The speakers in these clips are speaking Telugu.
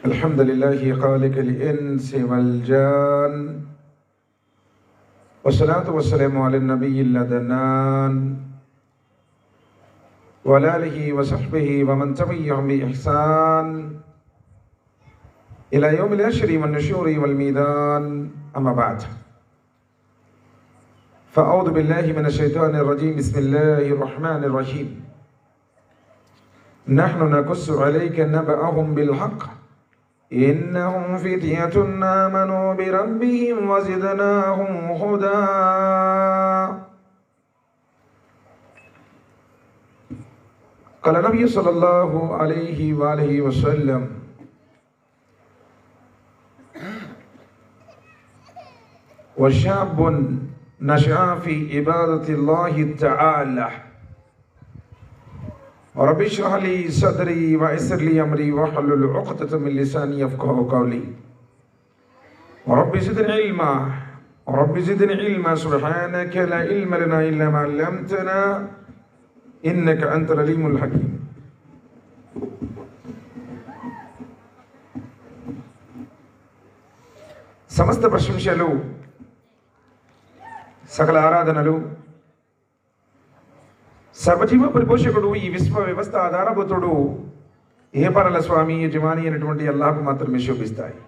الحمد لله خالق الإنس والجان والصلاة والسلام على النبي الأدنان وعلى آله وصحبه ومن تبعهم بإحسان إلى يوم الحشر والنشور والميدان أما بعد فأعوذ بالله من الشيطان الرجيم بسم الله الرحمن الرحيم نحن نقص عليك نبأهم بالحق إنهم فتية آمنوا بربهم وزدناهم هدى. قال النبي صلى الله عليه وآله وسلم وشاب نشأ في عبادة الله تعالى رب اشرح لي صدري ويسر لي امري واحلل عقدة من لساني يفقهوا قولي رب زدني علما سبحانك لا علم لنا الا ما علمتنا انك انت العليم الحكيم. సమస్త ప్రశంసలు సకల ఆరాధనలు సర్వజీవ పరిపోషకుడు ఈ విశ్వ వ్యవస్థ ఆధారభూతుడు ఏపరల స్వామి యజమాని అయినటువంటి అల్లాహ్కు మాత్రమే శోభిస్తాయి.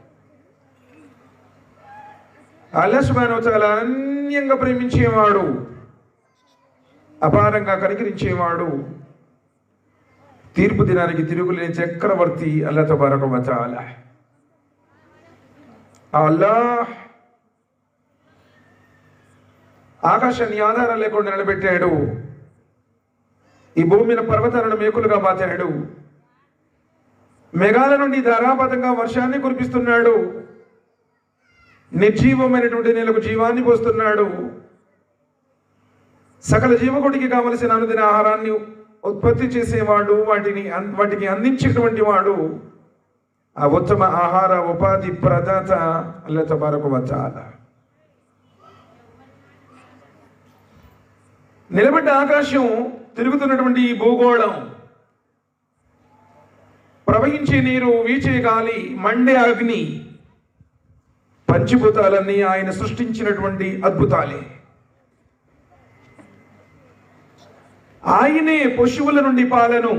అల్లాహ్ సుబ్హానహు వ తఆలా అన్యంగా ప్రేమించేవాడు, అపారంగా కనికరించేవాడు, తీర్పు దినానికి తిరుగులేని చక్రవర్తి అల్లాహ్ తబారక వ తఆలా. అల్లాహ్ ఆకాశాన్ని ఆధారం లేకుండా నిలబెట్టాడు, ఈ భూమిని పర్వతాలను మేకులుగా బాతాడు, మేఘాల నుండి ధారాపాతంగా వర్షాన్ని కురిపిస్తున్నాడు, నిర్జీవమైనటువంటి నేలకు జీవాన్ని పోస్తున్నాడు, సకల జీవకుడికి కావలసిన అనుదిన ఆహారాన్ని ఉత్పత్తి చేసేవాడు, వాటికి అందించేటువంటి వాడు, ఆ ఉత్తమ ఆహార ఉపాధి ప్రదాత అల్లాహ్ తబారక వ తఆలా. నిలబడ్డ ఆకాశం, తిరుగుతున్నటువంటి ఈ భూగోళం, ప్రవహించే నీరు, వీచే గాలి, మండే అగ్ని, పంచభూతాలన్నీ ఆయన సృష్టించినటువంటి అద్భుతాలే. ఆయనే పశువుల నుండి పాలను,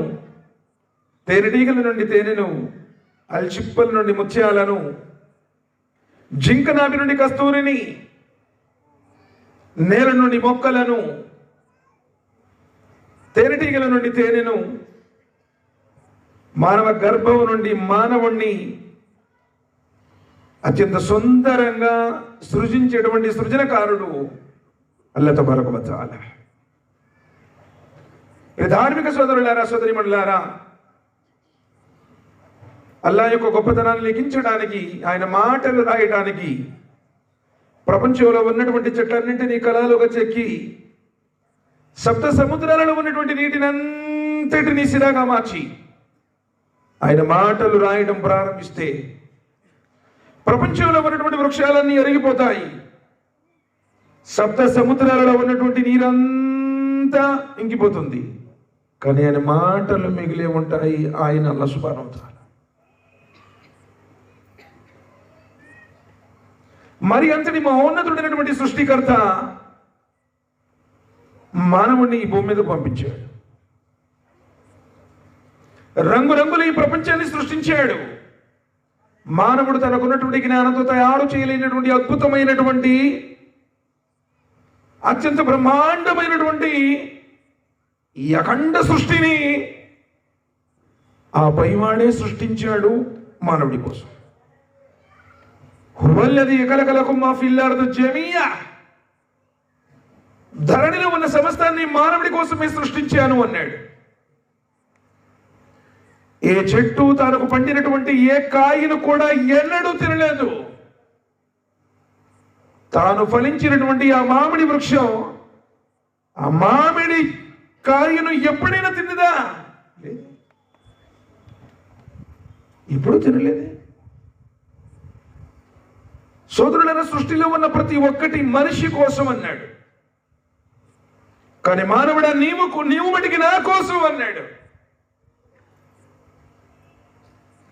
తేనెటీగల నుండి తేనెను, అల్చిప్పల నుండి ముత్యాలను, జింకనాభి నుండి కస్తూరిని, నేల నుండి మొక్కలను, తేనెటీగల నుండి తేనెను, మానవ గర్భం నుండి మానవుణ్ణి అత్యంత సుందరంగా సృజించేటువంటి సృజనకారుడు అల్లాహ్ తబారక వ తఆలా. ధార్మిక సోదరులారా, సోదరిమణులారా, అల్లాహ్ యొక్క గొప్పతనాన్ని లిఖించడానికి, ఆయన మాటలు రాయడానికి ప్రపంచంలో ఉన్నటువంటి చెట్లన్నింటినీ కళలుగా చెక్కి సప్త సముద్రాలలో ఉన్నటువంటి నీటిని అంతటినీ సిరాగా మార్చి ఆయన మాటలు రాయడం ప్రారంభిస్తే ప్రపంచంలో ఉన్నటువంటి వృక్షాలన్నీ అరిగిపోతాయి, సప్త సముద్రాలలో ఉన్నటువంటి నీరంతా ఇంకిపోతుంది, కానీ ఆయన మాటలు మిగిలే ఉంటాయి. ఆయన అల్లాహ్ సుబ్హానహు వ తఆలా. మరి అంతటి మహోన్నతుడైనటువంటి సృష్టికర్త మానవుడిని ఈ భూమి మీద పంపించాడు, రంగురంగుల ఈ ప్రపంచాన్ని సృష్టించాడు. మానవుడు తనకున్నటువంటి జ్ఞానంతో తయారు చేయలేనటువంటి అద్భుతమైనటువంటి అత్యంత బ్రహ్మాండమైనటువంటి ఈ అఖండ సృష్టిని ఆ పైవాడే సృష్టించాడు మానవుడి కోసం. హువల్లదీ ఖలఖలకుం మా ఫిల్ అర్ది జమీఅ, ధరణిలో ఉన్న సమస్తాన్ని మానవుడి కోసమే సృష్టించాను అన్నాడు. ఏ చెట్టు తనకు పండినటువంటి ఏ కాయను కూడా ఎన్నడూ తినలేదు. తాను ఫలించినటువంటి ఆ మామిడి వృక్షం ఆ మామిడి కాయను ఎప్పుడైనా తిన్నదా? ఇప్పుడు తినలేదే. సోదరులైన సృష్టిలో ఉన్న ప్రతి ఒక్కటి మనిషి కోసం అన్నాడు, కానీ మానవుడా నీవు మటికి నా కోసం అన్నాడు.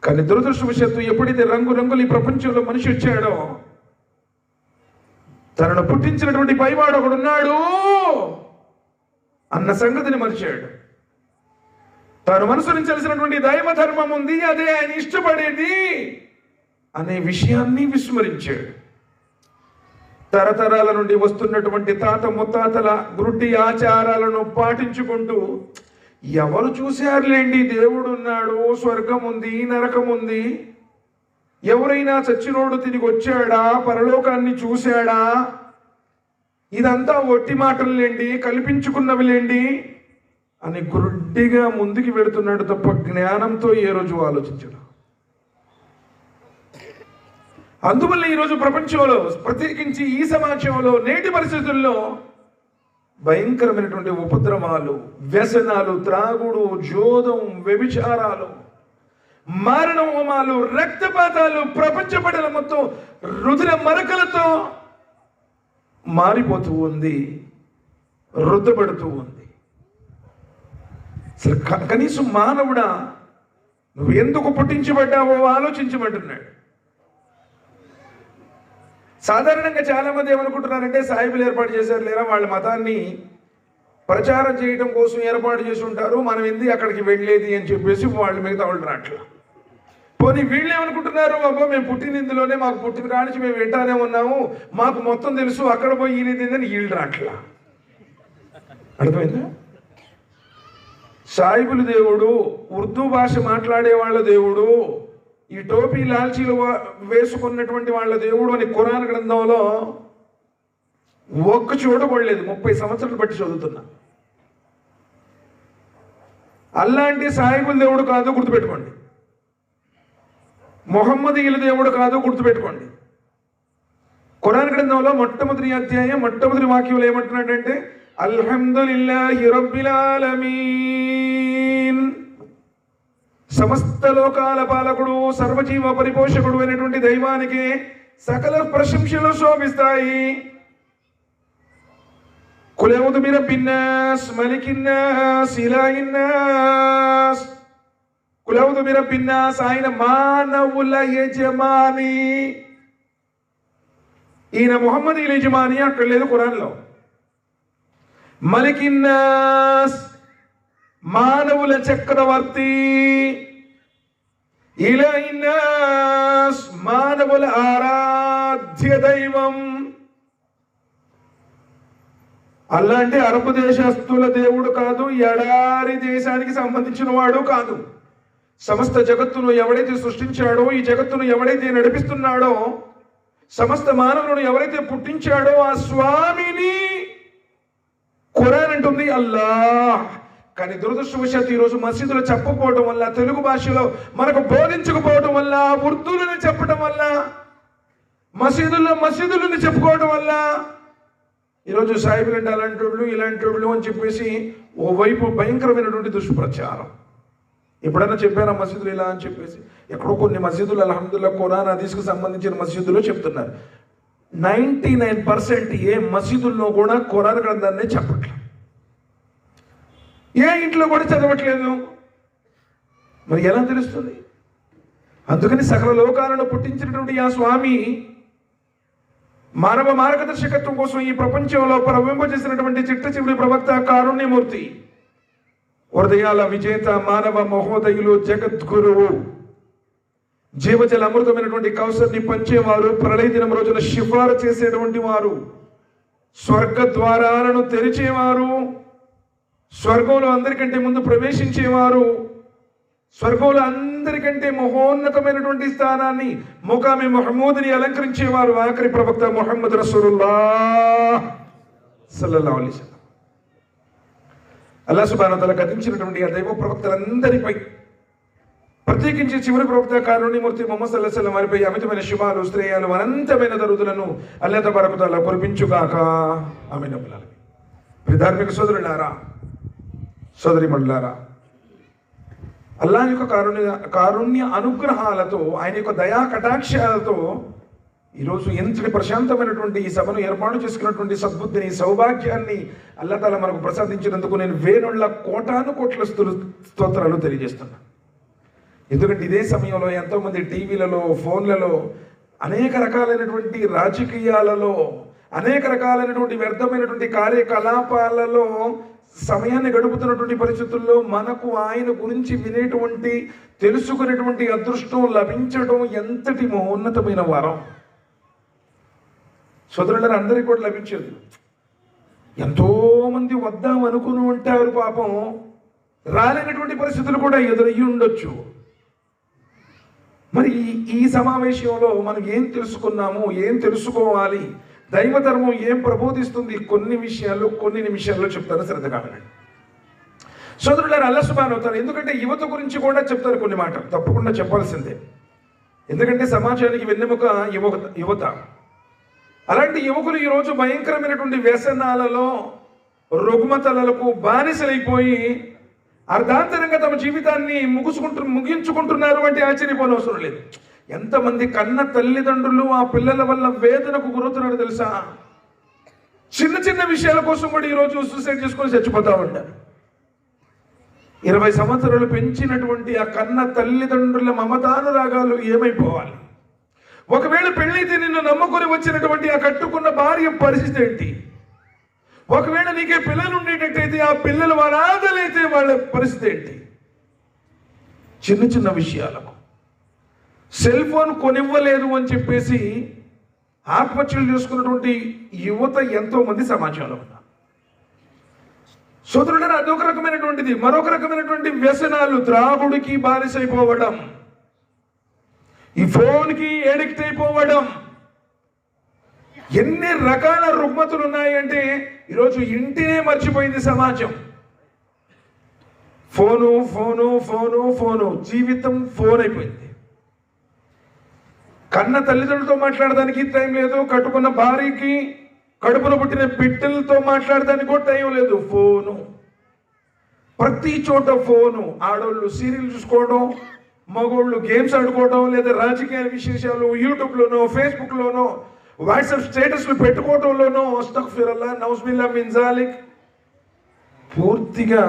కానీ దురదృష్టవశాత్తు ఎప్పుడైతే రంగురంగులు ఈ ప్రపంచంలో మనిషి వచ్చాడో, తనను పుట్టించినటువంటి పైవాడు ఒకడున్నాడు అన్న సంగతిని మరిచాడు. తాను అనుసరించాల్సినటువంటి దైవ ధర్మం ఉంది, అదే ఆయన ఇష్టపడేది అనే విషయాన్ని విస్మరించాడు. తరతరాల నుండి వస్తున్నటువంటి తాత ముత్తాతల గురుడి ఆచారాలను పాటించుకుంటూ, ఎవరు చూశారులేండి దేవుడు ఉన్నాడు, స్వర్గం ఉంది, నరకం ఉంది, ఎవరైనా చచ్చినోడు తిరిగి వచ్చాడా, పరలోకాన్ని చూశాడా, ఇదంతా ఒట్టి మాటలులేండి, కల్పించుకున్నవిలేండి అని గురుడిగా ముందుకు వెళుతున్నాడు తప్ప జ్ఞానంతో ఏ రోజు ఆలోచించడు. అందువల్ల ఈరోజు ప్రపంచంలో, ప్రత్యేకించి ఈ సమాజంలో, నేటి పరిస్థితుల్లో భయంకరమైనటువంటి ఉపద్రవాలు, వ్యసనాలు, త్రాగుడు, జోదం, వ్యభిచారాలు, మారణ హోమాలు, రక్తపాతాలు, ప్రపంచ పటల మొత్తం రుధిర మరకలతో మారిపోతూ ఉంది, రుద్దబడుతూ ఉంది. అసలు కనీసం మానవుడా, నువ్వు ఎందుకు పుట్టించబడ్డావో ఆలోచించమంటున్నాడు. సాధారణంగా చాలా మంది ఏమనుకుంటున్నారంటే, సాయిబులు ఏర్పాటు చేశారు లేరా, వాళ్ళ మతాన్ని ప్రచారం చేయడం కోసం ఏర్పాటు చేసి ఉంటారు, మనం ఎందుకు అక్కడికి వెళ్ళేది అని చెప్పేసి వాళ్ళు మిగతా వాళ్ళు రాట్లా. పోనీ వీళ్ళు ఏమనుకుంటున్నారు, అబ్బో మేము పుట్టిన ఇందులోనే, మాకు పుట్టిన కానించి మేము వింటానే ఉన్నాము, మాకు మొత్తం తెలుసు, అక్కడ పోయి ఈయనది వీళ్ళు రాట్లా. అర్థమైందా? సాయిబులు దేవుడు, ఉర్దూ భాష మాట్లాడే వాళ్ళ దేవుడు, ఈ టోపీ లాల్చీలు వేసుకున్నటువంటి వాళ్ళ దేవుడు అని ఖురాన్ గ్రంథంలో ఒక్క చూడబడలేదు. 30 సంవత్సరాలు బట్టి చదువుతున్నా. అల్లాంటి సాయిబుల దేవుడు కాదు, గుర్తుపెట్టుకోండి. మొహమ్మదీయుల దేవుడు కాదు, గుర్తుపెట్టుకోండి. ఖురాన్ గ్రంథంలో మొట్టమొదటి అధ్యాయం మొట్టమొదటి వాక్యంలో ఏమంటున్నాడంటే, అల్హమ్దులిల్లాహి రబ్బిల్ ఆలమీన్, సమస్త లోకాల పాలకుడు, సర్వజీవ పరిపోషకుడు అయినటువంటి దైవానికి సకల ప్రశంసలు శోభిస్తాయి. కుల్ అఊదు బిరబ్బిన్నాస్, మలికిన్నాస్, ఇలాహిన్నాస్. కుల్ అఊదు బిరబ్బిన్నాస్, ఆయన మానవుల యజమాని. ఈయన ముహమ్మదీయుల యజమాని అక్కడ లేదు ఖురాన్లో. మలికిన్నాస్, మానవుల చక్రవర్తి. ఇలాహిన్నాస్, మానవుల ఆరాధ్య దైవం. అలాంటి అరబ్ దేశస్తుల దేవుడు కాదు, ఎడారి దేశానికి సంబంధించిన వాడు కాదు. సమస్త జగత్తును ఎవడైతే సృష్టించాడో, ఈ జగత్తును ఎవడైతే నడిపిస్తున్నాడో, సమస్త మానవులను ఎవరైతే పుట్టించాడో ఆ స్వామిని ఖురాన్ అంటుంది అల్లాహ్. కానీ దురదృష్టవశాత్తు ఈరోజు మసీదులు చెప్పకపోవడం వల్ల, తెలుగు భాషలో మనకు బోధించకపోవడం వల్ల, ఉర్దూలను చెప్పడం వల్ల, మసీదులను చెప్పుకోవడం వల్ల ఈరోజు సాయిబులు అంటే అలాంటి వాళ్ళు, ఇలాంటి వాళ్ళు అని చెప్పేసి ఓవైపు భయంకరమైనటువంటి దుష్ప్రచారం. ఎప్పుడైనా చెప్పారా మసీదులు ఇలా అని చెప్పేసి? ఎక్కడో కొన్ని మసీదులు అల్హమ్దుల్లాహ్ ఖురాన్ హదీస్కు సంబంధించిన మసీదులు చెప్తున్నారు. 99% ఏ మసీదుల్లో కూడా ఖురాన్ గ్రంథాన్ని చెప్పట్లేదు, ఏ ఇంట్లో కూడా చదవట్లేదు. మరి ఎలా తెలుస్తుంది? అందుకని సకల లోకాలను పుట్టించినటువంటి ఆ స్వామి మానవ మార్గదర్శకత్వం కోసం ఈ ప్రపంచంలో ప్రవహింపజేసినటువంటి చిట్ట చివరి ప్రవక్త, కారుణ్యమూర్తి, హృదయాల విజేత, మానవ మహోదయులు, జగద్గురువు, జీవజల అమృతమైనటువంటి కౌసర్ని పంచేవారు, ప్రళయ దినం రోజున షిఫారు చేసేటువంటి వారు, స్వర్గ ద్వారాలను తెరిచేవారు, స్వర్గంలో అందరికంటే ముందు ప్రవేశించేవారు, స్వర్గంలో అందరికంటే మహోన్నతమైనటువంటి స్థానాన్ని, ముకామి మహమూద్ని అలంకరించేవారు, ఆఖరి ప్రవక్త ముహమ్మద్ రసూలుల్లాహ్ సల్లల్లాహు అలైహి వసల్లం. అల్లాహ్ సుబ్హానహు వ తఆలా గతించినటువంటి ఆ దైవ ప్రవక్తలందరిపై, ప్రత్యేకించి చివరి ప్రవక్త కారుణ్యమూర్తి ముహమ్మద్ సల్లల్లాహు అలైహి వసల్లం వారిపై అమితమైన శుభాలు, శ్రేయాలు, అనంతమైన దరుదులను అల్లాహ్ తబారక వ తఆలా కురిపించుగాక. ఆమీన్. ధార్మిక సోదరులారా, సోదరిమణులారా, అల్లాహ్ యొక్క కారుణ్య అనుగ్రహాలతో, ఆయన యొక్క దయా కటాక్షాలతో ఈరోజు ఎంతటి ప్రశాంతమైనటువంటి ఈ సభను ఏర్పాటు చేసుకున్నటువంటి సద్బుద్ధిని, సౌభాగ్యాన్ని అల్లాహ్ తాలా మనకు ప్రసాదించినందుకు నేను వేణుళ్ళ కోటాను కోట్ల స్తోత్రాలు తెలియజేస్తున్నాను. ఎందుకంటే ఇదే సమయంలో ఎంతోమంది టీవీలలో, ఫోన్లలో, అనేక రకాలైనటువంటి రాజకీయాలలో, అనేక రకాలైనటువంటి వ్యర్థమైనటువంటి కార్యకలాపాలలో సమయాన్ని గడుపుతున్నటువంటి పరిస్థితుల్లో మనకు ఆయన గురించి వినేటువంటి, తెలుసుకునేటువంటి అదృష్టం లభించడం ఎంతటి మహోన్నతమైన వరం. సోదరులను అందరికీ కూడా లభించదు. ఎంతోమంది వద్దాం అనుకుని ఉంటారు, పాపం రాలేనటువంటి పరిస్థితులు కూడా ఎదురయ్యి ఉండొచ్చు. మరి ఈ సమావేశంలో మనం ఏం తెలుసుకున్నాము, ఏం తెలుసుకోవాలి, దైవధర్మం ఏం ప్రబోధిస్తుంది, కొన్ని నిమిషాల్లో చెప్తాను, శ్రద్ధగా వినండి. సోదరులారా, అల్లాహ్ సుబ్హానహు వ తఆలా ఎందుకంటే యువత గురించి కూడా చెప్తారు కొన్ని మాటలు, తప్పకుండా చెప్పాల్సిందే. ఎందుకంటే సమాజానికి వెన్నెముక యువత. అలాంటి యువకులు ఈరోజు భయంకరమైనటువంటి వ్యసనాలలో, రుగ్మతలకు బానిసలైపోయి అర్ధాంతరంగా తమ జీవితాన్ని ముగించుకుంటున్నారు అంటే ఆశ్చర్యపోనవసరం లేదు. ఎంతమంది కన్న తల్లిదండ్రులు ఆ పిల్లల వల్ల వేదనకు గురవుతున్నారు తెలుసా? చిన్న చిన్న విషయాల కోసం కూడా ఈరోజు సూసైడ్ చేసుకొని చచ్చిపోతా ఉంటారు. 20 సంవత్సరాలు పెంచినటువంటి ఆ కన్న తల్లిదండ్రుల మమతానురాగాలు ఏమైపోవాలి? ఒకవేళ పెళ్ళైతే నిన్ను నమ్ముకొని వచ్చినటువంటి ఆ కట్టుకున్న భార్య పరిస్థితి ఏంటి? ఒకవేళ నీకే పిల్లలు ఉండేటట్టయితే ఆ పిల్లలు అనాథలైతే వాళ్ళ పరిస్థితి ఏంటి? చిన్న చిన్న విషయాలకు సెల్ ఫోన్ కొనివ్వలేదు అని చెప్పేసి ఆత్మహత్యలు చేసుకున్నటువంటి యువత ఎంతో మంది సమాజంలో ఉన్నారు. సోదరుడు, అదొక రకమైనటువంటిది. మరొక రకమైనటువంటి వ్యసనాలు, త్రాగుడికి బానిసైపోవడం, ఈ ఫోన్కి ఎడిక్ట్ అయిపోవడం. ఎన్ని రకాల రుగ్మతులు ఉన్నాయంటే ఈరోజు ఇంటినే మర్చిపోయింది సమాజం. ఫోను ఫోను ఫోను ఫోను, జీవితం ఫోన్ అయిపోయింది. కన్న తల్లిదండ్రులతో మాట్లాడడానికి టైం లేదు, కట్టుకున్న భార్యకి, కడుపున పుట్టిన బిడ్డలతో మాట్లాడడానికి కూడా టైం లేదు. ఫోను, ప్రతి చోట ఫోను. ఆడోళ్ళు సీరియల్ చూసుకోవడం, మగోళ్ళు గేమ్స్ ఆడుకోవడం, లేదా రాజకీయ విశేషాలు యూట్యూబ్లోనో, ఫేస్బుక్లోనో, వాట్సాప్ స్టేటస్లు పెట్టుకోవడంలోనో అస్తగ్ఫిరుల్లాహ్ నౌజుబిల్లాహ్ మిన్ జాలిక్ పూర్తిగా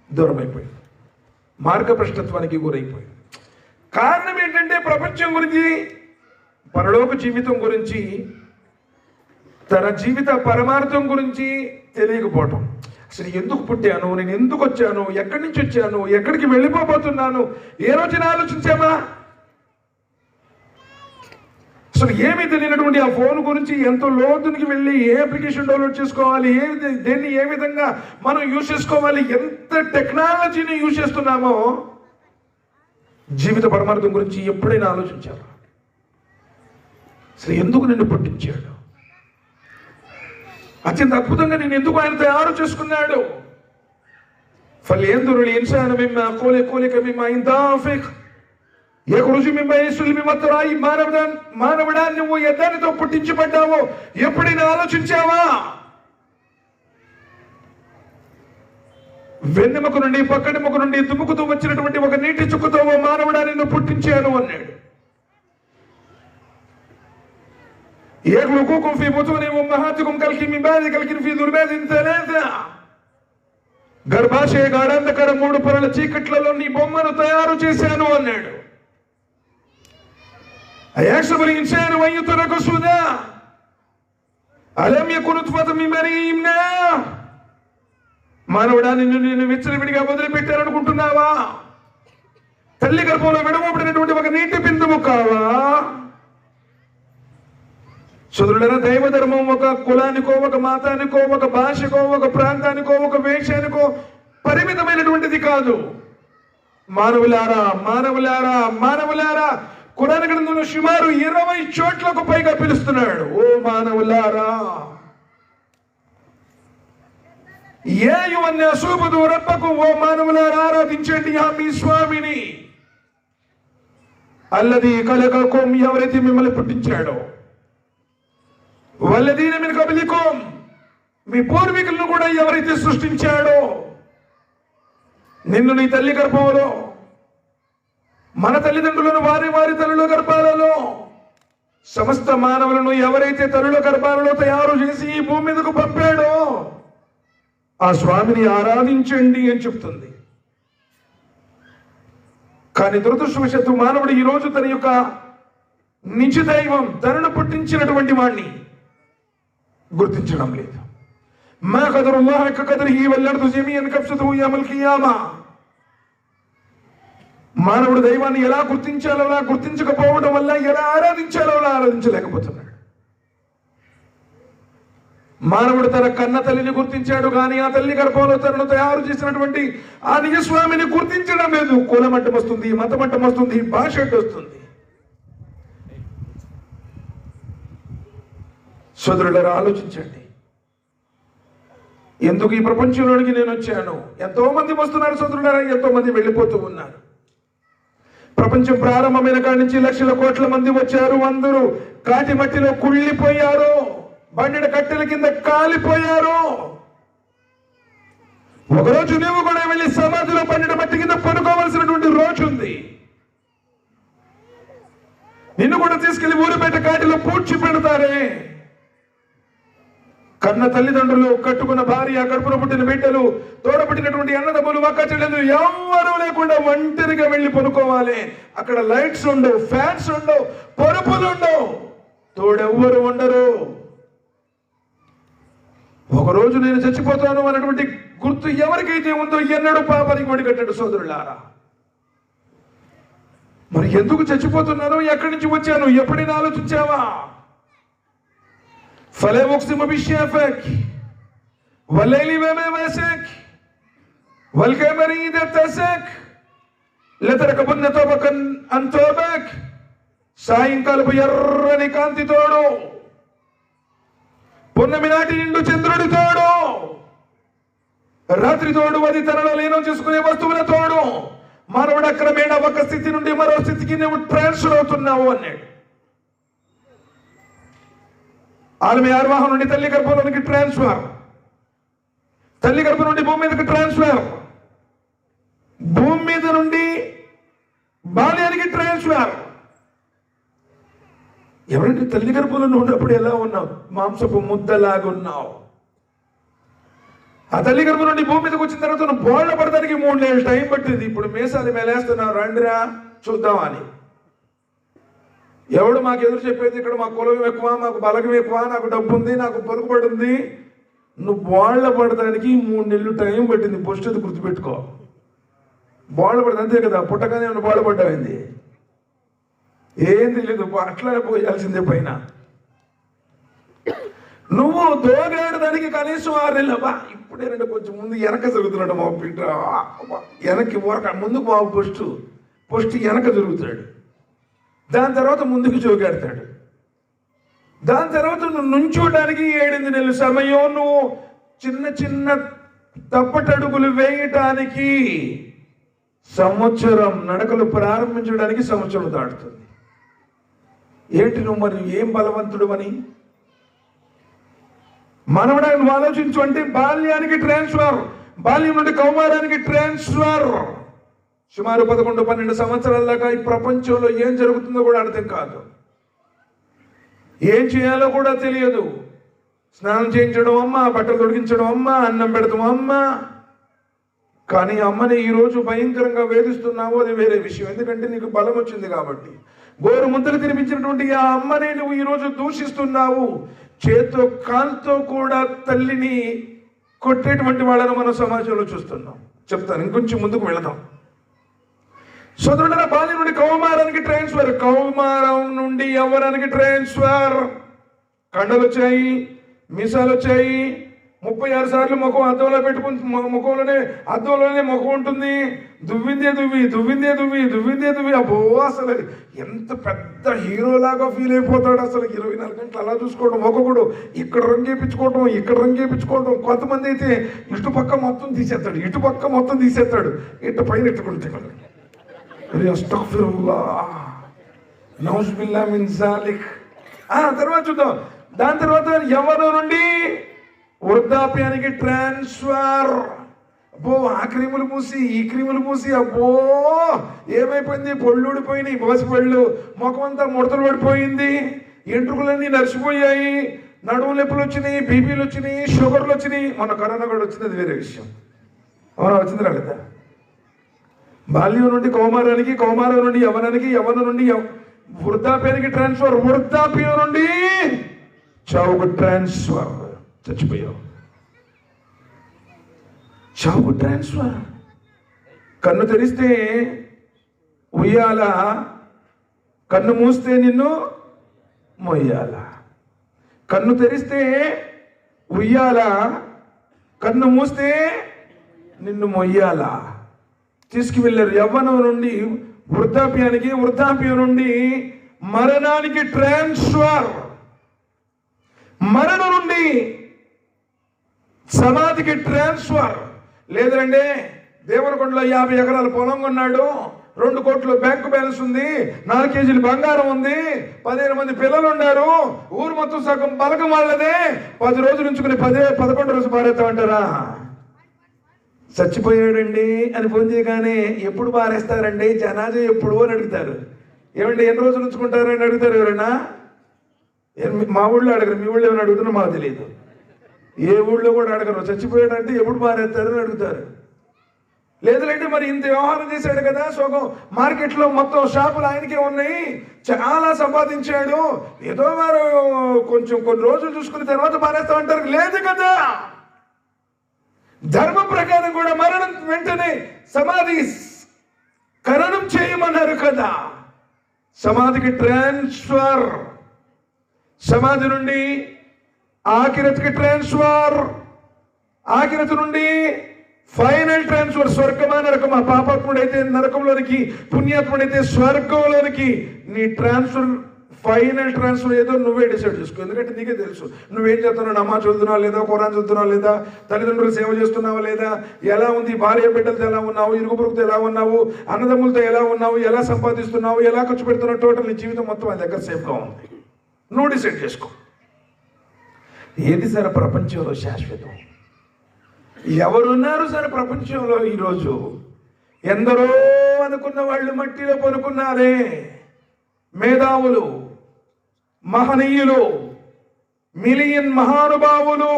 దూరమైపోయింది. మార్గభ్రష్టత్వానికి గురైపోయింది. కారణం ఏంటంటే ప్రపంచం గురించి, పరలోక జీవితం గురించి, తన జీవిత పరమార్థం గురించి తెలియకపోవటం. అసలు ఎందుకు పుట్టాను, నేను ఎందుకు వచ్చాను, ఎక్కడి నుంచి వచ్చాను, ఎక్కడికి వెళ్ళిపోబోతున్నాను, ఏ రోజున ఆలోచించామా? అసలు ఏమీ తెలియనటువంటి ఆ ఫోన్ గురించి ఎంతో లోతునికి వెళ్ళి ఏ అప్లికేషన్ డౌన్లోడ్ చేసుకోవాలి, దేన్ని ఏ విధంగా మనం యూజ్ చేసుకోవాలి, ఎంత టెక్నాలజీని యూజ్ చేస్తున్నామో జీవిత పరమార్థం గురించి ఎప్పుడైనా ఆలోచించారు? అసలు ఎందుకు నిన్ను పుట్టించాడు, అత్యంత అద్భుతంగా నేను ఎందుకు ఆయన తయారు చేసుకున్నాడు? ఫల్యందురుల్ ఇన్సాను మిమ్మా ఖులిక మిమ్మా ఇందాఫిక్ యఖ్రుజు మిన్ బైని సుల్బి వతరాయి. మానవుడాన్ని నువ్వు ఎదానితో పుట్టించబడ్డావో ఎప్పుడైనా ఆలోచించావా? వెన్నెముక నుండి, పక్కనెముక నుండి దుమ్ముకుతూ వచ్చినటువంటి ఒక నీటి చుక్కతో ఓ మానవుడాన్ని నువ్వు పుట్టించాను అన్నాడు. యఖ్లుకుకుం ఫీ బుతూని ఉమ్మహాతికుం కల్కి మిన్ బాది కల్కిన్ ఫీ దుర్బాదిన్ తలాతా. గర్భాశయ గాఢాంధకర 3 పొరల చీకట్లలో నీ బొమ్మను తయారు చేశాను అన్నాడు. అయహ్సబుల్ ఇన్సాను అన్ యుత్రక సుదా అలం యకున్ నుత్ఫతన్ మిన్ మనీయిన్ యమ్నా. మానవుడా, నిన్ను విచ్చలవిడిగా వదిలిపెట్టారనుకుంటున్నావా? తల్లి గర్భంలో విడవబడినటువంటి ఒక నీటి బిందువు కావా? సోదరులారా, దైవ ధర్మం ఒక కులానికో, ఒక మతానికో, ఒక భాషకో, ఒక ప్రాంతానికో, ఒక వేషానికో పరిమితమైనటువంటిది కాదు. మానవులారా మానవులారా మానవులారా, ఖురాన్ గ్రంథంలో సుమారు 20 చోట్లకు పైగా పిలుస్తున్నాడు. ఓ మానవులారా, యా అయ్యుహన్నాస్ ఉబుదు రబ్బకుం, ఓ మానవులారా ఆరాధించండి మీ స్వామిని. అల్లదీ ఖలఖకుం, ఎవరైతే మిమ్మల్ని పుట్టించాడో, వల్లదీన మిన్ కబ్లికుం, మీ పూర్వీకులను కూడా ఎవరైతే సృష్టించాడో. నిన్ను నీ తల్లి గర్భంలో, మన తల్లిదండ్రులను వారి వారి తల్లుల గర్భాలలో, సమస్త మానవులను ఎవరైతే తల్లుల గర్భాలలో తయారు చేసి ఈ భూమి మీదకు పంపాడో ఆ స్వామిని ఆరాధించండి అని చెప్తుంది. కానీ దురదృష్టవశాత్తు మానవుడు ఈ రోజు తన యొక్క నిజ దైవం తనను పుట్టించినటువంటి వాణ్ణి గుర్తించడం లేదు. మా ఖదరుల్లాహ్ హక్క ఖదరిహి వల్ అర్దు జమీఅన్ కబ్సతుహు యౌమల్ ఖియామా. మానవుడు దైవాన్ని ఎలా గుర్తించాలో అలా గుర్తించకపోవడం వల్ల ఎలా ఆరాధించాలో అలా ఆరాధించలేకపోతున్నాడు. మానవుడు తన కన్న తల్లిని గుర్తించాడు కానీ ఆ తల్లి గర్భంలో తనను తయారు చేసినటువంటి ఆ నిజస్వామిని గుర్తించడం లేదు. కులమట్టం వస్తుంది, మతమట్టం వస్తుంది, భాష వస్తుంది. సోదరులారా, ఆలోచించండి. ఎందుకు ఈ ప్రపంచంలోనికి నేను వచ్చాను? ఎంతో మంది వస్తున్నారు సోదరులారా, ఎంతో మంది వెళ్ళిపోతూ ఉన్నారు. ప్రపంచం ప్రారంభమైన కాడి నుంచి లక్షల కోట్ల మంది వచ్చారు. అందరూ కాటి మట్టిలో కుళ్ళిపోయారు, బండిన కట్టెల కింద కాలిపోయారు. ఒకరోజు నువ్వు కూడా వెళ్ళి సమాధిలో పండిన మట్టి కింద పడుకోవలసినటువంటి రోజు ఉంది. నిన్ను కూడా తీసుకెళ్లి ఊరిపేట కాటిలో పూడ్చి పెడతారే. కన్న తల్లిదండ్రులు, కట్టుకున్న భార్య, కడుపున పుట్టిన బిడ్డలు, తోడబుట్టినటువంటి అన్నదమ్ములు, అక్క చెల్లెలు ఎవరూ లేకుండా ఒంటరిగా వెళ్ళి పనుకోవాలి. అక్కడ లైట్స్ ఉండవు, ఫ్యాన్స్ ఉండవు, పరుపులు ఉండవు, తోడెవ్వరు ఉండరు. ఒకరోజు నేను చచ్చిపోతాను అన్నటువంటి గుర్తు ఎవరికైతే ఉందో ఎన్నడూ పాపానికి ఒడిగట్టాడు. సోదరులారా, మరి ఎందుకు చచ్చిపోతున్నాను, ఎక్కడి నుంచి వచ్చాను, ఎప్పుడైనా ఆలోచించావా? فلا أقسم بالشفق والليل وما وسق والقمر إذا اتسق لتركبن طبقا عن طبق. సాయంకాలపు ఎర్రని కాంతి తోడు, పున్నమి నాటి నిండు చంద్రుడి తోడు, రాత్రి తోడు, అది తనలో లీనం చేసుకునే వస్తువుల తోడు. మానవుడు అక్రమేణ ఒక స్థితి నుండి మరో స్థితికి నువ్వు ట్రాన్స్ఫర్ అవుతున్నావు అన్నాడు. ఆమె ఆర్వాహం నుండి తల్లి గర్భంలోనికి ట్రాన్స్ఫర్, తల్లి గర్భం నుండి భూమి మీదకి ట్రాన్స్ఫర్, భూమి మీద నుండి బాల్యానికి ట్రాన్స్ఫర్. ఎవరంటే తల్లి గర్భంలో ఉన్నప్పుడు ఎలా ఉన్నావు? మాంసపు ముద్దలాగున్నావు. ఆ తల్లి గర్భం నుండి భూమి మీదకి వచ్చిన తర్వాత నువ్వు బోళ్ళ పడడానికి 3 నెలలు టైం పట్టింది. ఇప్పుడు మీసాలు మేలేస్తున్నావు, రండిరా చూద్దాం అని. ఎవడు మాకు ఎదురు చెప్పేది, ఇక్కడ మా కులం ఎక్కువ, మాకు బలగం ఎక్కువ, నాకు డబ్బు ఉంది, నాకు పలుకుబడి ఉంది. నువ్వు బోళ్ళ పడడానికి 3 నెలలు టైం పట్టింది. ఫస్ట్ అది గుర్తుపెట్టుకో. బోళ్ళ పడదు అంతే కదా, పుట్టగానే ఏమైనా బోళ్ళ పడ్డాయింది? ఏం తెలియదు, అట్లానే పోయాల్సిందే పైన. నువ్వు దోగాడడానికి కనీసం 6 నెలలు. ఇప్పుడే కొంచెం ముందు వెనక జరుగుతున్నాడు మా బిడ్డ, వెనక్కి ఊరక ముందుకు బాబు ఫస్ట్ వెనక జరుగుతాడు, దాని తర్వాత ముందుకు జోగాడతాడు, దాని తర్వాత నువ్వు నుంచోడానికి 7-8 నెలల సమయం. నువ్వు చిన్న చిన్న తప్పటడుగులు వేయటానికి సంవత్సరం, నడకలు ప్రారంభించడానికి సంవత్సరం దాటుతుంది. ఏంటి నువ్వు మరి ఏం బలవంతుడు అని మనవడానికి నువ్వు ఆలోచించు. అంటే బాల్యానికి ట్రాన్స్ఫర్, బాల్యం నుండి కౌమారానికి ట్రాన్స్ఫర్. సుమారు 11-12 సంవత్సరాల దాకా ఈ ప్రపంచంలో ఏం జరుగుతుందో కూడా అర్థం కాదు, ఏం చేయాలో కూడా తెలియదు. స్నానం చేయించడం అమ్మ, బట్టలు తొడిగించడం అమ్మ, అన్నం పెడతాం అమ్మ. కానీ అమ్మని ఈరోజు భయంకరంగా వేధిస్తున్నావు, అది వేరే విషయం. ఎందుకంటే నీకు బలం వచ్చింది కాబట్టి. గోరు ముద్దలు తినిపించినటువంటి ఆ అమ్మని నువ్వు ఈరోజు దూషిస్తున్నావు. చేత్తో కాలుతో కూడా తల్లిని కొట్టేటువంటి వాళ్ళని మనం సమాజంలో చూస్తున్నాం. చెప్తాను, ఇంకొంచెం ముందుకు వెళదాం. సోదరుల బాల్యం నుండి కౌమారానికి ట్రాన్స్ఫర్, కౌమారం నుండి యవ్వనానికి ట్రాన్స్ఫర్. కండలు వచ్చాయి, మీసాలు వచ్చాయి, 36 సార్లు ముఖం అద్దంలో పెట్టుకుని అద్దంలోనే ముఖం ఉంటుంది. దువ్విందే దువ్వి. అబ్బో, అసలు ఎంత పెద్ద హీరోలాగా ఫీల్ అయిపోతాడు. అసలు 24 గంటలు అలా చూసుకోవడం, ఒక్కొక్కడు ఇక్కడ రంగేపించుకోవడం. కొంతమంది అయితే ఇటుపక్క మొత్తం తీసేస్తాడు, ఇటు పైన ఎట్టుకుంటాడు. తర్వాత చూద్దాం. దాని తర్వాత యవ్వనం నుండి వృద్ధాప్యానికి ట్రాన్స్ఫర్. అబ్బో, ఆ క్రీములు పూసి ఈ క్రీములు పూసి, అబ్బో ఏమైపోయింది, పళ్ళు ఊడిపోయినాయి, బోసిపళ్ళు, ముఖం అంతా ముడతలు పడిపోయింది, ఎంట్రుకలన్నీ నరిసిపోయాయి, నడుము నొప్పులు వచ్చినాయి, బీపీలు వచ్చినాయి, షుగర్లు వచ్చినాయి. మన కరోనా కూడా వచ్చింది, అది వేరే విషయం. అవునా, వచ్చింది రాలేదా? బాల్యం నుండి కౌమారానికి, కౌమారం నుండి యవ్వనానికి, యవ్వనం నుండి వృద్ధాప్యానికి ట్రాన్స్ఫర్, వృద్ధాప్యం నుండి చావుకు ట్రాన్స్ఫర్. చచ్చిపోయావు, చావుకు ట్రాన్స్ఫర్. కన్ను తెరిస్తే ఉయ్యాల, కన్ను మూస్తే నిన్ను మొయ్యాల. కన్ను తెరిస్తే ఉయ్యాల, కన్ను మూస్తే నిన్ను మొయ్యాల. తీసుకువెళ్ళారు. యవ్వనం నుండి వృద్ధాప్యానికి, వృద్ధాప్యం నుండి మరణానికి ట్రాన్స్ఫర్. మరణం నుండి సమాధికి ట్రాన్స్ఫర్. లేదంటే దేవరకొండలో 50 ఎకరాల పొలం కొన్నాడు, 2 కోట్లు బ్యాంకు బ్యాలెన్స్ ఉంది, 4 కేజీలు బంగారం ఉంది, 15 మంది పిల్లలు ఉన్నారు, ఊరు మొత్తం సగం పలకం వాళ్ళదే, 10 రోజులు ఉంచుకుని 11 రోజు పారేస్తామంటారా? చచ్చిపోయాడండి అని ఫోన్ చేయగానే ఎప్పుడు పారేస్తారండి, జనాజా ఎప్పుడు అని అడుగుతారు. ఏమండి ఎన్ని రోజులు ఉంచుకుంటారు అని అడుగుతారు ఎవరైనా? మా ఊళ్ళో అడగరు, మీ ఊళ్ళో ఏమైనా అడుగుతున్నా మాకు తెలియదు. ఏ ఊళ్ళో కూడా అడగరు. చచ్చిపోయాడంటే ఎప్పుడు పారేస్తారు అని అడుగుతారు. లేదులేంటే మరి ఇంత వ్యవహారం చేశాడు కదా, సోగం మార్కెట్లో మొత్తం షాపులు ఆయనకే ఉన్నాయి, చాలా సంపాదించాడు, ఏదో వారు కొంచెం కొన్ని రోజులు చూసుకుని తర్వాత పారేస్తామంటారు. లేదు కదా, ధర్మ ప్రకారం కూడా మరణం వెంటనే సమాధి ఖననం చేయమన్నారు కదా. సమాధికి ట్రాన్స్ఫర్, సమాధి నుండి ఆఖిరతికి ట్రాన్స్ఫర్, ఆఖిరతి నుండి ఫైనల్ ట్రాన్స్ఫర్. స్వర్గమా నరకమా? పాపాత్ముడైతే నరకంలోనికి, పుణ్యాత్ముడైతే స్వర్గంలోనికి. నీ ట్రాన్స్ఫర్, ఫైనల్ ట్రాన్స్ఫర్ ఏదో నువ్వే డిసైడ్ చేసుకో. ఎందుకంటే నీకే తెలుసు నువ్వేం చేస్తున్నావు. నమాజ్ చదువుతున్నావా లేదా, ఖురాన్ చదువుతున్నావా లేదా, తల్లిదండ్రులు సేవ చేస్తున్నావా లేదా, ఎలా ఉంది, భార్య బిడ్డలతో ఎలా ఉన్నావు, ఇరుగు పొరుగుతో ఎలా ఉన్నావు, అన్నదమ్ములతో ఎలా ఉన్నావు, ఎలా సంపాదిస్తున్నావు, ఎలా ఖర్చు పెడుతున్నావు. టోటల్ నీ జీవితం మొత్తం ఆయన దగ్గర సేఫ్గా ఉంది. నువ్వు డిసైడ్ చేసుకో. ఏది సరే ప్రపంచంలో శాశ్వతం? ఎవరున్నారు సరే ప్రపంచంలో ఈరోజు? ఎందరో అనుకున్న వాళ్ళు మట్టిలో పనుకున్నారే. మేధావులు, మహనీయులు, మిలియన్ మహానుభావులు,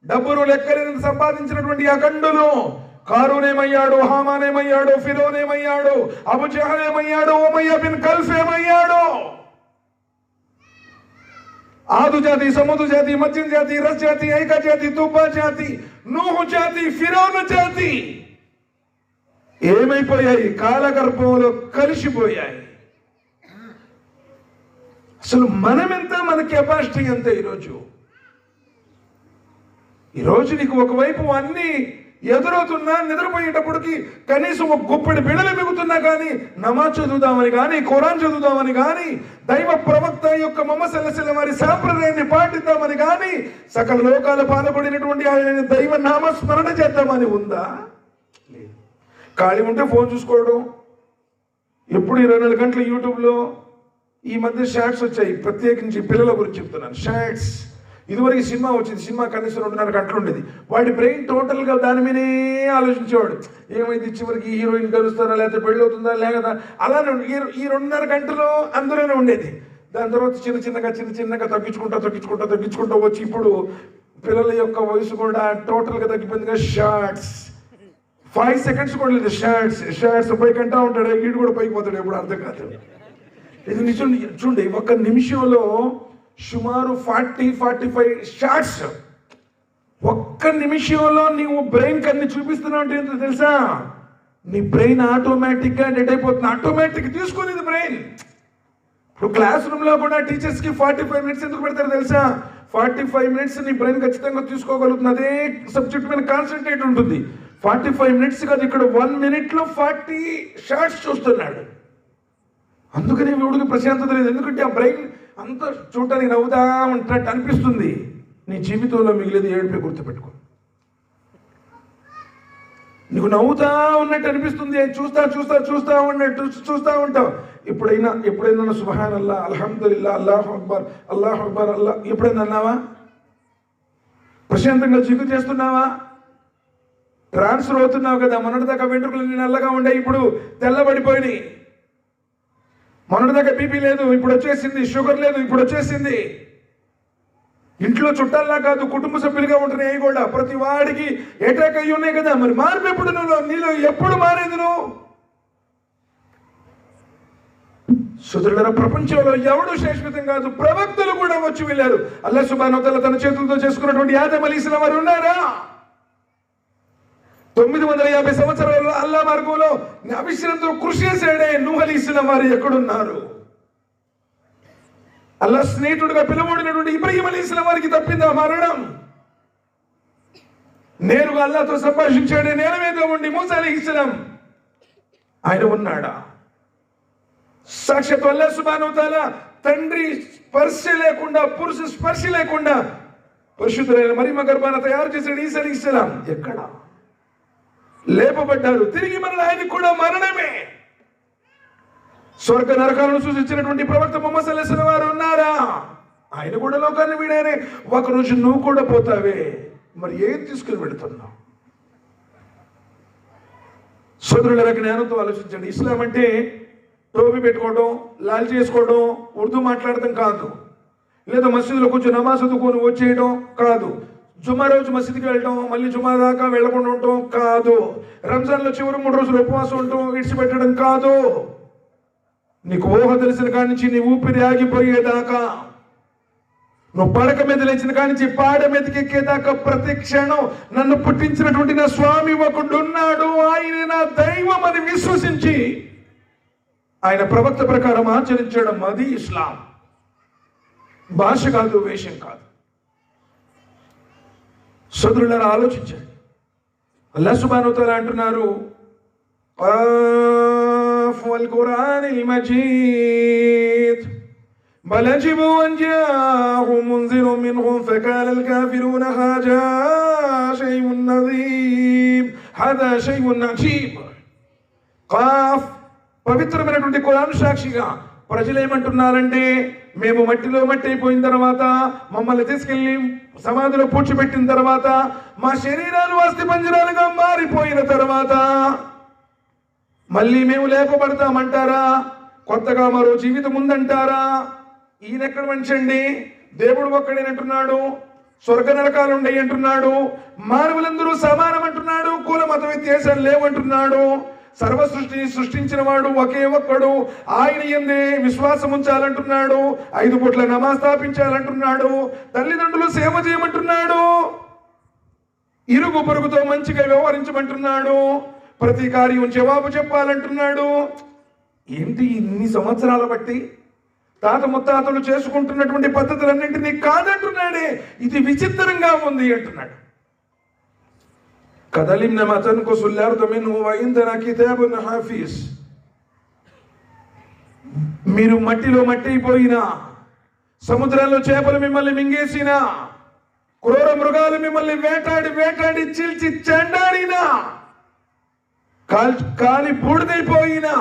డబ్బులు లెక్కలేని సంపాదించినటువంటి అఖండులు. కారూనేమయ్యాడు, హామానేమయ్యాడు, ఫిరోనేమయ్యాడు, అబుజహల్ ఏమయ్యాడు, ఉమయ్య బిన్ ఖల్ఫ్ ఏమయ్యాడు. ఆదు జాతి, సముదు జాతి, మధ్యం జాతి, రస్ జాతి, ఐకా జాతి, తుబ్బా జాతి, నూహు జాతి, ఫిరౌను జాతి ఏమైపోయాయి? కాలగర్భంలో కలిసిపోయాయి. అసలు మనమెంత, మన కెపాసిటీ ఎంత? ఈరోజు నీకు ఒకవైపు అన్ని ఎదురవుతున్నా, నిద్రపోయేటప్పటికి కనీసం ఒక గుప్పెడి బిడలు మిగుతున్నా కానీ నమాజ్ చదువుదామని కానీ, ఖురాన్ చదువుదామని కానీ, దైవ ప్రవక్త యొక్క మమసలసల వారి సాంప్రదాయాన్ని పాటిద్దామని కానీ, సకల లోకాలు పాల్పడినటువంటి ఆయన దైవ నామస్మరణ చేద్దామని ఉందా? లేదు. ఖాళీ ఉంటే ఫోన్ చూసుకోవడం. ఎప్పుడు 24 గంటలు యూట్యూబ్లో. ఈ మధ్య షార్ట్స్ వచ్చాయి, ప్రత్యేకించి పిల్లల గురించి చెప్తున్నాను. షార్ట్స్ ఇదివరకు సినిమా వచ్చింది, సినిమా కనీసం 2.5 గంటలు ఉండేది. వాడి బ్రెయిన్ టోటల్గా దాని మీదే ఆలోచించేవాడు. ఏమైంది, చివరికి హీరోయిన్ కలుస్తారా, లేకపోతే పెళ్ళి అవుతుందా, లేకపోతే అలానే ఈ 2.5 గంటలు అందులోనే ఉండేది. దాని తర్వాత చిన్నగా తగ్గించుకుంటా వచ్చి ఇప్పుడు పిల్లల యొక్క వయసు కూడా టోటల్గా తగ్గిపోయిందిగా. షార్ట్స్ 5 సెకండ్స్ కూడా లేదు. షార్ట్స్ పైకి అంటా ఉంటాడు, వీడు కూడా పైకి పోతాడు, ఎప్పుడు అర్థం కాదు. ఇది నిజం. చూడండి, 1 నిమిషంలో సుమారు 40-45 షార్ట్స్. 1 నిమిషంలో నీవు బ్రెయిన్ కన్ని చూపిస్తున్నావు అంటే ఏంటో తెలుసా? నీ బ్రెయిన్ ఆటోమేటిక్గా డెడ్ అయిపోతుంది. ఆటోమేటిక్ తీసుకునేది బ్రెయిన్. ఇప్పుడు క్లాస్ రూమ్లో కూడా టీచర్స్కి 45 మినిట్స్ ఎందుకు పెడతారు తెలుసా? 45 మినిట్స్ నీ బ్రెయిన్ ఖచ్చితంగా తీసుకోగలుగుతుంది. అదే సబ్జెక్ట్ మీద కాన్సన్ట్రేట్ ఉంటుంది. 45 మినిట్స్ కాదు, ఇక్కడ 1 మినిట్లో 40 షార్ట్స్ చూస్తున్నాడు. అందుకనే వీడికి ప్రశాంతత లేదు. ఎందుకంటే ఆ బ్రెయిన్ అంతా చూడటానికి నవ్వుతా ఉంటున్నట్టు అనిపిస్తుంది. నీ జీవితంలో మిగిలేదు ఏడుపే. గుర్తుపెట్టుకో, నీకు నవ్వుతా ఉన్నట్టు అనిపిస్తుంది, చూస్తా ఉన్నట్టు చూస్తా ఉంటావు. ఎప్పుడైనా సుబ్హాన్ అల్లా, అల్హమ్దులిల్లా, అల్లాహు అక్బర్, అల్లా ఎప్పుడైనా అన్నావా? ప్రశాంతంగా చిగురు చేస్తున్నావా? ట్రాన్స్ఫర్ అవుతున్నావు కదా. మొన్నటిదాకా వెంట్రుకలు నల్లగా ఉండే, ఇప్పుడు తెల్లబడిపోయినాయి. మొన్నటిదాకా బీపీ లేదు, ఇప్పుడు వచ్చేసింది. షుగర్ లేదు, ఇప్పుడు వచ్చేసింది. ఇంట్లో చుట్టాల్లా కాదు, కుటుంబ సభ్యులుగా ఉంటున్నాయి అవి కూడా. ప్రతి వాడికి అటాక్ అయ్యి ఉన్నాయి కదా. మరి మార్పు ఎప్పుడు నీలో ఎప్పుడు మారేది నువ్వు? సోదరులారా, ప్రపంచంలో ఎవడు శాశ్వతం కాదు. ప్రవక్తలు కూడా వచ్చి వెళ్ళారు. అల్లాహ్ సుబ్హానహు వ తఆలా తన చేతులతో చేసుకున్నటువంటి ఆదం అలైహిస్సలాం వారు ఉన్నారా? 950 సంవత్సరాలు అల్లాహ్ మార్గంలో అవిశ్రాంతితో కృషి చేశాడే నూహ్ అలైహిస్సలాం వారు ఎక్కడున్నారు? అల్లాహ్ స్నేహితుడిగా పిలువబడినటువంటి ఇబ్రాహీం అలైహిస్సలాం వారికి తప్పిందా మరణం? నేరుగా అల్లాహ్తో సంభాషించాడే నేల మీద ఉండి మూసా అలైహిస్సలాం ఆయన ఉన్నాడా? సాక్షాత్ అల్లాహ్ సుబ్హానహు వ తఆలా తండ్రి స్పర్శ లేకుండా, పురుష స్పర్శ లేకుండా పరిశుద్ధులైన మరియమ్మ గర్భాన తయారు చేశాడు ఈసా అలైహిస్సలాం. ఎక్కడ లేపబడ్డారు. తిరిగి మరణ ఆయనకు కూడా మరణమే. స్వర్గ నరకాలను సూచించినటువంటి ప్రవక్త ముహమ్మద్ సల్లల్లాహు అలైహి వసల్లం వారు ఉన్నారా? ఆయన కూడా లోకాన్ని వీడారే. ఒకరోజు నువ్వు కూడా పోతావే. మరి ఏం తీసుకుని వెళుతున్నావు? సోదరుల జ్ఞానంతో ఆలోచించండి. ఇస్లాం అంటే టోపీ పెట్టుకోవడం, లాల్ చేసుకోవడం, ఉర్దూ మాట్లాడటం కాదు. లేదా మసీదులో కొంచెం నమాజ్ చదువుకొని వచ్చేయడం కాదు. జుమ్మా రోజు మసీదుకి వెళ్ళటం, మళ్ళీ జుమ్మా దాకా వెళ్ళకుండా ఉండటం కాదు. రంజాన్లో చివరి 3 రోజులు ఉపవాసం ఉండటం, విడిచిపెట్టడం కాదు. నీకు ఊహ తెలిసిన కాడి నుంచి నీ ఊపిరి ఆగిపోయేదాకా, నువ్వు పడక మీద లేచిన కాడి నుంచి పాడ మీదకెక్కేదాకా ప్రతి క్షణం నన్ను పుట్టించినటువంటి నా స్వామి ఒకడున్నాడు, ఆయన నా దైవం అని విశ్వసించి ఆయన ప్రవక్త ప్రకారం ఆచరించడం, అది ఇస్లాం. భాష కాదు, వేషం కాదు. సోదరులారా, ఆలోచించండి. అల్లాహ్ సుబ్హానహు వ తఆలా అంటున్నారు, ఖాఫ్ వల్ ఖురానిల్ మజీద్ బల్ అజిబు అన్ జాఅహుమ్ మున్జిరున్ మిన్హుమ్ ఫకాలల్ కాఫిరూన హాజా షైఉన్ నదీమ్ హదా షైఉన్ అజీబ్. ఖాఫ్ పవిత్రమైనటువంటి ఖురాన్ సాక్షిగా ప్రజలు ఏమంటున్నారంటే, మేము మట్టిలో మట్టి అయిపోయిన తర్వాత, మమ్మల్ని తీసుకెళ్లి సమాధిలో పూడ్చిపెట్టిన తర్వాత, మా శరీరాలు అస్థి పంజరాలుగా మారిపోయిన తర్వాత మళ్ళీ మేము లేపబడతామంటారా? కొత్తగా మరో జీవితం ఉందంటారా? ఈయన ఎక్కడ మంచండి? దేవుడు ఒక్కడేనంటున్నాడు, స్వర్గ నరకాలు ఉండయి అంటున్నాడు, మానవులందరూ సమానం అంటున్నాడు, కుల మత వ్యత్యాసాలు లేవంటున్నాడు, సర్వ సృష్టిని సృష్టించిన వాడు ఒకే ఒక్కడు, ఆయన యందే విశ్వాసం ఉంచాలంటున్నాడు, 5 పూట్ల నమాజ్ స్థాపించాలంటున్నాడు, తల్లిదండ్రులు సేవ చేయమంటున్నాడు, ఇరుగు పొరుగుతో మంచిగా వ్యవహరించమంటున్నాడు, ప్రతి కార్యం జవాబు చెప్పాలంటున్నాడు. ఏంటి ఇన్ని సంవత్సరాల బట్టి తాత ముత్తాతలు చేసుకుంటున్నటువంటి పద్ధతులన్నింటినీ కాదంటున్నాడే. ఇది విచిత్రంగా ఉంది అంటున్నాడు. కదలిమ్న మతన్కు సుల్లార్దు మిన్హు వ ఇందనా కితాబున్ హాఫీజ్. మీరు మట్టిలో మట్టి అయిపోయినా, సముద్రంలో చేపలు మిమ్మల్ని మింగేసినా, క్రూర మృగాలు మిమ్మల్ని వేటాడి వేటాడి చీల్చి చెండాడినా, కాలి బూడిదైపోయినా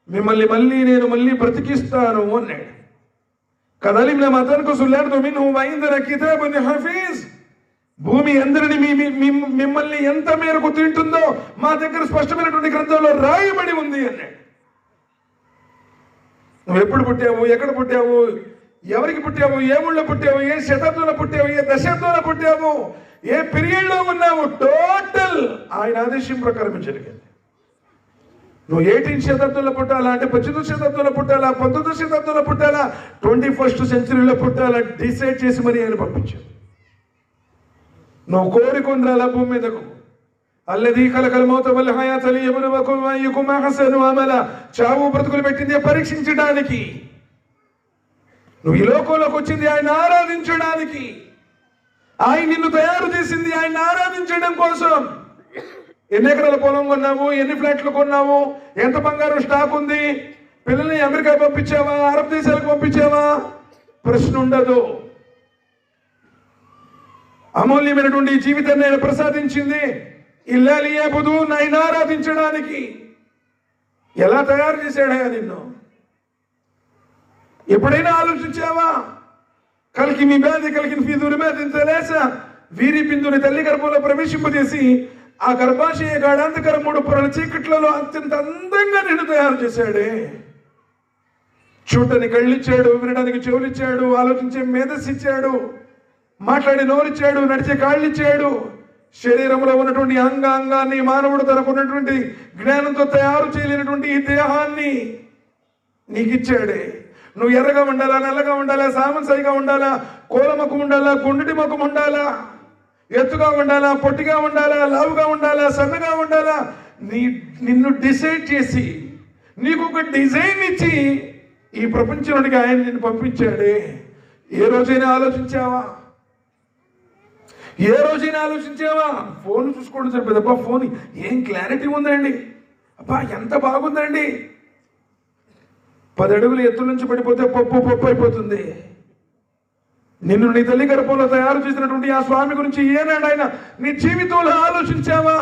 మిమ్మల్ని నేను మళ్ళీ బ్రతికిస్తాను అన్నాడు. కదలిమ్న మతన్కు సుల్లార్దు మిన్హు వ ఇందనా కితాబున్ హాఫీజ్. భూమి అందరిని మిమ్మల్ని ఎంత మేరకు తింటుందో మా దగ్గర స్పష్టమైనటువంటి గ్రంథంలో రాయబడి ఉంది అన్నాడు. నువ్వు ఎప్పుడు పుట్టావు, ఎక్కడ పుట్టావు, ఎవరికి పుట్టావు, ఏ ఊళ్ళో పుట్టావు, ఏ శతాబ్దంలో పుట్టావు, ఏ దశాబ్దంలో పుట్టావు, ఏ పీరియడ్ లో ఉన్నావు, టోటల్ ఆయన ఆదేశం ప్రకారం జరిగింది. నువ్వు 18th శతాబ్దంలో పుట్టాలా అంటే 18వ శతాబ్దంలో పుట్టాలా, 19వ శతాబ్దంలో పుట్టాలా, 21st సెంచరీలో పుట్టాలా డిసైడ్ చేసి మరి ఆయన పంపించాడు. నువ్వు కోరికొందరాల భూమి మీదకు. అల్లదీ ఖలకల్ మౌత వల్ హయాత లియబ్లువకుమ్ అయ్యుకుమ్ అహ్సను అమలా. చావు బ్రతుకులు పెట్టింది పరీక్షించడానికి. నువ్వు ఈ లోకంలోకి వచ్చింది ఆయన ఆరాధించడానికి. ఆయన నిన్ను తయారు చేసింది ఆయన ఆరాధించడం కోసం. ఎన్ని ఎకరాల పొలం కొన్నావు, ఎన్ని ఫ్లాట్లు కొన్నావు, ఎంత బంగారం స్టాక్ ఉంది, పిల్లల్ని అమెరికా పంపించావా, అరబ్ దేశాలకు పంపించావా, ప్రశ్న ఉండదు. అమూల్యమైనటువంటి జీవితాన్ని ఆయన ప్రసాదించింది ఇల్లా లియఅబుదూన్, ఆయన ఆరాధించడానికి. ఎలా తయారు చేశాడయా నిన్ను? ఎప్పుడైనా ఆలోచించావా? కలికి మీ బ్యాధి కలిగిన ఫీదురు బ్యాధి తెలేస వీరి బిందుని తల్లి గర్భంలో ప్రవేశింపజేసి ఆ గర్భాశయ గాఢాంతకర 3 పొరల చీకట్లలో అత్యంత అందంగా నిన్ను తయారు చేశాడే. చూడటానికి కళ్ళిచ్చాడు, వినడానికి చెవులిచ్చాడు, ఆలోచించే మేధస్సు ఇచ్చాడు, మాట్లాడే నోరిచ్చాడు, నడిచే కాళ్ళు ఇచ్చాడు. శరీరంలో ఉన్నటువంటి అంగాన్ని మానవుడు తనకున్నటువంటి జ్ఞానంతో తయారు చేయలేనటువంటి ఈ దేహాన్ని నీకు ఇచ్చాడే. నువ్వు ఎర్రగా ఉండాలా, నల్లగా ఉండాలా, సామన్సైగా ఉండాలా, కోలముఖం ఉండాలా, గుండెటి ముఖం ఉండాలా, ఎత్తుగా ఉండాలా, పొట్టిగా ఉండాలా, లావుగా ఉండాలా, సన్నగా ఉండాలా, నిన్ను డిసైడ్ చేసి నీకు ఒక డిజైన్ ఇచ్చి ఈ ప్రపంచానికి ఆయన నిన్ను పంపించాడే. ఏ రోజైనా ఆలోచించావా? ఏ రోజైనా ఆలోచించావా? ఫోన్ చూసుకోవడం సరిపోదు. అబ్బా ఫోన్ ఏం క్లారిటీ ఉందండి, అబ్బా ఎంత బాగుందండి. 10 అడుగులు ఎత్తు నుంచి పడిపోతే పప్పు అయిపోతుంది. నిన్ను నీ తల్లి గర్భంలో తయారు చేసినటువంటి ఆ స్వామి గురించి ఏనాడు ఆయన నీ జీవితంలో ఆలోచించావా?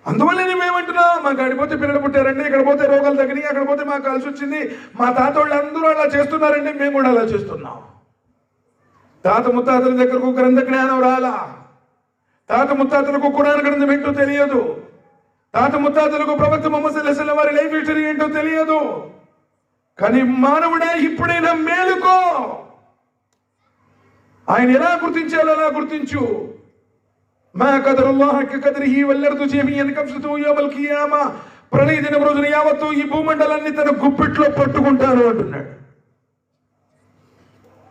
అందువల్ల మేమంటున్నాం, మాకు అడిపోతే పిల్లలు పుట్టారండి, ఇక్కడ పోతే రోగాలు తగ్గినాయి, అక్కడ పోతే మాకు కలిసి వచ్చింది, మా తాత వాళ్ళు అందరూ అలా చేస్తున్నారండి, మేము కూడా అలా చేస్తున్నాం. తాత ముత్తాతల దగ్గరకు గ్రంథ జ్ఞానం రాలా, తాత ముత్తాతలకు ఖురాన్ గ్రంథం ఏంటో తెలియదు, తాత ముత్తాతలకు ప్రవక్త ముహమ్మద్ సల్లల్లాహు అలైహి వసల్లం వారి లైఫ్ హిస్టరీ ఏంటో తెలియదు. కానీ మానవుడా ఇప్పుడైనా మేలుకో, ఆయన ఎలా గుర్తించాలో అలా గుర్తించు. మా కదరుల్లాహ్ హక్క కదరిహి వల్లర్దు జమీఅన్ కబ్సతు యౌమల్ కియామా, ప్రళయ దినం రోజున యావత్తు ఈ భూమండలాన్ని తన గుప్పిట్లో పట్టుకుంటాను అంటున్నాడు.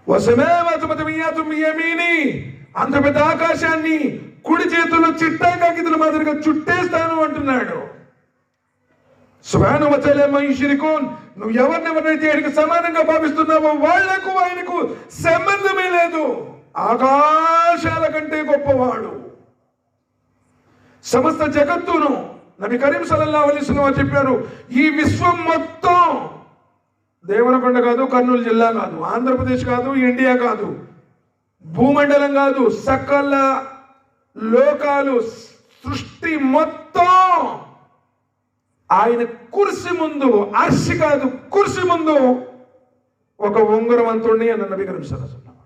వసమావాతు మతమియాతు బియమీని, అంత పెద్ద ఆకాశాన్ని కుడి చేతుల్లో చిట్టా కాకితుల మాదిరిగా చుట్టేస్తాను అంటున్నాడు. సుబ్హానహు వ తఆలా మా యుష్రికూన్, నువ్వు ఎవరినెవరైతే ఆయనకు సమానంగా భావిస్తున్నావో వాళ్లకు ఆయనకు సంబంధమే లేదు. ఆకాశాల కంటే గొప్పవాడు. సమస్త జగత్తును నబీ కరీం సల్లల్లాహు అలైహి వసల్లం చెప్పారు, ఈ విశ్వం మొత్తం దేవరకొండ కాదు, కర్నూలు జిల్లా కాదు, ఆంధ్రప్రదేశ్ కాదు, ఇండియా కాదు, భూమండలం కాదు, సకల లోకాలు, సృష్టి మొత్తం ఆయన కుర్సీ ముందు, అర్ష్ కాదు కుర్సీ ముందు ఒక ఉంగరం అంతుండి అన్న నబీ కరీం సల్లల్లాహు అలైహి వసల్లం.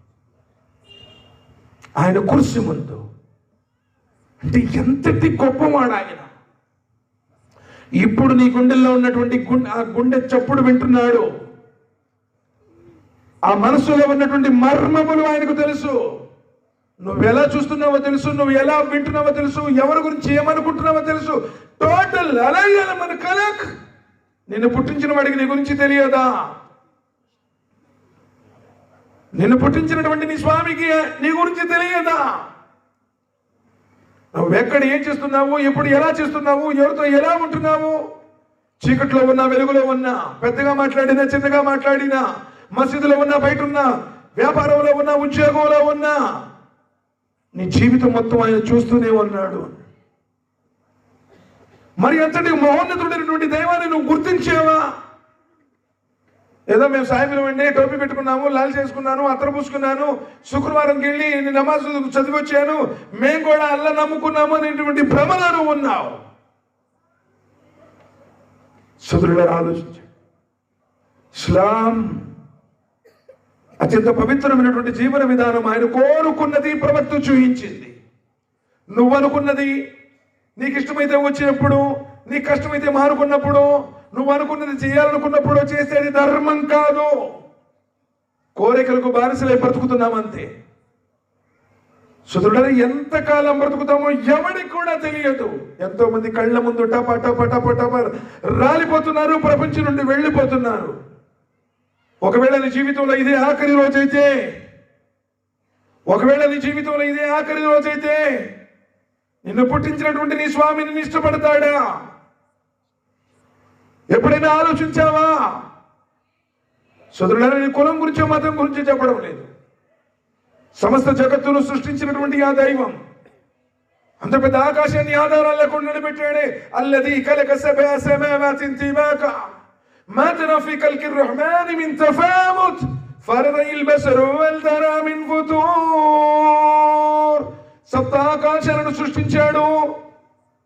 ఆయన కుర్సీ ముందు అంటే ఎంతటి గొప్పవాడు ఆయన. ఇప్పుడు నీ గుండెల్లో ఉన్నటువంటి ఆ గుండె చప్పుడు వింటున్నాడు. ఆ మనసులో ఉన్నటువంటి మర్మములు ఆయనకు తెలుసు. నువ్వు ఎలా చూస్తున్నావో తెలుసు, నువ్వు ఎలా వింటున్నావో తెలుసు, ఎవరి గురించి ఏమనుకుంటున్నావో తెలుసు. టోటల్ అలాగే మన కలక్. నిన్ను పుట్టించిన వాడికి నీ గురించి తెలియదా? నిన్ను పుట్టించినటువంటి నీ స్వామికి నీ గురించి తెలియదా? నువ్వు ఎక్కడ ఏం చేస్తున్నావు, ఎప్పుడు ఎలా చేస్తున్నావు, ఎవరితో ఎలా ఉంటున్నావు, చీకట్లో ఉన్నా వెలుగులో ఉన్నా, పెద్దగా మాట్లాడినా చిన్నగా మాట్లాడినా, మసీదులో ఉన్నా బయట ఉన్నా, వ్యాపారంలో ఉన్నా ఉద్యోగంలో ఉన్నా, నీ జీవితం మొత్తం ఆయన చూస్తూనే ఉన్నాడు. మరి అంతటి మహోన్నతుడైనటువంటి దైవాన్ని నువ్వు గుర్తించావా? ఏదో మేము సాయంత్రం అండి టోపీ పెట్టుకున్నాము, లాల్ చేసుకున్నాను, అత్తరు పూసుకున్నాను, శుక్రవారంకి వెళ్ళి నమాజ్ చదివి వచ్చాను, మేము కూడా అల్లా నమ్ముకున్నాము అనేటువంటి భ్రమలను ఉన్నావు. సోదరులారా ఆలోచించండి. ఇస్లాం అత్యంత పవిత్రమైనటువంటి జీవన విధానం. ఆయన కోరుకున్నది ప్రవక్త చూయించింది. నువ్వు అనుకున్నది నీకు ఇష్టమైతే వచ్చినప్పుడు, నీకు కష్టమైతే మారుకున్నప్పుడు, నువ్వు అనుకున్నది చేయాలనుకున్నప్పుడు చేసేది ధర్మం కాదు. కోరికలకు బానిసలై బ్రతుకుతున్నామంతే. సోదరులారా ఎంతకాలం బ్రతుకుతామో ఎవరికి కూడా తెలియదు. ఎంతో మంది కళ్ళ ముందు టప టప టప టప రాలిపోతున్నారు, ప్రపంచం నుండి వెళ్ళిపోతున్నారు. ఒకవేళ నీ జీవితంలో ఇదే ఆఖరి రోజైతే, ఒకవేళ నీ జీవితంలో ఇదే ఆఖరి రోజైతే నిన్ను పుట్టించినటువంటి నీ స్వామిని ఇష్టపడతాడా? ఎప్పుడైనా ఆలోచించావా? సోదరులారా నీ కులం గురించో మతం గురించి చెప్పడం లేదు. సమస్త జగత్తును సృష్టించినటువంటి ఆ దైవం అంత పెద్ద ఆకాశాన్ని ఆధారాలు లేకుండా నిలబెట్టాడే. అల్లదీ ఖలక సబ్అ సమావాతిన్ తిబాకా మా తరా ఫీ ఖల్కి రహమాన్ మిన్ తఫావుత్ ఫరదల్ బసర్ వల్ తరా మిన్ ఫుతూర్. సప్త ఆకాశాలను సృష్టించాడు.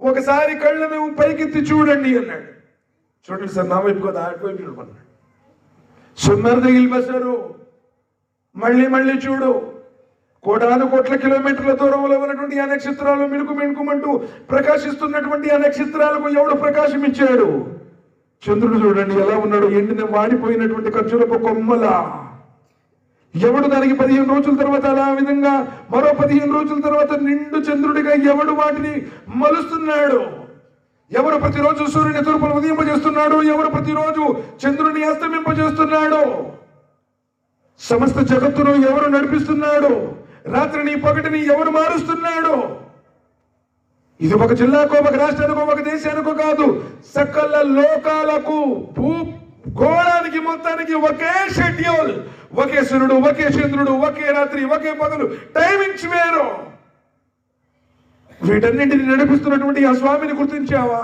ఒకసారి కళ్ళను పైకెత్తి చూడండి అన్నాడు. చూడండి సార్, నా వైపు కదా అటువైపు చూడమన్నాడు. సుమర్దల్ బసరు, మళ్ళీ మళ్ళీ చూడు. కోటాను కోట్ల కిలోమీటర్ల దూరంలో ఉన్నటువంటి ఆ నక్షత్రాలు మిణుకు మిణుకుమంటూ ప్రకాశిస్తున్నటువంటి ఆ నక్షత్రాలకు ఎవడు ప్రకాశం ఇచ్చాడు? చంద్రుడు చూడండి ఎలా ఉన్నాడు, ఎండిన వాడిపోయినటువంటి ఖర్జూరపు కొమ్మలా. ఎవడు దానికి 15 రోజుల తర్వాత అలా విధంగా మరో 15 రోజుల తర్వాత నిండు చంద్రుడిగా ఎవడు వాటిని మలుస్తున్నాడు? ఎవరు ప్రతిరోజు సూర్యుని తూర్పును ఉదయింపజేస్తున్నాడు? ఎవరు ప్రతిరోజు చంద్రుని అస్తమింపజేస్తున్నాడు? సమస్త జగత్తును ఎవరు నడిపిస్తున్నాడు? రాత్రిని పగటిని ఎవరు మారుస్తున్నాడు? ఇది ఒక జిల్లాకో, ఒక రాష్ట్రానికో, ఒక దేశానికో కాదు, సకల లోకాలకు, భూగోళానికి మొత్తానికి ఒకే షెడ్యూల్, ఒకే సూర్యుడు, ఒకే చంద్రుడు, ఒకే రాత్రి, ఒకే పగలు, టైమింగ్స్ వేరు. వీటన్నింటిని నడిపిస్తున్నటువంటి ఆ స్వామిని గుర్తించావా?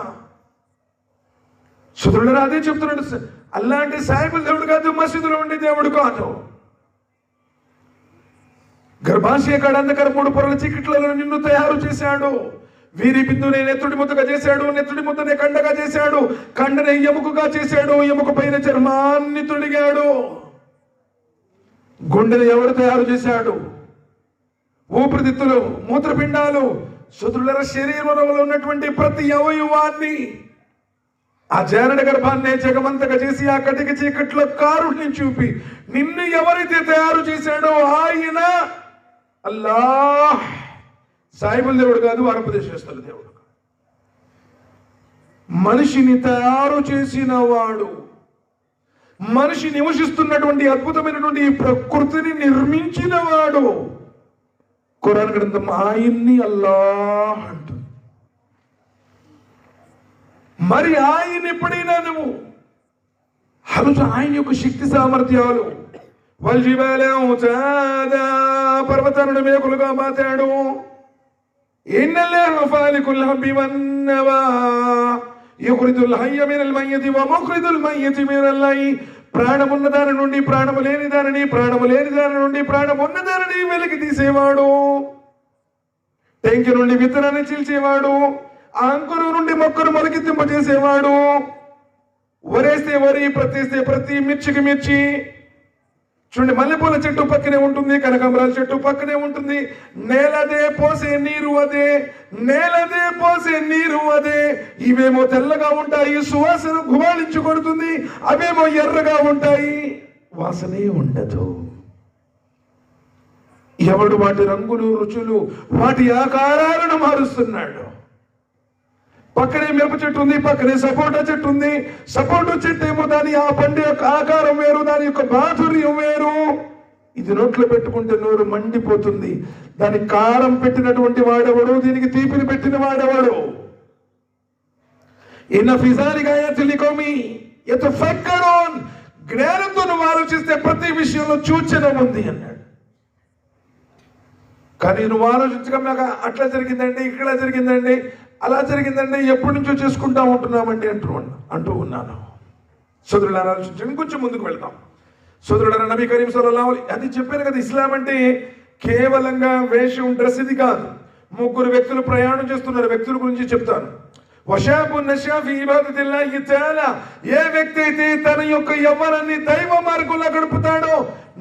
సుధుడు అదే చెప్తున్నాడు, అలాంటి సాయిబుల్ దేవుడు కాదు, మసీదులో ఉండే దేవుడు కాదు. గర్భాశయ కాడ అంధకార 3 పొరల చీకట్లలో నిన్ను తయారు చేశాడు. వీరి బిందునే నెత్తుడి ముద్దగా చేశాడు, నెత్తుడి ముద్దనే కండగా చేశాడు, కండనే ఎముకగా చేశాడు, ఎముక పైన చర్మాన్ని తొడిగాడు. గుండెని ఎవరు తయారు చేశాడు? ఊపిరితిత్తులు, మూత్రపిండాలు, సుతుల శరీరంలో ఉన్నటువంటి ప్రతి అవయవాన్ని, ఆ జారడ గర్భాన్నే జగమంతగా చేసి ఆ కటిక చీకట్లో కారుణ్ణి చూపి నిన్ను ఎవరైతే తయారు చేశాడో ఆయన అల్లాహ్. సాయిబుల్ దేవుడు కాదు, ఆంధ్రప్రదేశ్ దేవుడు. మనిషిని తయారు చేసిన వాడు, మనిషి నివసిస్తున్నటువంటి అద్భుతమైనటువంటి ప్రకృతిని నిర్మించిన వాడు. ఖురాన్ గ్రంథం ఆయన్ని అల్లాహ్ అంటుంది. మరి ఆయన ఎప్పుడైనా నువ్వు ఆయన యొక్క శక్తి సామర్థ్యాలు, పర్వతాలను మేకులుగా మాతాడు. ప్రాణమున్న దాని నుండి ప్రాణము లేని దానిని, ప్రాణము లేని దాని నుండి ప్రాణమున్న దానిని వెలికి తీసేవాడు. టెంకి నుండి విత్తనాన్ని చీల్చేవాడు. ఆ అంకురం నుండి మొక్కను మొలకెత్తింపజేసేవాడు. వరేస్తే వరి, ప్రతిస్తే ప్రతి, మిర్చికి మిర్చి. చూడండి, మల్లెపూల చెట్టు పక్కనే ఉంటుంది, కనకాంబరాల చెట్టు పక్కనే ఉంటుంది. నేలదే పోసే నీరు అదే, నేలదే పోసే నీరు అదే. ఇవేమో తెల్లగా ఉంటాయి, సువాసన గుబాళించి కొడుతుంది. అవేమో ఎర్రగా ఉంటాయి, వాసనే ఉండదు. ఎవడు వాటి రంగులు, రుచులు, వాటి ఆకారాలను మారుస్తున్నాడు. పక్కనే మిరప చెట్టు ఉంది, పక్కనే సపోటా చెట్టు ఉంది. సపోటా చెట్టు ఏమో దాని ఆ పండు యొక్క ఆకారం వేరు, దాని యొక్క మాధుర్యం వేరు. ఇది నోట్లో పెట్టుకుంటే నోరు మండిపోతుంది. దానికి కారం పెట్టినటువంటి వాడెవడు, దీనికి తీపిని పెట్టిన వాడెవడు? ఇన్న ఫిజాలిగా తెలియకోమి యతఫక్కరూన్. జ్ఞానంతో నువ్వు ఆలోచిస్తే ప్రతి విషయంలో సూచన ఉంది అన్నాడు. కానీ నువ్వు ఆలోచించక అట్లా జరిగిందండి, ఇక్కడ జరిగిందండి, అలా జరిగిందండి, ఎప్పటి నుంచో చేసుకుంటా ఉంటున్నామండి అంటూ ఉన్నాను. సోదరులారా, ఆలోచించండి. కొంచెం ముందుకు వెళ్దాం. సోదరులారా, నబీ కరీం సల్లల్లాహు అలైహి అది చెప్పాను కదా, ఇస్లాం అంటే కేవలంగా వేషం, డ్రెస్ ఇది కాదు. 3 వ్యక్తులు ప్రయాణం చేస్తున్నారు. వ్యక్తుల గురించి చెప్తాను. వషాబున్ నషా ఫీ ఇబాదతిల్లాహి తఆలా. ఏ వ్యక్తి అయితే తన యొక్క యవ్వనాన్ని దైవ మార్గంలో గడుపుతాడో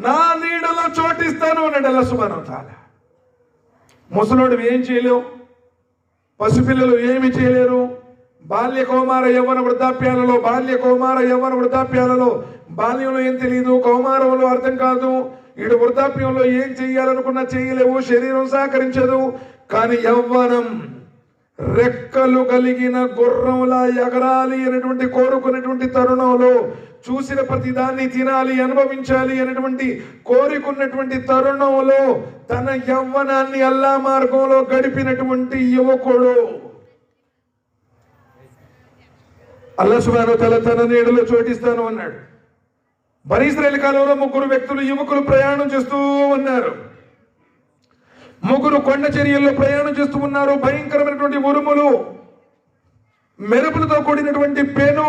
నా నీడలో చోటిస్తాను అన్నాడు అల్లాహ్ సుబ్హానహు వ తఆలా. ముసలోడు ఏం చేయలేవు, పసిపిల్లలు ఏమి చేయలేరు. బాల్య కౌమార యవ్వన వృద్ధాప్యాలలో, బాల్యంలో ఏం తెలియదు, కౌమారంలో అర్థం కాదు, ఈడు వృద్ధాప్యంలో ఏం చెయ్యాలనుకున్నా చేయలేవు, శరీరం సహకరించదు. కానీ యవ్వనం రెక్కలు కలిగిన గుర్రంలా ఎగరాలి అనేటువంటి కోరుకునేటువంటి తరుణంలో, చూసిన ప్రతి దాన్ని తినాలి, అనుభవించాలి అనేటువంటి కోరికున్నటువంటి తరుణంలో తన యవ్వనాన్ని అల్లా మార్గంలో గడిపినటువంటి యువకుడు అల్లాహ్ సుబ్హానహు వ తఆలా తన నీడలో చోటిస్తాను అన్నాడు. బనీ ఇశ్రాయేలు కాలంలో 3 వ్యక్తులు, యువకులు ప్రయాణం చేస్తూ ఉన్నారు. 3 కొండ చర్యల్లో ప్రయాణం చేస్తూ ఉన్నారు. భయంకరమైనటువంటి ఉరుములు, మెరుపులతో కూడినటువంటి పెను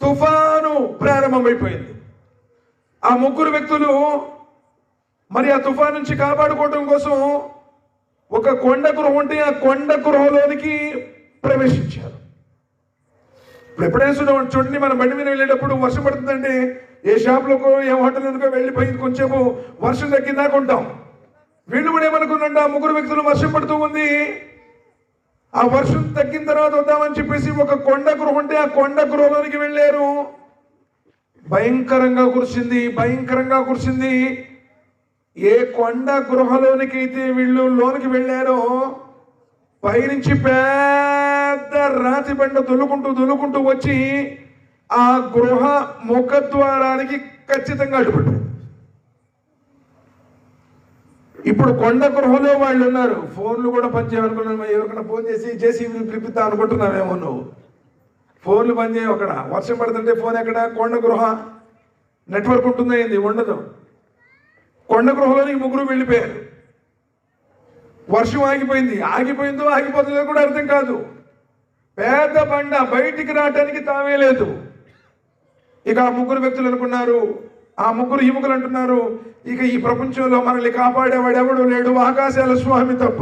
తుఫాను ప్రారంభమైపోయింది. ఆ 3 వ్యక్తులు మరి ఆ తుఫాను నుంచి కాపాడుకోవడం కోసం ఒక కొండ గృహం ఉంటే ఆ కొండ గృహలోనికి ప్రవేశించారు. ఇప్పుడు ఎప్పుడైనా చూడండి, మనం బండి మీద వెళ్ళేటప్పుడు వర్షం పడుతుందంటే ఏ షాప్లోకో ఏ హోటల్లోకో వెళ్ళిపోయి కొంచెంసేపు వర్షం తగ్గిందాకా ఉంటాం. వీళ్ళు కూడా ఏమనుకున్నాంటే ఆ 3 వ్యక్తులు వర్షం పడుతూ ఉంది, ఆ వర్షం తగ్గిన తర్వాత వద్దామని చెప్పేసి ఒక కొండ గృహ ఉంటే ఆ కొండ గృహలోనికి వెళ్ళారు. భయంకరంగా కురిసింది. ఏ కొండ గృహలోనికి అయితే వీళ్ళు లోనికి వెళ్ళారో పైనుంచి పెద్ద రాతి బండ దొల్లుకుంటూ వచ్చి ఆ గృహ ముఖద్వారానికి ఖచ్చితంగా అడ్డుపడ్డారు. ఇప్పుడు కొండ గృహలో వాళ్ళు ఉన్నారు. ఫోన్లు కూడా పనిచేయనుకున్నాను. ఎవరికైనా ఫోన్ చేసి జేసీబీ పిలిపిద్దా అనుకుంటున్నావేమో నువ్వు. ఫోన్లు పనిచేయవు అక్కడ. వర్షం పడుతుంటే ఫోన్ ఎక్కడ? కొండ గృహ. నెట్వర్క్ ఉంటుందా ఏంది? ఉండదు. కొండ గృహలోనికి ముగ్గురు వెళ్ళిపోయారు. వర్షం ఆగిపోయిందో ఆగిపోతుందో కూడా అర్థం కాదు. పెద్ద బండ, బయటికి రావడానికి తావే లేదు. ఇక ఆ ముగ్గురు వ్యక్తులు అనుకున్నారు, ఆ ముగ్గురు యువకులు అంటున్నారు, ఇక ఈ ప్రపంచంలో మనల్ని కాపాడేవాడు ఎవడు లేడు, ఆకాశాల స్వామి తప్ప.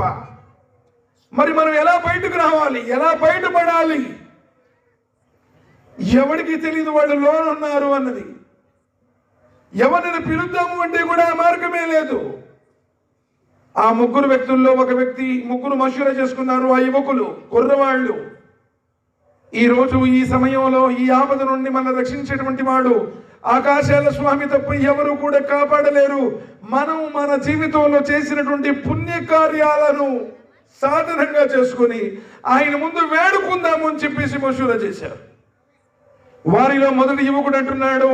మరి మనం ఎలా బయటకు రావాలి? ఎలా బయటపడాలి? ఎవరికి తెలియదు వాళ్ళు లోనున్నారు అన్నది. ఎవరిని పిలుద్దాము అంటే కూడా మార్గమే లేదు. ఆ ముగ్గురు వ్యక్తుల్లో ఒక వ్యక్తి, ముగ్గురు మషూరా చేసుకున్నారు. ఆ యువకులు కుర్రవాళ్ళు. ఈ రోజు ఈ సమయంలో ఈ ఆపద నుండి మనం రక్షించేటువంటి వాడు ఆకాశాల స్వామి తప్ప ఎవరు కూడా కాపాడలేరు. మనం మన జీవితంలో చేసినటువంటి పుణ్యకార్యాలను సాధనంగా చేసుకుని ఆయన ముందు వేడుకుందాము అని చెప్పేసి మషూరా చేశారు. వారిలో మొదటి యువకుడు అంటున్నాడు,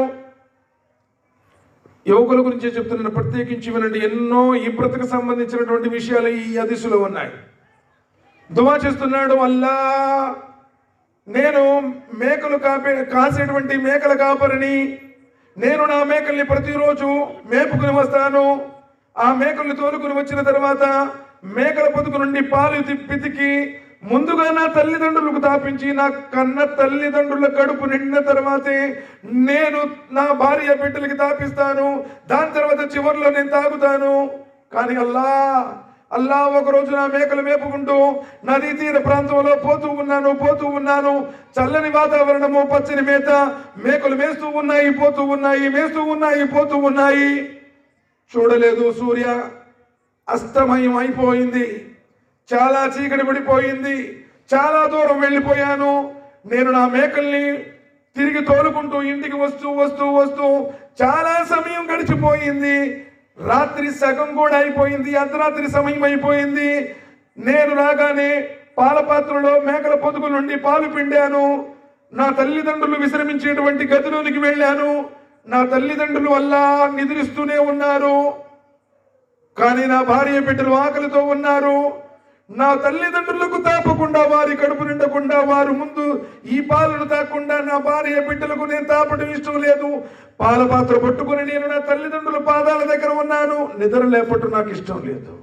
యువకుల గురించి చెప్తున్నాను, ప్రత్యేకించి వినండి. ఎన్నో ఈ బ్రతుకు సంబంధించినటువంటి విషయాలు ఈ హదీసులో ఉన్నాయి. దువా చేస్తున్నాడు, అల్లా నేను మేకలు కాసేటువంటి మేకల కాపరిని. నేను నా మేకల్ని ప్రతిరోజు మేపుకుని వస్తాను. ఆ మేకల్ని తోలుకుని వచ్చిన తర్వాత మేకల పొదుగు నుండి పాలు పితికి ముందుగా నా తల్లిదండ్రులకు తాపించి నా కన్న తల్లిదండ్రుల కడుపు నిండిన తర్వాతే నేను నా భార్య బిడ్డలకి తాపిస్తాను. దాని తర్వాత చివరిలో నేను తాగుతాను. కానీ అల్లా ఒకరోజు నా మేకలు మేపుకుంటూ నదీ తీర ప్రాంతంలో పోతూ ఉన్నాను. చల్లని వాతావరణము, పచ్చని మేత, మేకలు మేస్తూ ఉన్నాయి, పోతూ ఉన్నాయి. చూడలేదు, సూర్య అస్తమయం అయిపోయింది. చాలా చీకటి పడిపోయింది. చాలా దూరం వెళ్ళిపోయాను. నేను నా మేకల్ని తిరిగి తోలుకుంటూ ఇంటికి వస్తూ చాలా సమయం గడిచిపోయింది. రాత్రి సగం కూడా అయిపోయింది. అర్ధరాత్రి సమయం అయిపోయింది. నేను రాగానే పాల పాత్రలో మేకల పొదుగు నుండి పాలు పిండాను. నా తల్లిదండ్రులు విశ్రమించేటువంటి గదిలోనికి వెళ్ళాను. నా తల్లిదండ్రులు అల్లా నిద్రిస్తూనే ఉన్నారు. కానీ నా భార్య బిడ్డలు ఆకలితో ఉన్నారు. నా తల్లిదండ్రులకు తాపకుండా, వారి కడుపు నిండకుండా, వారు ముందు ఈ పాలను తాకుండా నా భార్య బిడ్డలకు నేను తాపడం ఇష్టం లేదు. పాల పాత్ర పట్టుకుని నేను నా తల్లిదండ్రుల పాదాల దగ్గర ఉన్నాను. నిద్ర లేపటం నాకు ఇష్టం లేదు.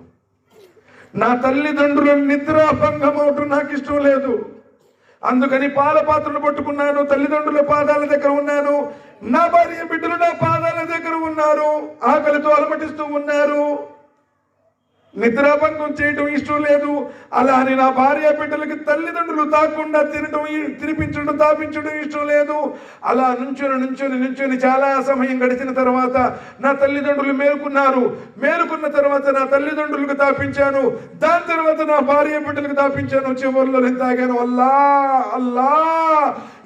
నా తల్లిదండ్రుల నిద్ర భంగం అవటం నాకు ఇష్టం లేదు. అందుకని పాల పాత్రను పట్టుకున్నాను, తల్లిదండ్రుల పాదాల దగ్గర ఉన్నాను. నా భార్య బిడ్డలు నా పాదాల దగ్గర ఉన్నారు, ఆకలితో అలమటిస్తూ ఉన్నారు. నిద్రాభంగం చేయటం ఇష్టం లేదు. అలా అని నా భార్య బిడ్డలకి తల్లిదండ్రులు తాకుండా తినిపించడం, తాపించడం ఇష్టం లేదు. అలా నుంచొని చాలా సమయం గడిచిన తర్వాత నా తల్లిదండ్రులు మేలుకున్న తర్వాత నా తల్లిదండ్రులకు తాపించాను. దాని తర్వాత నా భార్య బిడ్డలకు తాపించాను. చివరిలో నేను తాగాను. అల్లా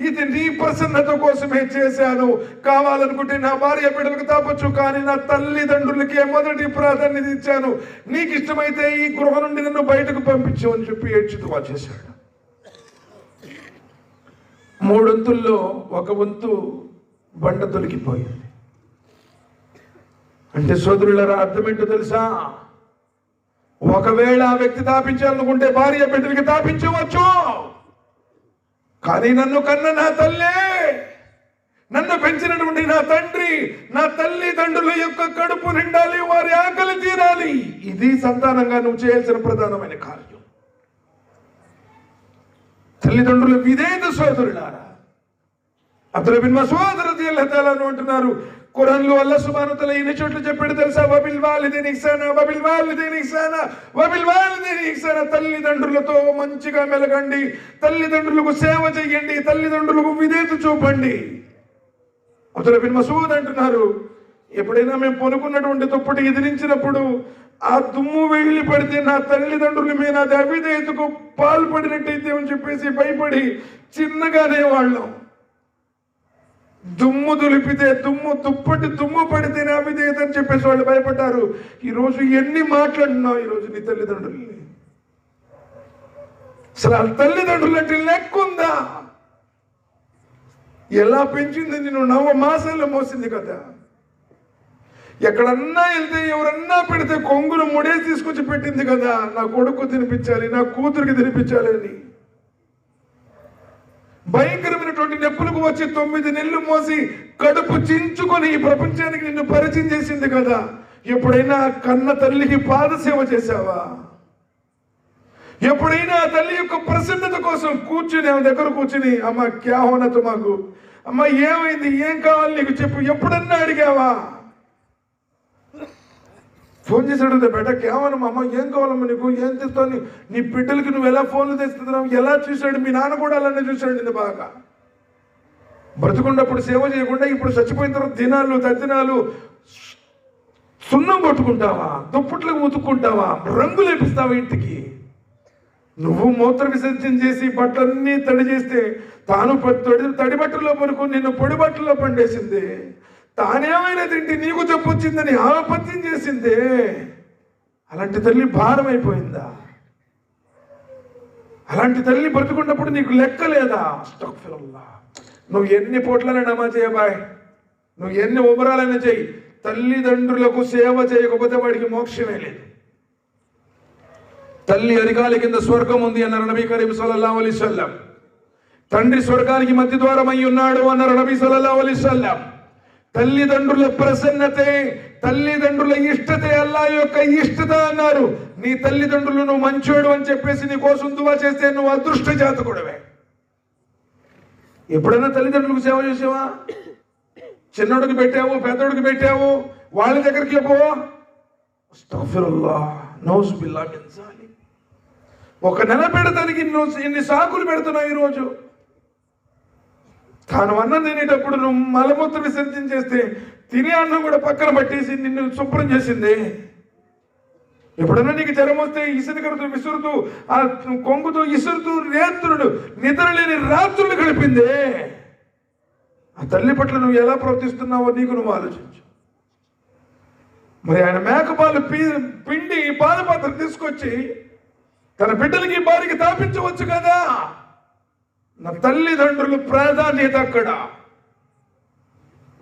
ఇది నీ ప్రసన్నత కోసమే చేశాను. కావాలనుకుంటే నా భార్య బిడ్డలకు తాపొచ్చు, కానీ నా తల్లిదండ్రులకే మొదటి ప్రాధాన్యత ఇచ్చాను. నీకు ఇష్టమైతే ఈ గృహ నుండి నన్ను బయటకు పంపించు అని చెప్పి ఏడ్చి దువా చేశాడు. 3 వంతుల్లో 1 వంతు బండ తొలగిపోయింది. అంటే సోదరులారా, అర్థం ఏంటో తెలుసా? ఒకవేళ ఆ వ్యక్తి తాపించాలనుకుంటే భార్య బిడ్డలకి తాపించవచ్చు, కానీ నన్ను కన్న నా తల్లే, నన్ను పెంచినటువంటి నా తండ్రి, నా తల్లిదండ్రుల యొక్క కడుపు నిండాలి, వారి ఆకలి తీరాలి. ఇది సంతానంగా నువ్వు చేయాల్సిన ప్రధానమైన కార్యం. తల్లిదండ్రుల విధేయత సోదరులారా. అబ్దుల్లా బిన్ మస్ఊద్ రలియల్లాహు తఆలా అంటున్నారు, ఖురాన్లో అల్లాహ్ సుబ్హానహు వ తఆలా ఎన్ని చోట్ల చెప్పాడు తెలుసా? వబిల్ వాలిదైని ఇహ్సానా, తల్లిదండ్రులతో మంచిగా మెలగండి, తల్లిదండ్రులకు సేవ చేయండి, తల్లిదండ్రులకు విధేయత చూపండి. అబ్దుల్లా బిన్ మస్ఊద్ అంటున్నారు, ఎప్పుడైనా మేము పొనుకున్నటువంటి దుప్పటి ఎదిరించినప్పుడు ఆ దుమ్ము వెళ్ళి పడితే నా తల్లిదండ్రుల మీద అది అవిధేయతకు పాల్పడినట్టయితే అని చెప్పేసి భయపడి చిన్నగానే వాళ్ళం. దుమ్ము దులిపితే దుమ్ము పడితేనే అవిధేయత అని చెప్పేసి వాళ్ళు భయపడ్డారు. ఈరోజు ఎన్ని మాట్లాడినావు ఈరోజు నీ తల్లిదండ్రుల్ని? అసలు ఆ తల్లిదండ్రులు అంటే లెక్కుందా? ఎలా పెంచింది నిన్ను, 9 మాసాల్లో మోసింది కదా. ఎక్కడన్నా వెళ్తే ఎవరన్నా పెడితే కొంగును ముడేసి తీసుకొచ్చి పెట్టింది కదా, నా కొడుకు తినిపించాలి, నా కూతురికి తినిపించాలి అని. భయంకరమైనటువంటి నొప్పులకు వచ్చి 9 నెలలు మోసి కడుపు చించుకొని ఈ ప్రపంచానికి నిన్ను పరిచయం చేసింది కదా. ఎప్పుడైనా కన్న తల్లికి పాదసేవ చేశావా? ఎప్పుడైనా ఆ తల్లి యొక్క ప్రసన్నత కోసం కూర్చుని ఆమె దగ్గర కూర్చుని, అమ్మ క్యా హోనా తుమాకు, అమ్మ ఏమైంది, ఏం కావాలి నీకు చెప్పు, ఎప్పుడన్నా అడిగావా? ఫోన్ చేసాడు బేట కేవలం, అమ్మ ఏం కావాలమ్మా నీకు, ఏం తెస్తావు, నీ బిడ్డలకి నువ్వు ఎలా ఫోన్లు తెస్తున్నావు, ఎలా చూశాడు మీ నాన్న కూడా అలానే చూశాడు నిన్ను బాగా. బ్రతుకున్నప్పుడు సేవ చేయకుండా ఇప్పుడు చచ్చిపోయిన తర్వాత దినాలు తద్దినాలు సున్నం కొట్టుకుంటావా, దుప్పట్లకు ఉతుక్కుంటావా, రంగులు వేపిస్తావా ఇంటికి? నువ్వు మూత్ర విసర్జన చేసి బట్టలన్నీ తడి చేస్తే తాను తడి బట్టల్లో పడుకుని నిన్ను పొడి బట్టల్లో పండేసింది. తానేమైనా తింటే నీకు చెప్పొచ్చిందని ఆపత్యం చేసిందే. అలాంటి తల్లి భారం అయిపోయిందా? అలాంటి తల్లి బ్రతుకున్నప్పుడు నీకు లెక్క లేదా? నువ్వు ఎన్ని పూట్లైనా నమాజ్ చేయబాయ్, నువ్వు ఎన్ని ఉమరాలైనా చేయి, తల్లిదండ్రులకు సేవ చేయకపోతే వాడికి మోక్షమే లేదు. తల్లి అరికాలి కింద స్వర్గం ఉంది అన్నారు నబీ కరీం సల్లల్లాహు అలైహి వసల్లం. తండ్రి స్వర్గానికి మధ్య ద్వారమై ఉన్నాడు అన్నారు నబీ సల్లల్లాహు అలైహి వసల్లం. తల్లిదండ్రుల ప్రసన్నతే, తల్లిదండ్రుల ఇష్టతే అల్లాహ్ యొక్క ఇష్టత అన్నారు. నీ తల్లిదండ్రులు నువ్వు మంచోడు అని చెప్పేసి నీ కోసం దువా చేస్తే నువ్వు అదృష్ట జాతకుడివే. ఎప్పుడైనా తల్లిదండ్రులకు సేవ చేసావా? చిన్నోడికి పెట్టావు, పెద్దోడికి పెట్టావు, వాళ్ళ దగ్గరికి పో. అస్తగ్ఫిరుల్లాహ్, నౌజు బిల్లాహ్ మిన్ జాలిక్. ఒక నెల పెడతానికి ఇన్ని సాకులు పెడుతున్నావు. ఈరోజు తాను అన్నం తినేటప్పుడు నువ్వు మలమూత్ర విసర్జన చేస్తే తినే అన్నం కూడా పక్కన పట్టేసి నిన్ను శుభ్రం చేసింది. ఎప్పుడన్నా నీకు జ్వరం వస్తే ఇసురుకడుతూ విసురుతూ ఆ కొంగుతూ ఇసురుతూ రేత్రుడు నిద్రలేని రాత్రులు గడిపింది. ఆ తల్లి పట్ల నువ్వు ఎలా ప్రవర్తిస్తున్నావో నీకు నువ్వు ఆలోచించు. మరి ఆయన మేకపాలు పిండి పాదపాత్ర తీసుకొచ్చి తన బిడ్డలకి భార్యకి తాపించవచ్చు కదా. నా తల్లిదండ్రులు ప్రాధాన్యత అక్కడ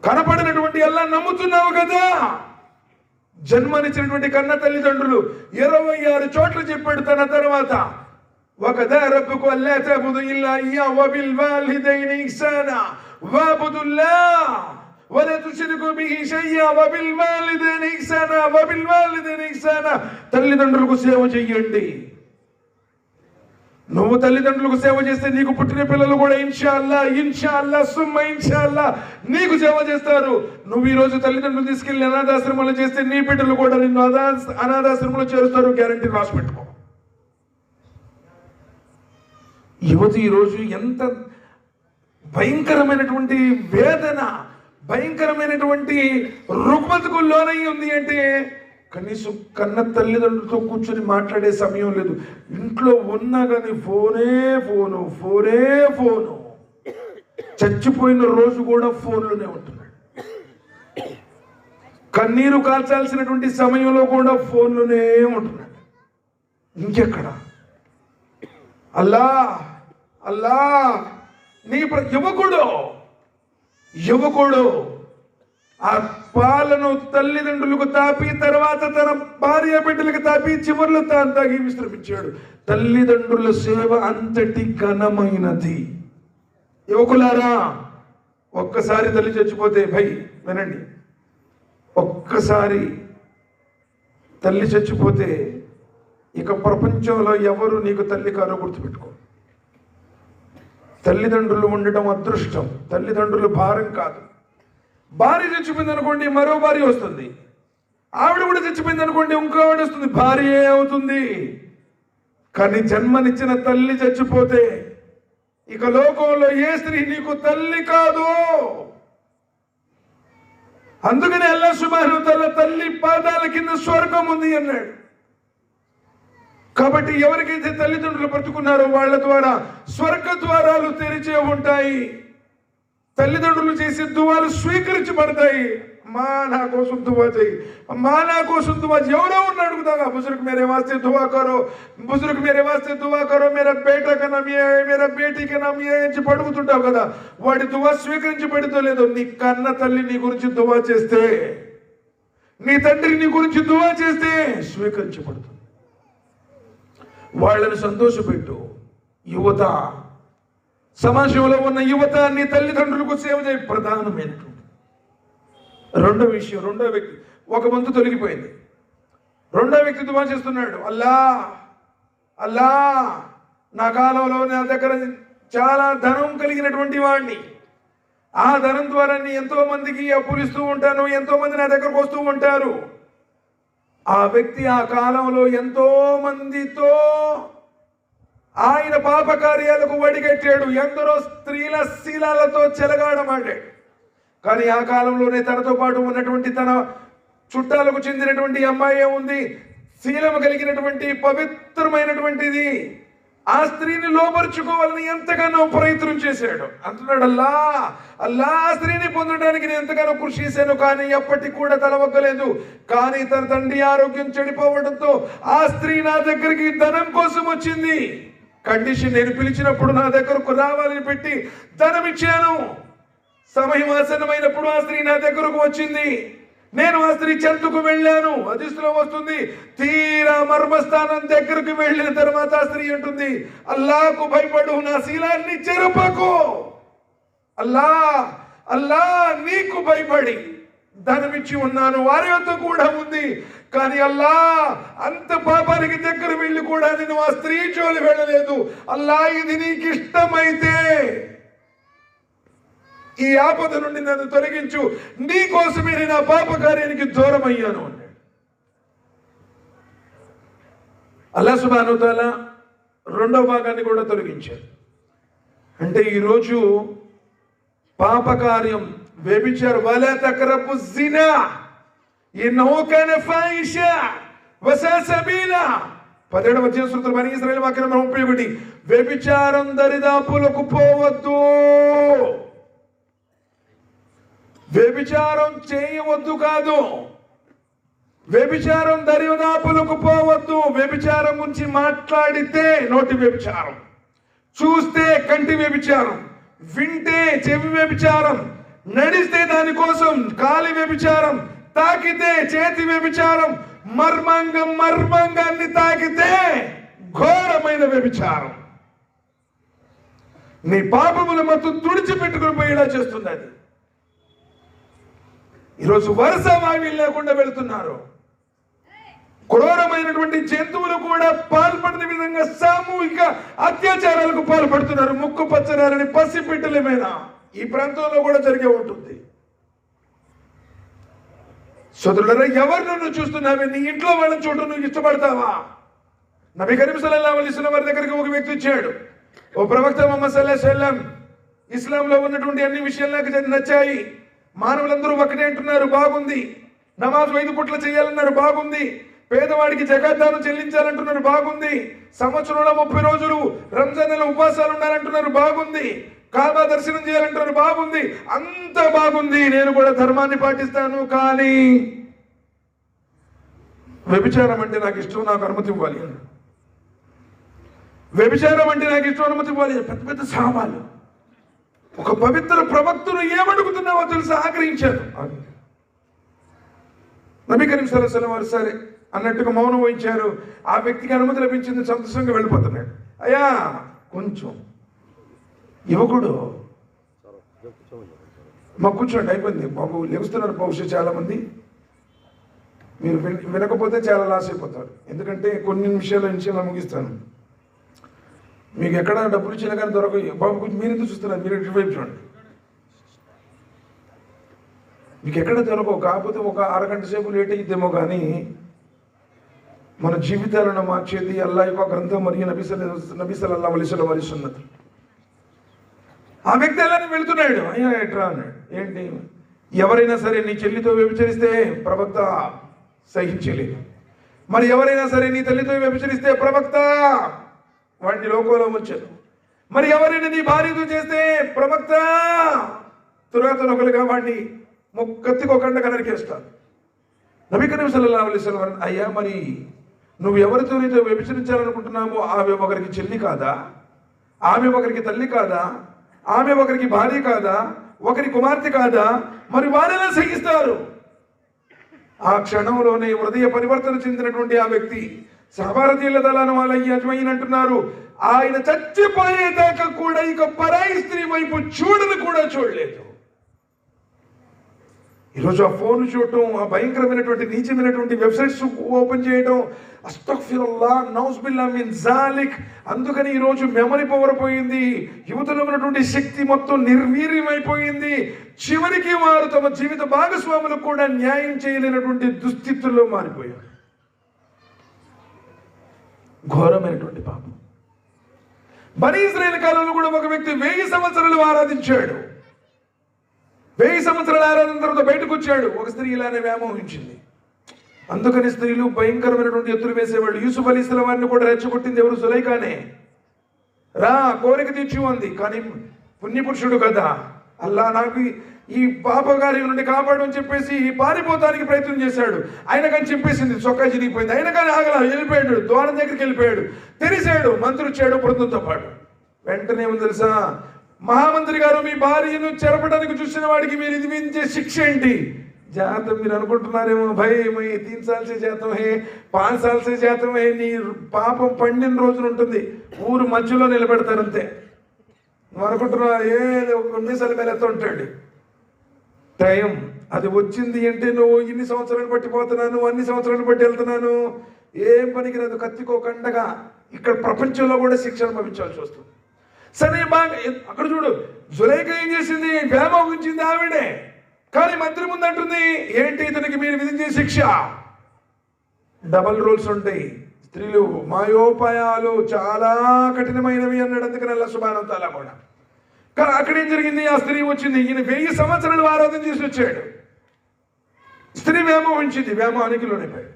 కనపడినటువంటి ఎలా నమ్ముతున్నావు కదా. జన్మనిచ్చినటువంటి కన్న తల్లిదండ్రులు 26 చోట్ల చెప్పాడు తన తర్వాత. وَقَضَىٰ رَبُّكَ أَلَّا تَعْبُدُوا إِلَّا إِيَّاهُ وَبِالْوَالِدَيْنِ إِحْسَانًا وَاعْبُدُوا اللَّهَ وَلَا تُشْرِكُوا بِهِ شَيْئًا وَبِالْوَالِدَيْنِ إِحْسَانًا. తల్లిదండ్రులకు సేవ చెయ్యండి. నువ్వు తల్లిదండ్రులకు సేవ చేస్తే నీకు పుట్టిన పిల్లలు కూడా ఇన్షాల్లా సుమ్మ ఇన్షాల్లా నీకు సేవ చేస్తారు. నువ్వు ఈరోజు తల్లిదండ్రులు తీసుకెళ్లి అనాథాశ్రమాలు చేస్తే నీ బిడ్డలు కూడా నిన్ను అనాథాశ్రమంలో చేరుస్తారు. గ్యారంటీ రాసి పెట్టుకో. యువతి ఈరోజు ఎంత భయంకరమైనటువంటి వేదన, భయంకరమైనటువంటి రుగ్మతకు లోనై ఉంది అంటే కనీసం కన్న తల్లిదండ్రులతో కూర్చొని మాట్లాడే సమయం లేదు. ఇంట్లో ఉన్నా కానీ ఫోనే ఫోను. చచ్చిపోయిన రోజు కూడా ఫోన్లోనే ఉంటున్నాడు. కన్నీరు కాల్చాల్సినటువంటి సమయంలో కూడా ఫోన్లోనే ఉంటున్నాడు. ఇంకెక్కడ? అల్లా నీ యువకుడు ఆ పాలను తల్లిదండ్రులకు తాపి తర్వాత తన భార్య బిడ్డలకు తాపి చివర్లో తాను తాగి విశ్రమించాడు. తల్లిదండ్రుల సేవ అంతటి ఘనమైనది. యువకులారా, ఒక్కసారి తల్లి చచ్చిపోతే వినండి, ఒక్కసారి తల్లి చచ్చిపోతే ఇక ప్రపంచంలో ఎవరు నీకు తల్లి కారో గుర్తుపెట్టుకో. తల్లిదండ్రులు ఉండటం అదృష్టం, తల్లిదండ్రులు భారం కాదు. భార్య చచ్చిపోయింది అనుకోండి, మరో భార్య వస్తుంది. ఆవిడ కూడా చచ్చిపోయింది అనుకోండి, ఇంకో ఆవిడ వస్తుంది, భార్య అవుతుంది. కానీ జన్మనిచ్చిన తల్లి చచ్చిపోతే ఇక లోకంలో ఏ స్త్రీ నీకు తల్లి కాదు. అందుకని అల్లాహ్ సుబ్హానహు తఆలా తల్లి పాదాల కింద స్వర్గం ఉంది అన్నాడు. కాబట్టి ఎవరికైతే తల్లిదండ్రులు బ్రతుకున్నారో వాళ్ళ ద్వారా స్వర్గ ద్వారాలు తెరిచే ఉంటాయి. తల్లిదండ్రులు చేసే దువాలు స్వీకరించబడతాయి. అమ్మా నా కోసం దువా చేయి, అమ్మా నా కోసం దువా చేయి. ఎవరో ఉన్న అడుగుతాగా, బుజుర్గ్ మేరే వాస్తే దువా కరో, బుజుర్గ్ మేరే వాస్తే దువా కరో, మేరా బేటా కా నామ్ యే హై, మేరా బేటీ కా నామ్ యే అని పడుగుతుంటావు కదా. వాడి దువా స్వీకరించబడితో లేదో, నీ కన్న తల్లి నీ గురించి దువా చేస్తే, నీ తండ్రి నీ గురించి దువా చేస్తే స్వీకరించబడుతుంది. వాళ్ళని సంతోషపెట్టు. యువత, సమాజంలో ఉన్న యువత నీ తల్లిదండ్రులకు సేవ చేయ ప్రధానమైనటువంటి. రెండో విషయం, రెండో వ్యక్తి, ఒక వంతు తొలగిపోయింది. రెండో వ్యక్తి దువా చేస్తున్నాడు, అల్లా అల్లా నా కాలంలో నా దగ్గర చాలా ధనం కలిగినటువంటి వాడిని, ఆ ధనం ద్వారా ఎంతో మందికి అప్పులు ఇస్తూ ఉంటాను, ఎంతో మంది నా దగ్గరకు వస్తూ ఉంటారు. ఆ వ్యక్తి ఆ కాలంలో ఎంతో మందితో ఆయన పాప కార్యాలకు వడిగట్టాడు, ఎందరో స్త్రీల శీలాలతో చెలగాడమాడాడు. కానీ ఆ కాలంలోనే తనతో పాటు ఉన్నటువంటి తన చుట్టాలకు చెందినటువంటి అమ్మాయి ఉంది, శీలము కలిగినటువంటి పవిత్రమైనటువంటిది, ఆ స్త్రీని లోపరుచుకోవాలని ఎంతగానో ప్రయత్నం చేశాడు. అంటున్నాడు, అల్లా అల్లా ఆ స్త్రీని పొందడానికి నేను ఎంతగానో కృషి చేశాను, కానీ ఎప్పటికి కూడా తలవగ్గలేదు. కానీ తన తండ్రి ఆరోగ్యం చెడిపోవడంతో ఆ స్త్రీ నా దగ్గరికి ధనం కోసం వచ్చింది. కండిషన్, నేను పిలిచినప్పుడు నా దగ్గరకు రావాలని పెట్టి ధనం ఇచ్చాను. సమయం ఆసన్నమైనప్పుడు ఆ స్త్రీ నా దగ్గరకు వచ్చింది. నేను ఆ స్త్రీ చెంతకు వెళ్ళాను. హదీసులో వస్తుంది, తీరా మర్మస్థానం దగ్గరకు వెళ్ళిన తర్వాత ఆ స్త్రీ అంటుంది, అల్లాహకు భయపడు, నా శీలాన్ని చెరపకు. అల్లా అల్లా నీకు భయపడి ధనమిచ్చి ఉన్నాను, వారి వద్ద కూడా ఉంది. కానీ అల్లా అంత పాపానికి దగ్గర వెళ్ళి కూడా నేను ఆ స్త్రీ జోలి వెళ్ళలేదు. అల్లా ఇది నీకు ఇష్టమైతే ఈ ఆపద నుండి నన్ను తొలగించు, నీ కోసమే నేను ఆ పాప కార్యానికి దూరం అయ్యాను అన్నాడు. అల్లాహ్ సుబ్హానహు వ తఆలా రెండో భాగాన్ని కూడా తొలగించాడు. అంటే ఈరోజు పాప కార్యం, వ్యభిచారం, వలా తక్రబు జినా ఇన్నహు కాన ఫాహిషా వసా సబీలా. 17వ అధ్యాయం సూరతుల్ బనీ ఇశ్రాయేల్ వాక్యం నంబర్ 31. వ్యభిచారం దరిదాపులకు పోవద్దు, వ్యభిచారం చేయవద్దు కాదు, వ్యభిచారం దరిదాపులకు పోవద్దు. వ్యభిచారం గురించి మాట్లాడితే నోటి వ్యభిచారం, చూస్తే కంటి వ్యభిచారం, వింటే చెవి వ్యభిచారం, నడిస్తే దానికోసం కాలి వ్యభిచారం, తాకితే చేతి వ్యభిచారం, మర్మాంగాన్ని తాకితే ఘోరమైన వ్యభిచారం. నీ పాపములు మొత్తం తుడిచిపెట్టుకుని పోయేలా చేస్తుంది అది. ఈరోజు వరుస వావి లేకుండా వెళుతున్నారు. క్రూరమైనటువంటి జంతువులు కూడా పాల్పడిన విధంగా సామూహిక అత్యాచారాలకు పాల్పడుతున్నారు. ముక్కు పచ్చరాలని పసిపిట్టల మీద ఈ ప్రాంతంలో కూడా జరిగే ఉంటుంది. సోదరులారా, ఎవరు నన్ను చూస్తున్నావే, నీ ఇంట్లో వాళ్ళని చూడటం నువ్వు ఇష్టపడతావా? నబీ కరీం సల్లల్లాహు అలైహి వసల్లం వారి దగ్గరికి ఒక వ్యక్తి వచ్చాడు. ఓ ప్రవక్త ముహమ్మద్ సల్లల్లాహు అలైహి వసల్లం, ఇస్లాంలో ఉన్నటువంటి అన్ని విషయాలు నాకు నచ్చాయి. మానవులందరూ ఒకటే అంటున్నారు, బాగుంది. నమాజ్ 5 పూట్ల చేయాలన్నారు, బాగుంది. పేదవాడికి జకాత్ దానం చెల్లించాలంటున్నారు, బాగుంది. సంవత్సరంలో 30 రోజులు రంజాన్ నెల ఉపవాసాలు ఉండాలంటున్నారు, బాగుంది. కాబా దర్శనం చేయాలంటున్నారు, బాగుంది. అంత బాగుంది, నేను కూడా ధర్మాన్ని పాటిస్తాను. కానీ వ్యభిచారం అంటే నాకు ఇష్టం, నాకు అనుమతి ఇవ్వాలి. వ్యభిచారం అంటే నాకు ఇష్టం, అనుమతి ఇవ్వాలి. పెద్ద పెద్ద సామాన్లు. ఒక పవిత్ర ప్రవక్తను ఏమడుగుతున్నావో తెలుసు, ఆగ్రహించారు. నబీ కరీం సల్లల్లాహు అలైహి వసల్లం వారు సరే అన్నట్టుగా మౌనం వహించారు. ఆ వ్యక్తికి అనుమతి లభించింది, సంతోషంగా వెళ్ళిపోతున్నాడు. అయ్యా కొంచెం యువకుడు, మా కూర్చోండి, అయిపోయింది బాబు, లెగుస్తున్నారు బహుశా చాలా మంది. మీరు వినకపోతే చాలా లాస్ అయిపోతారు. ఎందుకంటే కొన్ని నిమిషాలు ముగిస్తాను. మీకు ఎక్కడ డబ్బులు ఇచ్చినా కానీ దొరకవు. బాబు మీరు ఎందుకు చూస్తున్నారు, మీరు ఇటువైపు చూడండి. మీకు ఎక్కడ దొరకవు. కాకపోతే ఒక అరగంట సేపు లేట్ అయిద్దేమో, కానీ మన జీవితాలను మార్చేది అల్లాహ్ యొక్క గ్రంథం మరియు నబీ సల్లల్లాహు అలైహి వసల్లం వారి సున్నత్. ఆ వ్యక్తి ఎలా వెళ్తున్నాడు, అయ్యా ఎట్రా అన్నాడు. ఏంటి, ఎవరైనా సరే నీ చెల్లితో వ్యభిచరిస్తే ప్రవక్త సహించలేదు. మరి ఎవరైనా సరే నీ తల్లితో వ్యభిచరిస్తే ప్రవక్త వాడిని లోకంలో ఉంచను. మరి ఎవరైనా నీ భార్యతో చేస్తే ప్రవక్త తురాతనొకలుగా వాడిని కత్తికొకండగా నరికేస్తాను. నబీ కరీం సల్లల్లాహు అలైహి వసల్లం, అయ్యా మరి నువ్వు ఎవరితో నీతో వ్యభిచరించాలనుకుంటున్నామో ఆమె ఒకరికి చెల్లి కాదా, ఆమె ఒకరికి తల్లి కాదా, ఆమె ఒకరికి భార్య కాదా, ఒకరి కుమార్తె కాదా, మరి వారెలా సహిస్తారు? ఆ క్షణంలోనే హృదయ పరివర్తన చెందినటువంటి ఆ వ్యక్తి సహబారతీయుల దళాన వాళ్ళ అజ్మయీన్ అంటున్నారు, ఆయన చచ్చిపోయేదాకా కూడా ఇక పరాయి స్త్రీ వైపు చూడను కూడా చూడలేదు. ఈరోజు ఆ ఫోన్ చూడటం, ఆ భయంకరమైనటువంటి నీచమైనటువంటి వెబ్సైట్స్ ఓపెన్ చేయడం, అస్తగ్ఫిరుల్లాహ్ నౌజుబిల్లా మిన్ జాలిక్. అందుకని ఈరోజు మెమరీ పవర్ పోయింది, యువతలో ఉన్నటువంటి శక్తి మొత్తం నిర్వీర్యమైపోయింది. చివరికి వారు తమ జీవిత భాగస్వాములకు కూడా న్యాయం చేయలేనటువంటి దుస్థితుల్లో మారిపోయారు. ఘోరమైనటువంటి పాపం. బనీ ఇశ్రాయేలు కాలంలో కూడా ఒక వ్యక్తి 1000 సంవత్సరాలు ఆరాధించాడు. 1000 సంవత్సరాల ఆరాధన తర్వాత బయటకు వచ్చాడు. ఒక స్త్రీ ఇలానే వ్యామోహించింది. అందుకని స్త్రీలు భయంకరమైనటువంటి ఎత్తులు వేసేవాళ్ళు. యూసుఫ్ అలైహిస్సలాం వారిని కూడా రెచ్చగొట్టింది ఎవరు? సులైఖానే. రా కోరిక తీర్చు అంది. కానీ పుణ్యపురుషుడు కదా, అల్లా నాకు ఈ పాపకార్యం నుండి కాపాడు అని చెప్పేసి పారిపోతానికి ప్రయత్నం చేశాడు. ఆయన కానీ చెప్పేసింది, చొక్కా చిరిగిపోయింది. ఆయన కానీ ఆగలా, వెళ్ళిపోయాడు. ద్వారం దగ్గరికి వెళ్ళిపోయాడు. తెరిశాడు, మంత్రి వచ్చాడు మంత్రులతో పాటు. వెంటనే ఏమో తెలుసా, మహామంత్రి గారు, మీ భార్యను చెరపడానికి చూసిన వాడికి మీరు ఇది విధించే శిక్ష ఏంటి? జాతం మీరు అనుకుంటున్నారేమో, భయ్ మై 3 साल से జాతం హే, 5 साल से జాతం హే. నీ పాపం పండిన రోజులు ఉంటుంది, ఊరు మధ్యలో నిలబెడతారంతే. నువ్వు అనుకుంటున్నా ఏదో 19 साल మేలెత్త ఉంటాడు. టైం అది వచ్చింది అంటే నువ్వు ఇన్ని సంవత్సరాలు బట్టి పోతున్నాను, అన్ని సంవత్సరాలు బట్టి వెళ్తున్నాను, ఏం పనికిరాదు. కత్తికోకండగా ఇక్కడ ప్రపంచంలో కూడా శిక్ష అనుభవించాల్సి వస్తుంది. సరే బాగా అక్కడ చూడు, జులైఖా ఏం చేసింది? వ్యామోహించింది ఆవిడే. కానీ మంత్రి ముందు అంటుంది, ఏంటి ఇతనికి మీరు విధించే శిక్ష? డబల్ రూల్స్ ఉంటాయి. స్త్రీలు మాయోపాయాలు చాలా కఠినమైనవి అన్నాడు. అందుకని అల్లాహ్ సుబ్హానహు వ తఆలా కూడా. కానీ అక్కడ ఏం జరిగింది? ఆ స్త్రీ వచ్చింది, ఈయన 1000 సంవత్సరాలు ఆరాధన చేసి వచ్చాడు. స్త్రీ వ్యామోహించింది, వ్యామోహానికి లోనైపోయాడు.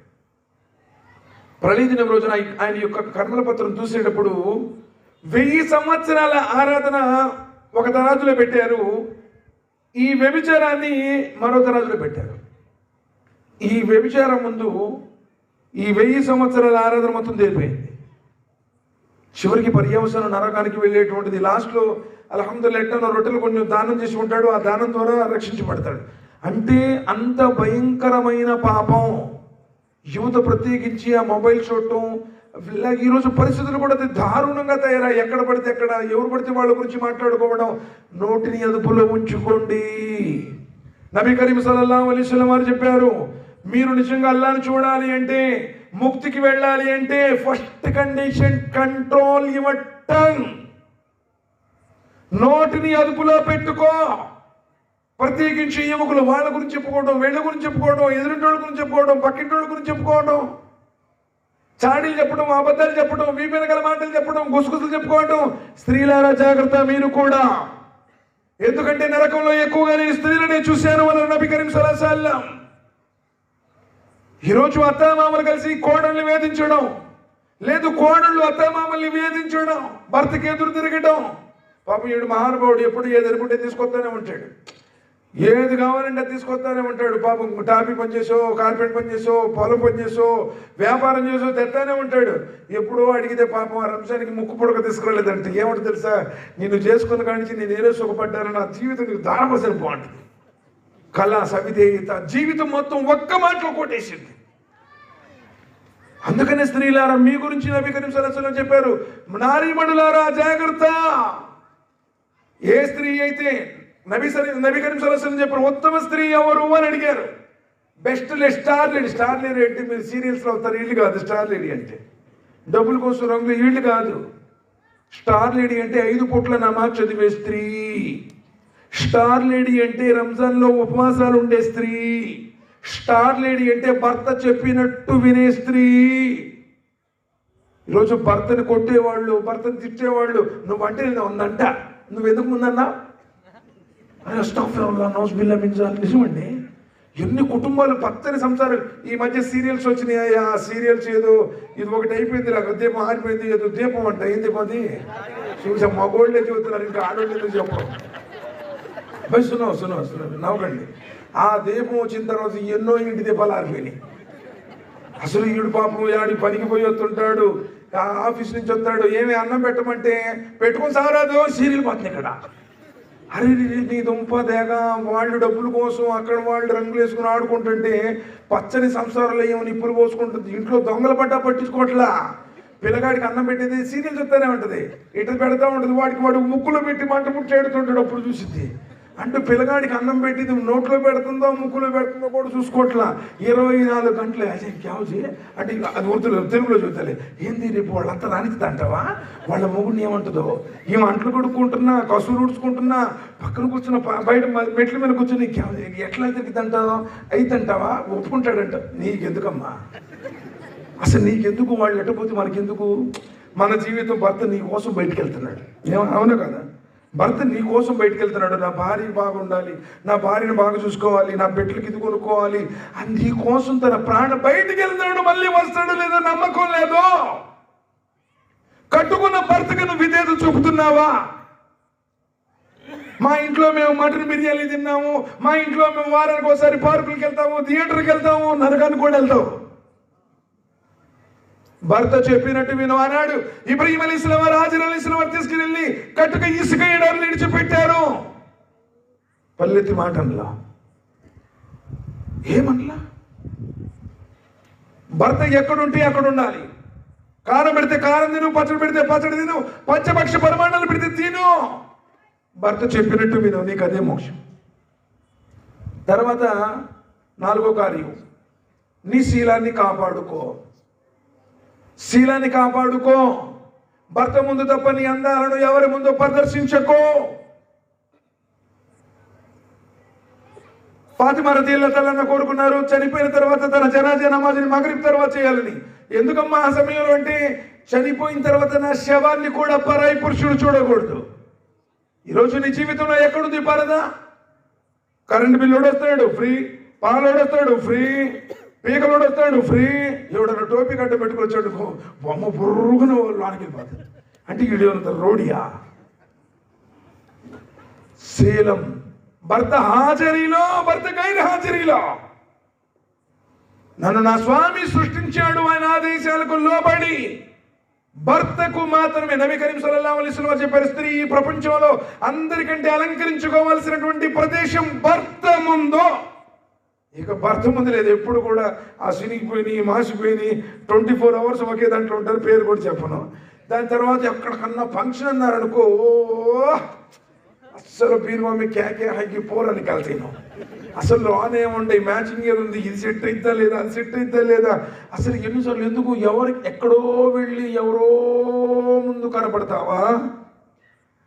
ప్రళయ దినం రోజున ఆయన యొక్క కర్మల పత్రం చూసేటప్పుడు 1000 సంవత్సరాల ఆరాధన ఒక తరాజులో పెట్టారు, ఈ వ్యభిచారాన్ని మరో తరాజులో పెట్టారు. ఈ వ్యభిచారం ముందు ఈ 1000 సంవత్సరాల ఆరాధన మొత్తం తేలిపోయింది. చివరికి పర్యవసానం నరకానికి వెళ్ళేటువంటిది. లాస్ట్లో అల్హమ్దులిల్లాహ్ ఎట్టనో రొట్టెలు కొంచెం దానం చేసి ఉంటాడు, ఆ దానం ద్వారా రక్షించబడతాడు. అంటే అంత భయంకరమైన పాపం. యువత ప్రత్యేకించి ఆ మొబైల్ చూడటం, ఈరోజు పరిస్థితులు కూడా దారుణంగా తయారయ్యాయి. ఎక్కడ పడితే ఎక్కడ, ఎవరు పడితే వాళ్ళ గురించి మాట్లాడుకోవడం. నోటిని అదుపులో ఉంచుకోండి. నబీ కరీం సల్లల్లాహు అలైహి వసల్లం వారు చెప్పారు, మీరు నిజంగా అల్లాహ్ని చూడాలి అంటే, ముక్తికి వెళ్ళాలి అంటే first condition control your tongue. నోటిని అదుపులో పెట్టుకో. ప్రత్యేకించి యువకులు వాళ్ళ గురించి చెప్పుకోవడం, వీళ్ళ గురించి చెప్పుకోవడం, ఎదురింటోళ్ళ గురించి చెప్పుకోవడం, పక్కింటోళ్ళ గురించి చెప్పుకోవడం, చాడీలు చెప్పడం, అబద్ధాలు చెప్పడం, వీపెనగల మాటలు చెప్పడం, గుసగుసలు చెప్పుకోవడం. స్త్రీలారా జాగ్రత్త మీరు కూడా. ఎందుకంటే నరకంలో ఎక్కువగా నేను స్త్రీలనే చూశాను అన్నారు నబీ కరీం సల్లల్లాహు అలైహి వసల్లం. ఈరోజు అత్తామామలు కలిసి కోడల్ని వేధించడం, లేదు కోడళ్ళు అత్తామామల్ని వేధించడం, భర్తకి ఎదురు తిరగడం. పాపం వీడు మహానుభావుడు ఎప్పుడు ఏది అనుకుంటే తీసుకొస్తానే ఉంటాడు, ఏది కావాలంటే అది తీసుకొస్తానే ఉంటాడు. పాపం టాపీ పని చేసో, కార్పెంట్ పని చేసో, పొలం పని చేసో, వ్యాపారం చేసో తెస్తానే ఉంటాడు. ఎప్పుడో అడిగితే పాపం ఆ రంజానికి ముక్కు పొడక తీసుకురాలేదంటే ఏమంటే తెలుసా, నిన్ను చేసుకున్న కాడి నుంచి నేను ఏదో సుఖపడ్డాను, నా జీవితం నీకు దానపసరి బాగుంటుంది. కళ సవిధేయత జీవితం మొత్తం ఒక్క మాటలో కొట్టేసింది. అందుకనే స్త్రీలారా మీ గురించి నబీ కరీం సల్లల్లాహు అలైహి వసల్లం చెప్పారు, నారీమణులారా జాగ్రత్త. ఏ స్త్రీ అయితే నబీ కరీం సల్లల్లాహు అలైహి వసల్లం చెప్పారు, ఉత్తమ స్త్రీ ఎవరు అని అడిగారు. Best star lady. Star lady అంటే మీరు సీరియల్స్లో అవుతారు, వీళ్ళు కాదు. స్టార్ లేడీ అంటే డబ్బుల కోసం రంగులు వీళ్ళు కాదు. స్టార్ లేడీ అంటే 5 పూట్ల నమాజ్ చదివే స్త్రీ. స్టార్ లేడీ అంటే రంజాన్లో ఉపవాసాలు ఉండే స్త్రీ. స్టార్ లేడీ అంటే భర్త చెప్పినట్టు వినే స్త్రీ. ఈరోజు భర్తని కొట్టేవాళ్ళు, భర్తని తిట్టేవాళ్ళు, నువ్వంటే నేను ఉందంట, నువ్వు ఎందుకు ముందన్నా నిజమండి. ఎన్ని కుటుంబాలు పచ్చని సంసారాలు. ఈ మధ్య సీరియల్స్ వచ్చినాయి. ఆ సీరియల్స్ ఏదో ఇది ఒకటి అయిపోయింది, నాకు దీపం ఆరిపోయింది, ఏదో దీపం అంట. ఏం దీపం అది? చూసా మగోళ్ళే చెబుతున్నారు, ఇంకా ఆడోళ్ళు ఎందుకు చెప్పడం. బస్ సునో నవ్వకండి. ఆ దీపం వచ్చిన తర్వాత ఎన్నో ఇంటి దీపాలు ఆరిపోయినాయి. అసలు ఈడు పాపం ఆడి పనికి పోయి వస్తుంటాడు, ఆఫీస్ నుంచి వస్తాడు, ఏమి అన్నం పెట్టమంటే పెట్టుకొని సారాదు, సీరియల్ పోతుంది ఇక్కడ. అరే నీ దుంప దేగా, వాళ్ళు డబ్బుల కోసం అక్కడ వాళ్ళు రంగులు వేసుకుని ఆడుకుంటుంటే పచ్చని సంసారాలు ఏమో నిప్పులు పోసుకుంటుంది. ఇంట్లో దొంగల పడ్డా పట్టించుకోవట్లా. పిల్లగాడికి అన్నం పెట్టేది సీరియల్ చెప్తానే ఉంటుంది, ఇటు పెడతా ఉంటుంది. వాడు ముక్కులో పెట్టి మంట ముట్టేడుతుంటాడు. అప్పుడు చూసింది అంటే పిల్లగాడికి అన్నం పెట్టి నోట్లో పెడుతుందో ముక్కులో పెడుతుందో కూడా చూసుకోవట్లా. 24 గంటలు అదే క్యావుజీ అంటే అది తెలుగులో చూస్తాలే. ఏంది రేపు వాళ్ళంతా రానిది అంటావా? వాళ్ళ మొగుడిని ఏమంటుందో, ఈమె అంట్లు కొడుక్కుంటున్నా, కసులు ఉడుచుకుంటున్నా, పక్కన కూర్చున్న బయట మెట్ల మీద కూర్చొని ఎట్లా తిరిగిద్దంటావు అయితంటావా? ఒప్పుకుంటాడంట. నీకెందుకమ్మా అసలు? నీకెందుకు? వాళ్ళు ఎట్టపోతే మనకెందుకు? మన జీవితం భర్త నీ కోసం బయటికి వెళ్తున్నాడు. అవునా కదా? భర్త నీ కోసం బయటకు వెళ్తున్నాడు. నా భార్య బాగుండాలి, నా భార్యను బాగా చూసుకోవాలి, నా బిడ్డలకి ఇది కొనుక్కోవాలి అని నీ కోసం తన ప్రాణ బయటికి వెళ్తున్నాడు. మళ్ళీ వస్తాడు లేదో నమ్మకం లేదు. కట్టుకున్న భర్తకు నువ్వు విధేయత చూపుతున్నావా? మా ఇంట్లో మేము మటన్ బిర్యానీ తిన్నాము, మా ఇంట్లో మేము వారానికి ఒకసారి పార్కులకి వెళ్తాము, థియేటర్కి వెళ్తాము, నరకానికి కూడా వెళ్తాము. భర్త చెప్పినట్టు విను అన్నాడు. ఇబ్రహీం అలైహిస్సలాం హాజర్ అలైహిస్సలాం తీసుకుని కట్టుక ఇసుక ఎడారులు విడిచిపెట్టారు. పల్లెత్తి మాటంలా ఏమనలా. భర్త ఎక్కడుంటే అక్కడ ఉండాలి. కారం పెడితే కారం తిను, పచ్చడి పెడితే పచ్చడి తిను, పంచభక్ష పరిమాణాలు పెడితే తిను. భర్త చెప్పినట్టు విను, నీకు అదే మోక్షం. తర్వాత 4వ కార్యం, నీ శీలాన్ని కాపాడుకో. శీలాన్ని కాపాడుకో. భర్త ముందు తప్ప నీ అందాలను ఎవరి ముందు ప్రదర్శించకో. ఫాతిమా రదియల్లాహు తఆలా కోరుకున్నారు, చనిపోయిన తర్వాత తన జనాజా నమాజ్ని మగ్రిబ్ తర్వాత చేయాలని. ఎందుకమ్మా ఆ సమయంలో అంటే, చనిపోయిన తర్వాత నా శవాన్ని కూడా పరాయి పురుషుడు చూడకూడదు. ఈరోజు నీ జీవితంలో ఎక్కడుంది పరదా? కరెంటు బిల్లు వస్తాడు ఫ్రీ, పాలోడు వస్తాడు ఫ్రీ, పీకలోడు వస్తాడు ఫ్రీ. ఎవడన్నా టోపీ గడ్డ పెట్టుకుని వచ్చాడు, బొమ్మ బుర్రుగున లోనికి వెళ్ళిపోతాడు. అంటే వీడియోనంత రోడియా? శీలం. భర్త హాజరీలో, భర్త గైర్ హాజరీలో. నన్ను నా స్వామి సృష్టించాడు, ఆయన ఆదేశాలకు లోబడి భర్తకు మాత్రమే. నబీ కరీం సల్లల్లాహు అలైహి వసల్లం చెప్పారు, స్త్రీ ఈ ప్రపంచంలో అందరికంటే అలంకరించుకోవాల్సినటువంటి ప్రదేశం భర్త ముందు. ఇక భర్త ముందు లేదు. ఎప్పుడు కూడా ఆ సినిగిపోయినాయి, మాసిపోయినాయి, 24 అవర్స్ ఒకే దాంట్లో ఉంటారు. పేరు కూడా చెప్పను. దాని తర్వాత ఎక్కడికన్నా ఫంక్షన్ అన్నారనుకో, అస్సలు బీరువామి కేకే హైకి పోరని కలిసాను. అసలు లోనే ఉండే మ్యాచింగ్ ఏది ఉంది, ఇది సెట్ అయిద్దా లేదా, అది సెట్ అయిద్దా లేదా. అసలు ఎన్నిసార్లు ఎందుకు ఎక్కడో వెళ్ళి ఎవరో ముందు కనపడతావా?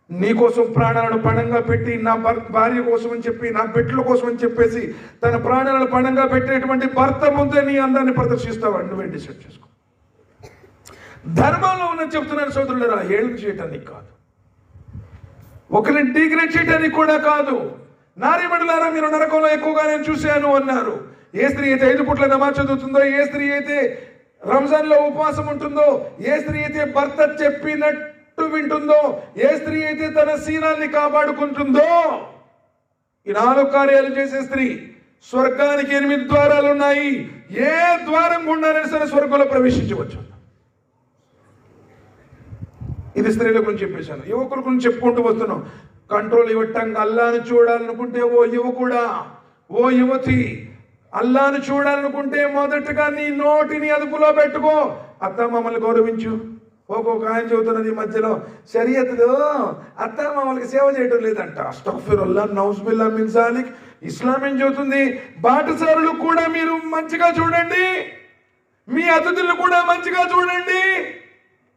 నీకోసం ప్రాణాలను పణంగా పెట్టి, నా భార్య కోసం అని చెప్పి, నా బిడ్డల కోసం అని చెప్పేసి తన ప్రాణాలను పణంగా పెట్టేటువంటి భర్త ముందే నీ అందాన్ని ప్రదర్శిస్తావా? నువ్వే డిసైడ్ చేసుకో. ధర్మంలో ఉన్న చెప్తున్నాను సోదరులరా, ఏళ్ళు చేయటానికి కాదు, ఒకరిని డిగ్రేడ్ చేయటానికి కూడా కాదు. నారీమణులారా, మీరు నరకంలో ఎక్కువగా నేను చూశాను అన్నారు. ఏ స్త్రీ అయితే 5 పూట్ల నమాజ్ చదువుతుందో, ఏ స్త్రీ అయితే రంజాన్లో ఉపవాసం ఉంటుందో, ఏ స్త్రీ అయితే భర్త చెప్పినట్టు వింటుందో, ఏ స్త్రీ అయితే తన శీలాన్ని కాపాడుకుంటుందో, ఈ 4 కార్యాలు చేసే స్త్రీ స్వర్గానికి 8 ద్వారాలు ఉన్నాయి. ఏ ద్వారం గుండానే సరే స్వర్గంలో ప్రవేశించవచ్చు. ఇది స్త్రీల గురించి చెప్పేశాను. యువకుల గురించి చెప్పుకుంటూ వస్తున్నాం. కంట్రోల్ ఇవ్వటంగా అల్లాను చూడాలనుకుంటే ఓ యువకుడా, ఓ యువతి, అల్లాను చూడాలనుకుంటే మొదటగా నీ నోటిని అదుపులో పెట్టుకో. అత్త మమ్మల్ని గౌరవించు. ఒక్కొక్క ఆయన చెబుతున్నది ఈ మధ్యలో, షరియత్లో అత్త మమ్మల్ని సేవ చేయడం లేదంట. అస్తగ్ఫిరుల్లాహ్, నౌజుబిల్లాహ్ మిన్ జాలిక్. ఇస్లాం ఏం చెబుతుంది? బాటసారులు కూడా మీరు మంచిగా చూడండి, మీ అతిథులను కూడా మంచిగా చూడండి.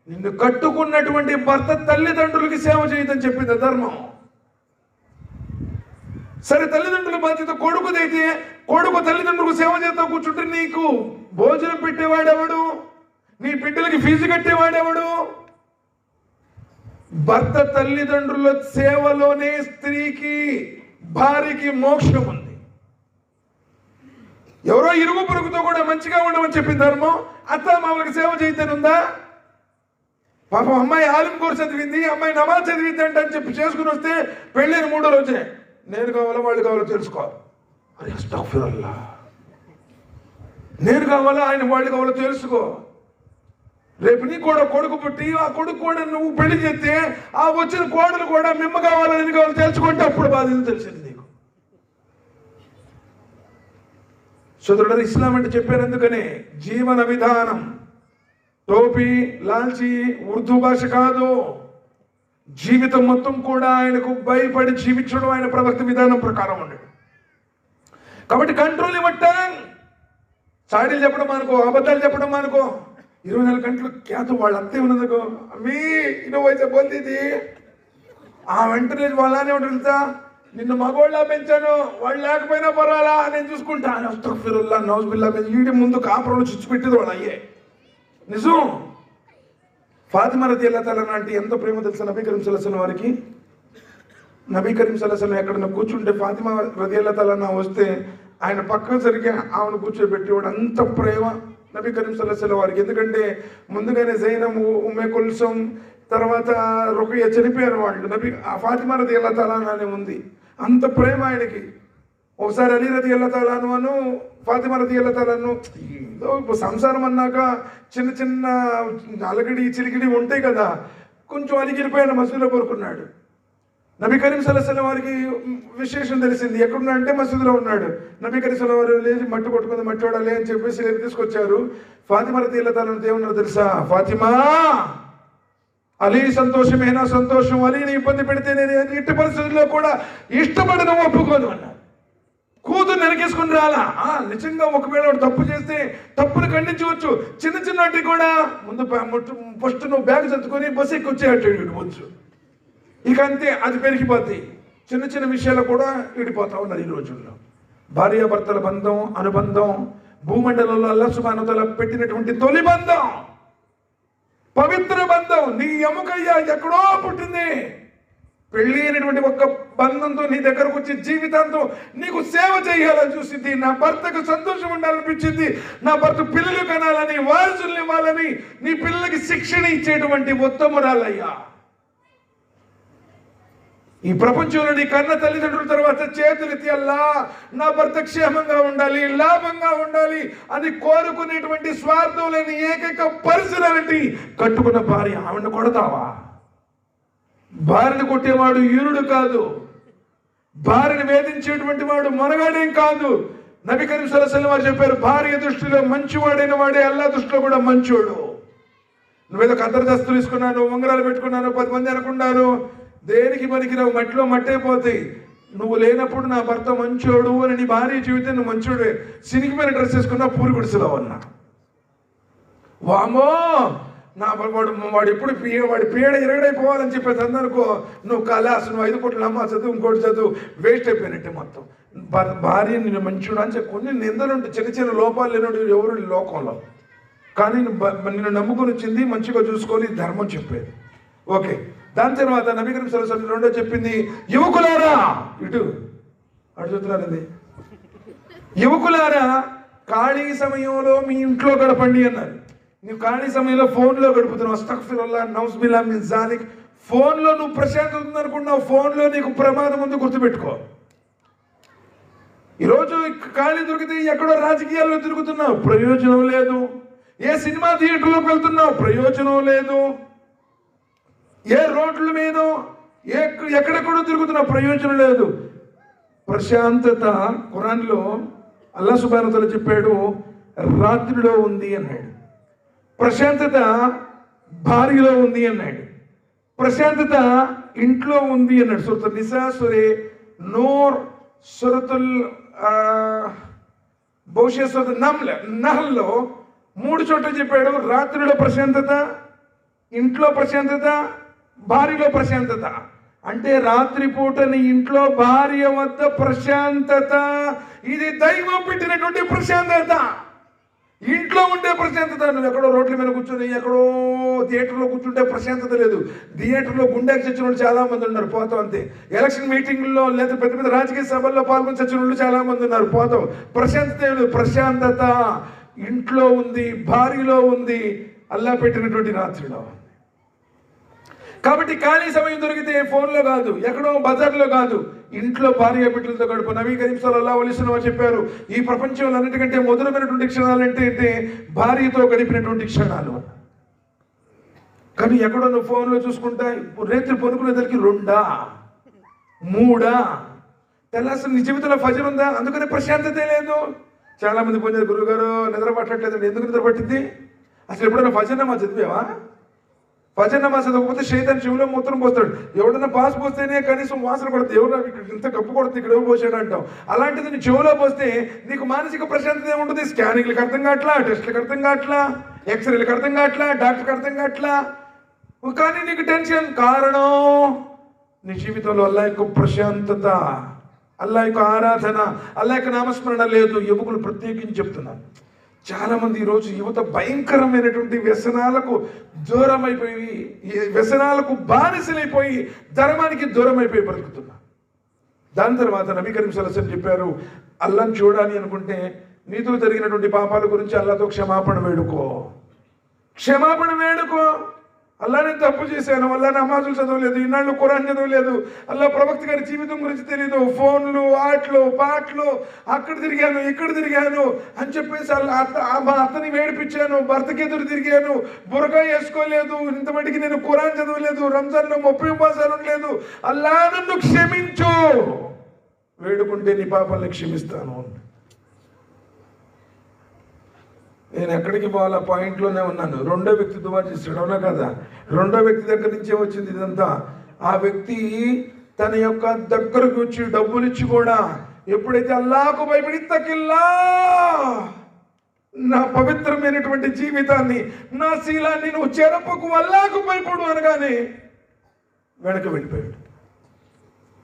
నిన్ను కట్టుకున్నటువంటి భర్త తల్లిదండ్రులకి సేవ చేయదని చెప్పింది ధర్మం. సరే, తల్లిదండ్రుల బాధ్యత కొడుకుదైతే కొడుకు తల్లిదండ్రులకు సేవ చేస్తా కూర్చుంటే నీకు భోజనం పెట్టేవాడెవడు? నీ బిడ్డలకి ఫీజు కట్టేవాడెవడు? భర్త తల్లిదండ్రుల సేవలోనే స్త్రీకి భార్యకి మోక్షం ఉంది. ఎవరో ఇరుగు పొరుగుతో కూడా మంచిగా ఉండమని చెప్పిన ధర్మం అత్త మామూలుగా సేవ చేయొద్దని ఉందా? పాపం అమ్మాయి ఆలిం కోర్సు చదివింది, అమ్మాయి నమాజ్ చదివింది అంటే అని చెప్పి చేసుకుని వస్తే పెళ్ళైన 3 రోజే నేను కావాలా వాళ్ళు కావాలో తెలుసుకోవాలి. అరే అస్తాగ్ఫిరుల్లా, నేను కావాలా ఆయన వాళ్ళు కావాలో తెలుసుకో. రేపు నీ కూడా కొడుకు పుట్టి ఆ కొడుకు కూడా నువ్వు పెళ్లి చేస్తే ఆ వచ్చిన కోడలు కూడా మిమ్మ కావాలని నేను కావాలో తెలుసుకుంటే అప్పుడు బాధ్యత తెలిసింది నీకు. సోదరుడు, ఇస్లాం అంటే చెప్పాను అందుకనే జీవన విధానం టోపీ లాల్చి ఉర్దూ భాష కాదు. జీవితం మొత్తం కూడా ఆయనకు భయపడి జీవించడం ఆయన ప్రవక్త విధానం ప్రకారం ఉండడు. కాబట్టి కంట్రోల్ ఇవ్వటం, చాడీలు చెప్పడం అనుకో, అబద్ధాలు చెప్పడం అనుకో, 24 గంటలు క్యాతు వాళ్ళ అంతే ఉన్నదనుకో, అవి ఇన్నోవైతే బోల్తీది ఆ వెంటనే వాళ్ళనే ఉంటా, నిన్ను మగోళ్ళ పెంచాను వాళ్ళు లేకపోయినా పర్వాలా నేను చూసుకుంటా. అస్తగ్ఫిరుల్లాహ్ నౌజుబిల్లాహ్ ఈడి ముందు కాపురంలో చిచ్చు పెట్టేది వాళ్ళు అయ్యే నిజం. ఫాతిమా రదియల్లాహు తఆలా అంటే ఎంత ప్రేమ తెలుసా నబీ కరీం సల్లల్లాహు అలైహి వసల్లం వారికి. నబీ కరీం సల్లల్లాహు అలైహి వసల్లం ఎక్కడన్నా కూర్చుంటే ఫాతిమా రదియల్లాహు తఆలా వస్తే ఆయన పక్కన సరిగ్గా ఆమెను కూర్చోబెట్టేవాడు. అంత ప్రేమ నబీ కరీం సల్లల్లాహు అలైహి వసల్లం వారికి. ఎందుకంటే ముందుగానే జైనబ్, ఉమ్మే కుల్సుం, తర్వాత రుకయ్య చనిపోయారు వాళ్ళు. నబీ ఫాతిమా రదియల్లాహు తఆలా అనే ఉంది. అంత ప్రేమ ఆయనకి. ఒకసారి అలీ రదియల్లాహు తఆలా అను ఫాతిమా రదియల్లాహు తఆలాను సంసారం అన్నాక చిన్న చిన్న అలగిడి చిలిగిడి ఉంటాయి కదా, కొంచెం అలిగిరిపోయిన మసీదులో కోరుకున్నాడు. నబీ కరీం సల్లల్లాహు అలైహి వసల్లం వారికి విశేషం తెలిసింది. ఎక్కడున్నా అంటే మసీదులో ఉన్నాడు. నబీ కరీం సల్లల్లాహు అలైహి వసల్లం లేచి మట్టి కొట్టుకుంది, మట్టి వాడాలి అని చెప్పేసి తీసుకొచ్చారు. ఫాతిమా రదియల్లాహు తఆలా ఏమన్నారు తెలుసా? ఫాతిమా, అలీ సంతోషమేనా సంతోషం, అలీని ఇబ్బంది పెడితే నేను ఎట్టి పరిస్థితుల్లో కూడా ఇష్టపడను, ఒప్పుకోను అన్నా. కూతురు వెనకేసుకుని రాలా. నిజంగా ఒకవేళ వాడు తప్పు చేస్తే తప్పును ఖండించవచ్చు. చిన్న చిన్న వాటికి కూడా ముందు ఫస్ట్ నువ్వు బ్యాగ్ చదువుకొని బస్సు ఎక్కి వచ్చేటట్టు వచ్చు. ఇక అంతే, అది పెరిగిపోతాయి. చిన్న చిన్న విషయాలు కూడా విడిపోతా ఉన్నారు ఈ రోజుల్లో. భార్యాభర్తల బంధం, అనుబంధం భూమండలంలో అల్లాహ్ సుబ్హానహు వ తఆలా పెట్టినటువంటి తొలి బంధం, పవిత్ర బంధం. నీ ఎముకయ్యా ఎక్కడో పుట్టింది. పెళ్ళి అనేటువంటి ఒక్క బంధంతో నీ దగ్గరకు వచ్చి జీవితాంతం నీకు సేవ చేయాలని చూసింది. నా భర్తకు సంతోషం ఉండాలనిపించింది. నా భర్త పిల్లలు కనాలని, వారసుల్ని ఇవ్వాలని, నీ పిల్లలకి శిక్షణ ఇచ్చేటువంటి ఉత్తమురాలయ్యా. ఈ ప్రపంచంలో నీ కన్న తల్లిదండ్రుల తర్వాత చేతులెత్తి అల్లా నా భర్త క్షేమంగా ఉండాలి, లాభంగా ఉండాలి అని కోరుకునేటువంటి స్వార్థం లేని ఏకైక పర్సనాలిటీ కట్టుకున్న భార్య. ఆవిడను కొడతావా? భార్యను కొట్టేవాడు యూరుడు కాదు, భార్యను వేధించేటువంటి వాడు మొనగాడేం కాదు. నబీ కరీం సల్లల్లాహు అలైహి వసల్లం వారు చెప్పారు, భార్య దృష్టిలో మంచివాడైన వాడే అల్లాహ్ దృష్టిలో కూడా మంచోడు. నువ్వేదో కద్దరు దస్తులు తీసుకున్నాను, ఉంగరాలు పెట్టుకున్నాను, 10 మంది అనుకున్నాను, దేనికి పనికిరావు, మట్టిలో మట్టయిపోతాయి. నువ్వు లేనప్పుడు నా భర్త మంచోడు అని నీ భార్య జీవితం నువ్వు మంచోడే. సినిగిపోయిన డ్రెస్ వేసుకున్నా పూరి గుడిసెలో ఉన్నా, వామో నా వాడు ఎప్పుడు వాడి పీడ ఇరగడైపోవాలని చెప్పేసి అందనుకో, నువ్వు కలాసు, నువ్వు 5 పూటలు అమ్మ చదువు, ఇంకోటి చదువు, వేస్ట్ అయిపోయినట్టే మొత్తం. భార్య నేను మంచోడు అని చెప్పి కొన్ని నిందలుంటే, చిన్న చిన్న లోపాలు లేనుడు ఎవరు లోకంలో. కానీ నిన్ను నమ్ముకొని వచ్చింది, మంచిగా చూసుకొని ధర్మం చెప్పేది. ఓకే, దాని తర్వాత నబీ కరీం సల్లల్లాహు అలైహి వసల్లం రెండో చెప్పింది, యువకులారా, ఇటు అటు చూస్తున్నారండి, యువకులారా ఖాళీ సమయంలో మీ ఇంట్లో గడపండి అన్నారు. నువ్వు ఖాళీ సమయంలో ఫోన్లో గడుపుతున్నావు. అస్తగ్ఫిరుల్లాహ్ నౌజుబిల్లాహ్ మిన్ జాలిక్. ఫోన్లో నువ్వు ప్రశాంతత ఉందనుకున్నావు, ఫోన్లో నీకు ప్రమాదం ఉంది, గుర్తుపెట్టుకో. ఈరోజు ఖాళీ దొరికితే ఎక్కడో రాజకీయాల్లో తిరుగుతున్నావు, ప్రయోజనం లేదు. ఏ సినిమా థియేటర్లోకి వెళ్తున్నావు, ప్రయోజనం లేదు. ఏ రోడ్ల మీద ఎక్కడెక్కడో తిరుగుతున్నా, ప్రయోజనం లేదు. ప్రశాంతత ఖురాన్లో అల్లాహ్ సుబ్హానహు వ తఆలా చెప్పాడు, రాత్రిలో ఉంది అన్నాడు. ప్రశాంతత భార్యలో ఉంది అన్నాడు. ప్రశాంతత ఇంట్లో ఉంది అన్నాడు. సూరతుల్ నిసా, సూరే నూర్, సూరతుల్ బహుశా సూరతుల్ నహ్ల్లో 3 చోట్ల చెప్పాడు, రాత్రిలో ప్రశాంతత, ఇంట్లో ప్రశాంతత, భార్యలో ప్రశాంతత. అంటే రాత్రిపూట నీ ఇంట్లో భార్య వద్ద ప్రశాంతత, ఇది దైవం పెట్టినటువంటి ప్రశాంతత. ఇంట్లో ఉండే ప్రశాంతత. నువ్వు ఎక్కడో రోడ్ల మీద కూర్చొని ఎక్కడో థియేటర్లో కూర్చుంటే ప్రశాంతత లేదు. థియేటర్లో గుండెకి చచ్చిన వాళ్ళు చాలా మంది ఉన్నారు, పోతాం అంతే. ఎలక్షన్ మీటింగ్లో లేదా పెద్ద పెద్ద రాజకీయ సభల్లో పాల్గొని చచ్చిన వాళ్ళు చాలా మంది ఉన్నారు, పోతాం. ప్రశాంతత లేదు. ప్రశాంతత ఇంట్లో ఉంది, భార్యలో ఉంది, అల్లా పెట్టినటువంటి రాత్రిలో. కాబట్టి ఖాళీ సమయం దొరికితే ఫోన్లో కాదు, ఎక్కడో బజార్లో కాదు, ఇంట్లో భార్య బిడ్డలతో గడుపు. నబీ కరీం సల్లల్లాహు అలైహి వసల్లం చెప్పారు, ఈ ప్రపంచంలో అన్నిటికంటే మధురమైనటువంటి క్షణాలు అంటే భార్యతో గడిపినటువంటి క్షణాలు. కానీ ఎక్కడో నువ్వు ఫోన్లో చూసుకుంటా, రేత్రి పనుకునేదానికి 2 3 తెల్లాసలు నీ జీవితంలో ఫజర్ ఉందా? అందుకనే ప్రశాంతతే లేదు. చాలా మంది పోయినారు, గురుగారు నిద్ర పట్టట్లేదండి. ఎందుకు నిద్ర పట్టింది? అసలు ఎప్పుడైనా ఫజర్ నమాజ్ చదివావా? ఫజర్ నమాజ్ చదవకపోతే శైతాన్ చెవిలో మూత్రం పోస్తాడు. ఎవడన్నా పాస్ పోస్తేనే కనీసం వాసన పడుతుంది, ఎవరు ఇక్కడ ఇంత కప్పు కొడుతుంది, ఇక్కడ ఎవరు పోసాడు అంటాం. అలాంటిది నీ చెవిలో పోస్తే నీకు మానసిక ప్రశాంతత ఏముంటుంది? స్కానింగ్లకు అర్థం కావట్లా, టెస్ట్లకు అర్థం కావట్లా, ఎక్స్రేలకు అర్థం కావట్లా, డాక్టర్కి అర్థం కావట్లా, కానీ నీకు టెన్షన్. కారణం నీ జీవితంలో అల్లా యొక్క ప్రశాంతత, అల్లా యొక్క ఆరాధన, అల్లా యొక్క నామస్మరణ లేదు. యువకులు ప్రత్యేకించి చెప్తున్నాను, చాలా మంది ఈరోజు యువత భయంకరమైనటువంటి వ్యసనాలకు దూరం అయిపోయి, వ్యసనాలకు బానిసలైపోయి, ధర్మానికి దూరం అయిపోయి బ్రతుకుతున్నారు. దాని తర్వాత నబీ కరీం సల్లల్లాహు అలైహి వసల్లం చెప్పారు, అల్లాహ్ని చూడాలి అనుకుంటే నీతో జరిగినటువంటి పాపాల గురించి అల్లాహ్తో క్షమాపణ వేడుకో, క్షమాపణ వేడుకో. అల్లా నేను తప్పు చేశాను, అల్లా నమాజులు చదవలేదు, ఇన్నాళ్ళు ఖురాన్ చదవలేదు, అల్లా ప్రవక్త గారి జీవితం గురించి తెలియదు, ఫోన్లు, ఆటలు, పాటలు, అక్కడ తిరిగాను, ఇక్కడ తిరిగాను అని చెప్పేసి మా అత్తని వేడిపించాను, భర్తకి ఎదురు తిరిగాను, బురకా వేసుకోలేదు, ఇంతమటికి నేను ఖురాన్ చదవలేదు, రంజాన్లో 30 ఉపవాసాలు ఉండలేదు, అల్లా నన్ను క్షమించు, వేడుకుంటే నీ పాపాలను క్షమిస్తాను. నేను ఎక్కడికి పోవాలా? పాయింట్లోనే ఉన్నాను. 2వ వ్యక్తి దువా చేస్తాడు, అవునా కదా? 2వ వ్యక్తి దగ్గర నుంచే వచ్చింది ఇదంతా. ఆ వ్యక్తి తన యొక్క దగ్గరకు వచ్చి డబ్బులు ఇచ్చి కూడా ఎప్పుడైతే అల్లాహకు భయపడి తకిల్లా, నా పవిత్రమైనటువంటి జీవితాన్ని, నా శీలాన్ని నువ్వు చెరపకు, అల్లాహకు భయపడు అనగానే వెనక వెళ్ళిపోయాడు.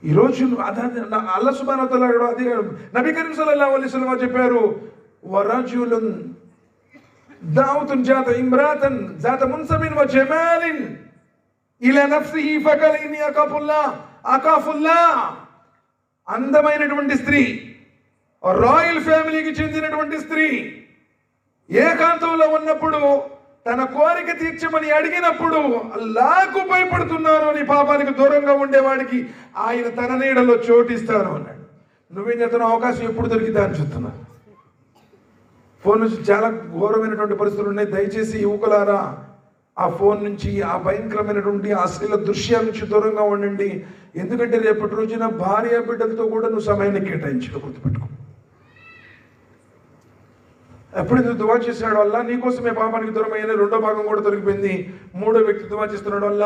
ఈరోజు అల్లాహ్ సుబ్హానహు వ తఆలా అదే నబీ కరీం సల్లల్లాహు అలైహి వసల్లం చెప్పారు, వరజులున్ దావతున్ జాత ఇమ్రాతన్ జాత మున్సబిన్ వ జమాలిన్ ఇలా నఫ్సిహి ఫకల్ ఇన్ని అకాఫుల్లా. అందమైనటువంటి స్త్రీ, రాయల్ ఫ్యామిలీకి చెందినటువంటి స్త్రీ ఏకాంతంలో ఉన్నప్పుడు తన కోరిక తీర్చమని అడిగినప్పుడు అల్లాహకు భయపడుతున్నాను అని పాపానికి దూరంగా ఉండేవాడికి ఆయన తన నీడలో చోటిస్తాను అన్నాడు. నువ్వేం చేస్తున్నావు? అవకాశం ఎప్పుడు దొరికిందా అని చూస్తున్నాను. ఫోన్ నుంచి చాలా ఘోరమైనటువంటి పరిస్థితులు ఉన్నాయి. దయచేసి యువకులారా, ఆ ఫోన్ నుంచి, ఆ భయంకరమైనటువంటి అశ్లీల దృశ్యాల నుంచి దూరంగా ఉండండి. ఎందుకంటే రేపటి రోజున భార్య బిడ్డలతో కూడా నువ్వు సమయాన్ని కేటాయించడం గుర్తుపెట్టుకో. ఎప్పుడైతే దువా చేసినాడు వల్ల నీకోసమే పాపానికి దూరం అయ్యాను, 2వ భాగం కూడా దొరికిపోయింది. 3వ వ్యక్తి దువా చేస్తున్నాడు వల్ల,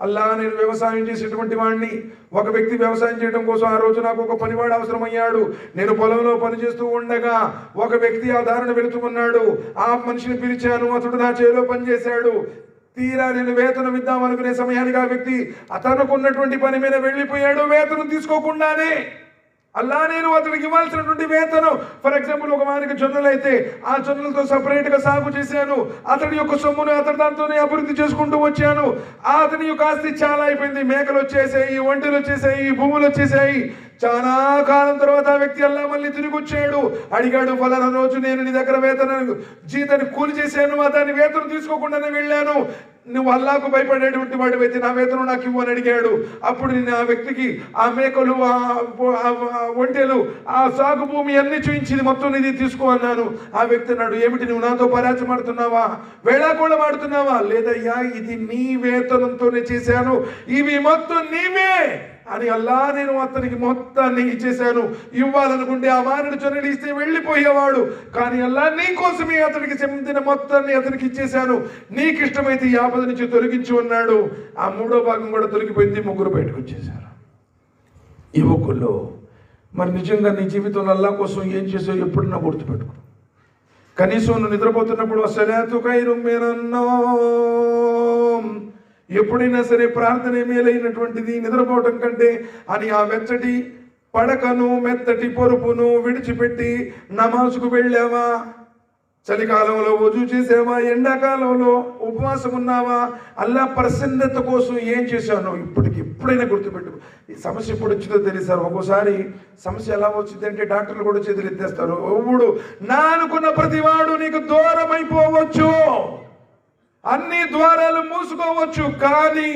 అల్లా నేను వ్యవసాయం చేసేటువంటి వాడిని, ఒక వ్యక్తి వ్యవసాయం చేయడం కోసం ఆ రోజు నాకు ఒక పనివాడు అవసరమయ్యాడు. నేను పొలంలో పనిచేస్తూ ఉండగా ఒక వ్యక్తి ఆ దారిని వెళుతున్నాడు. ఆ మనిషిని పిలిచాను, అతడు నా చేలో పనిచేశాడు. తీరా నేను వేతనం ఇద్దాం అనుకునే సమయానికి ఆ వ్యక్తి అతనుకున్నటువంటి పని మీద వెళ్ళిపోయాడు, వేతనం తీసుకోకుండానే. అల్లా నేను అతడికి ఇవ్వాల్సినటువంటి వేతనం, ఫర్ ఎగ్జాంపుల్ ఒక వారికి జొన్నలు అయితే ఆ జొన్నలతో సపరేట్గా సాగు చేశాను, అతడి యొక్క సొమ్మును అతడి దాంతోనే అభివృద్ధి చేసుకుంటూ వచ్చాను. అతని యొక్క ఆస్తి చాలా అయిపోయింది, మేకలు వచ్చేసాయి, ఒంటెలు వచ్చేసాయి, భూములు వచ్చేసాయి. చాలా కాలం తర్వాత ఆ వ్యక్తి అల్లా మళ్ళీ తిరిగి వచ్చాడు, అడిగాడు, ఫలానా రోజు నేను నీ దగ్గర జీతాన్ని కూలి చేశాను, దాని వేతనం తీసుకోకుండానే వెళ్ళాను, నువ్వు అల్లాకు భయపడేటువంటి వాడు అయితే నా వేతనం నాకు ఇవ్వని అడిగాడు. అప్పుడు నేను ఆ వ్యక్తికి ఆ మేకలు, ఆ ఒంటెలు, ఆ సాగు భూమి అన్ని చూయించింది, మొత్తం నీది తీసుకో అన్నాను. ఆ వ్యక్తి అన్నాడు, ఏమిటి నువ్వు నాతో పరాచమాడుతున్నావా, వేళాకోళం ఆడుతున్నావా? లేదయ్యా, ఇది నీ వేతనంతోనే చేశాను, ఇవి మొత్తం నీవే అని అల్లా నేను అతనికి మొత్తాన్ని ఇచ్చేశాను. ఇవ్వాలనుకుంటే ఆ మానవుడు జొన్నలు ఇస్తే వెళ్ళిపోయేవాడు, కానీ అల్లా నీ కోసమే అతనికి చెందిన మొత్తాన్ని అతనికి ఇచ్చేశాను, నీకు ఇష్టమైతే ఈ ఆపద నుంచి తొలగించు అన్నాడు. ఆ 3వ భాగం కూడా తొలగిపోయింది, 3 బయటకు వచ్చేశారు. యువకుల్లో మరి నిజంగా నీ జీవితంలో అల్లా కోసం ఏం చేసావు ఎప్పుడన్నా గుర్తుపెట్టుకో. కనీసం నువ్వు నిద్రపోతున్నప్పుడు అస్సలాతు ఖైరుం మినన్నౌమ్, ఎప్పుడైనా సరే ప్రార్థన మేలైనటువంటిది నిద్రపోవటం కంటే అని ఆ వెచ్చటి పడకను, మెత్తటి పొరుపును విడిచిపెట్టి నమాజుకు వెళ్ళావా? చలికాలంలో వజూ చేసావా, ఎండాకాలంలో ఉపవాసం ఉన్నావా, అల్లా ప్రసన్నత కోసం ఏం చేశాను ఎప్పుడైనా గుర్తుపెట్టు. ఈ సమస్య ఎప్పుడు వచ్చిందో తెలిసారు. ఒక్కోసారి సమస్య ఎలా వచ్చింది అంటే డాక్టర్లు కూడా చేతులు ఎత్తేస్తారు. ఎవడు నా అనుకున్న ప్రతివాడు నీకు దూరం అయిపోవచ్చు, అన్ని ద్వారాలు మూసుకోవచ్చు, కానీ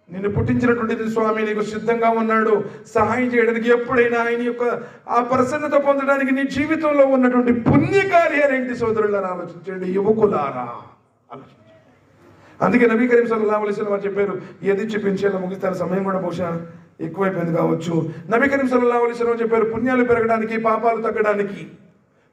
నిన్ను పుట్టించినటువంటి స్వామి నీకు సిద్ధంగా ఉన్నాడు సహాయం చేయడానికి. ఎప్పుడైనా ఆయన యొక్క ఆ ప్రసన్నత పొందడానికి నీ జీవితంలో ఉన్నటువంటి పుణ్యకార్యాలేంటి సోదరులను ఆలోచించండి, యువకులారా ఆలోచించండి. అందుకే నబీ కరీం సల్లల్లాహు అలైహి వసల్లం చెప్పారు. ఏది చెప్పించేలా ముగిస్తాను, సమయం కూడా బహుశా ఎక్కువైపోయింది కావచ్చు. నబీ కరీం సల్లల్లాహు అలైహి వసల్లం చెప్పారు, పుణ్యాలు పెరగడానికి, పాపాలు తగ్గడానికి,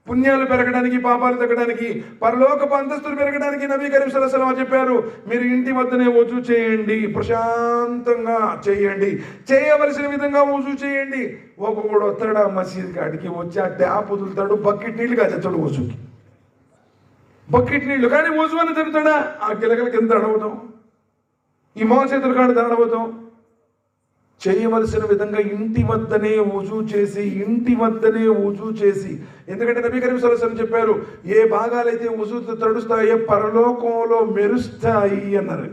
పుణ్యాలు పెరగడానికి, పాపాలు తగ్గడానికి, పరలోకపు అంతస్తులు పెరగడానికి నబీ కరీం సల్లల్లాహు అలైహి వసల్లం చెప్పారు, మీరు ఇంటి వద్దనే వజూ చేయండి, ప్రశాంతంగా చేయండి, చేయవలసిన విధంగా వజూ చేయండి. ఒక్కొక్కడు వస్తాడు మసీద్ కాడికి, వచ్చి ఆ ట్యాప్ వదులుతాడు, బకెట్ నీళ్ళు కాచేస్తాడు వజూకి, బకెట్ నీళ్లు. కానీ వజూ అని తిరుగుతాడా, ఆ గిలగల కింద అడవుతాం, ఈ మోచేతుల కాడ అడవుతాం. చేయవలసిన విధంగా ఇంటి వద్దనే వజూ చేసి, ఇంటి వద్దనే వజూ చేసి. ఎందుకంటే నబీ కరీం సల్లల్లాహు అలైహి వసల్లం చెప్పారు, ఏ భాగాలైతే వజూతో తడుస్తాయో పరలోకంలో మెరుస్తాయి అన్నారు.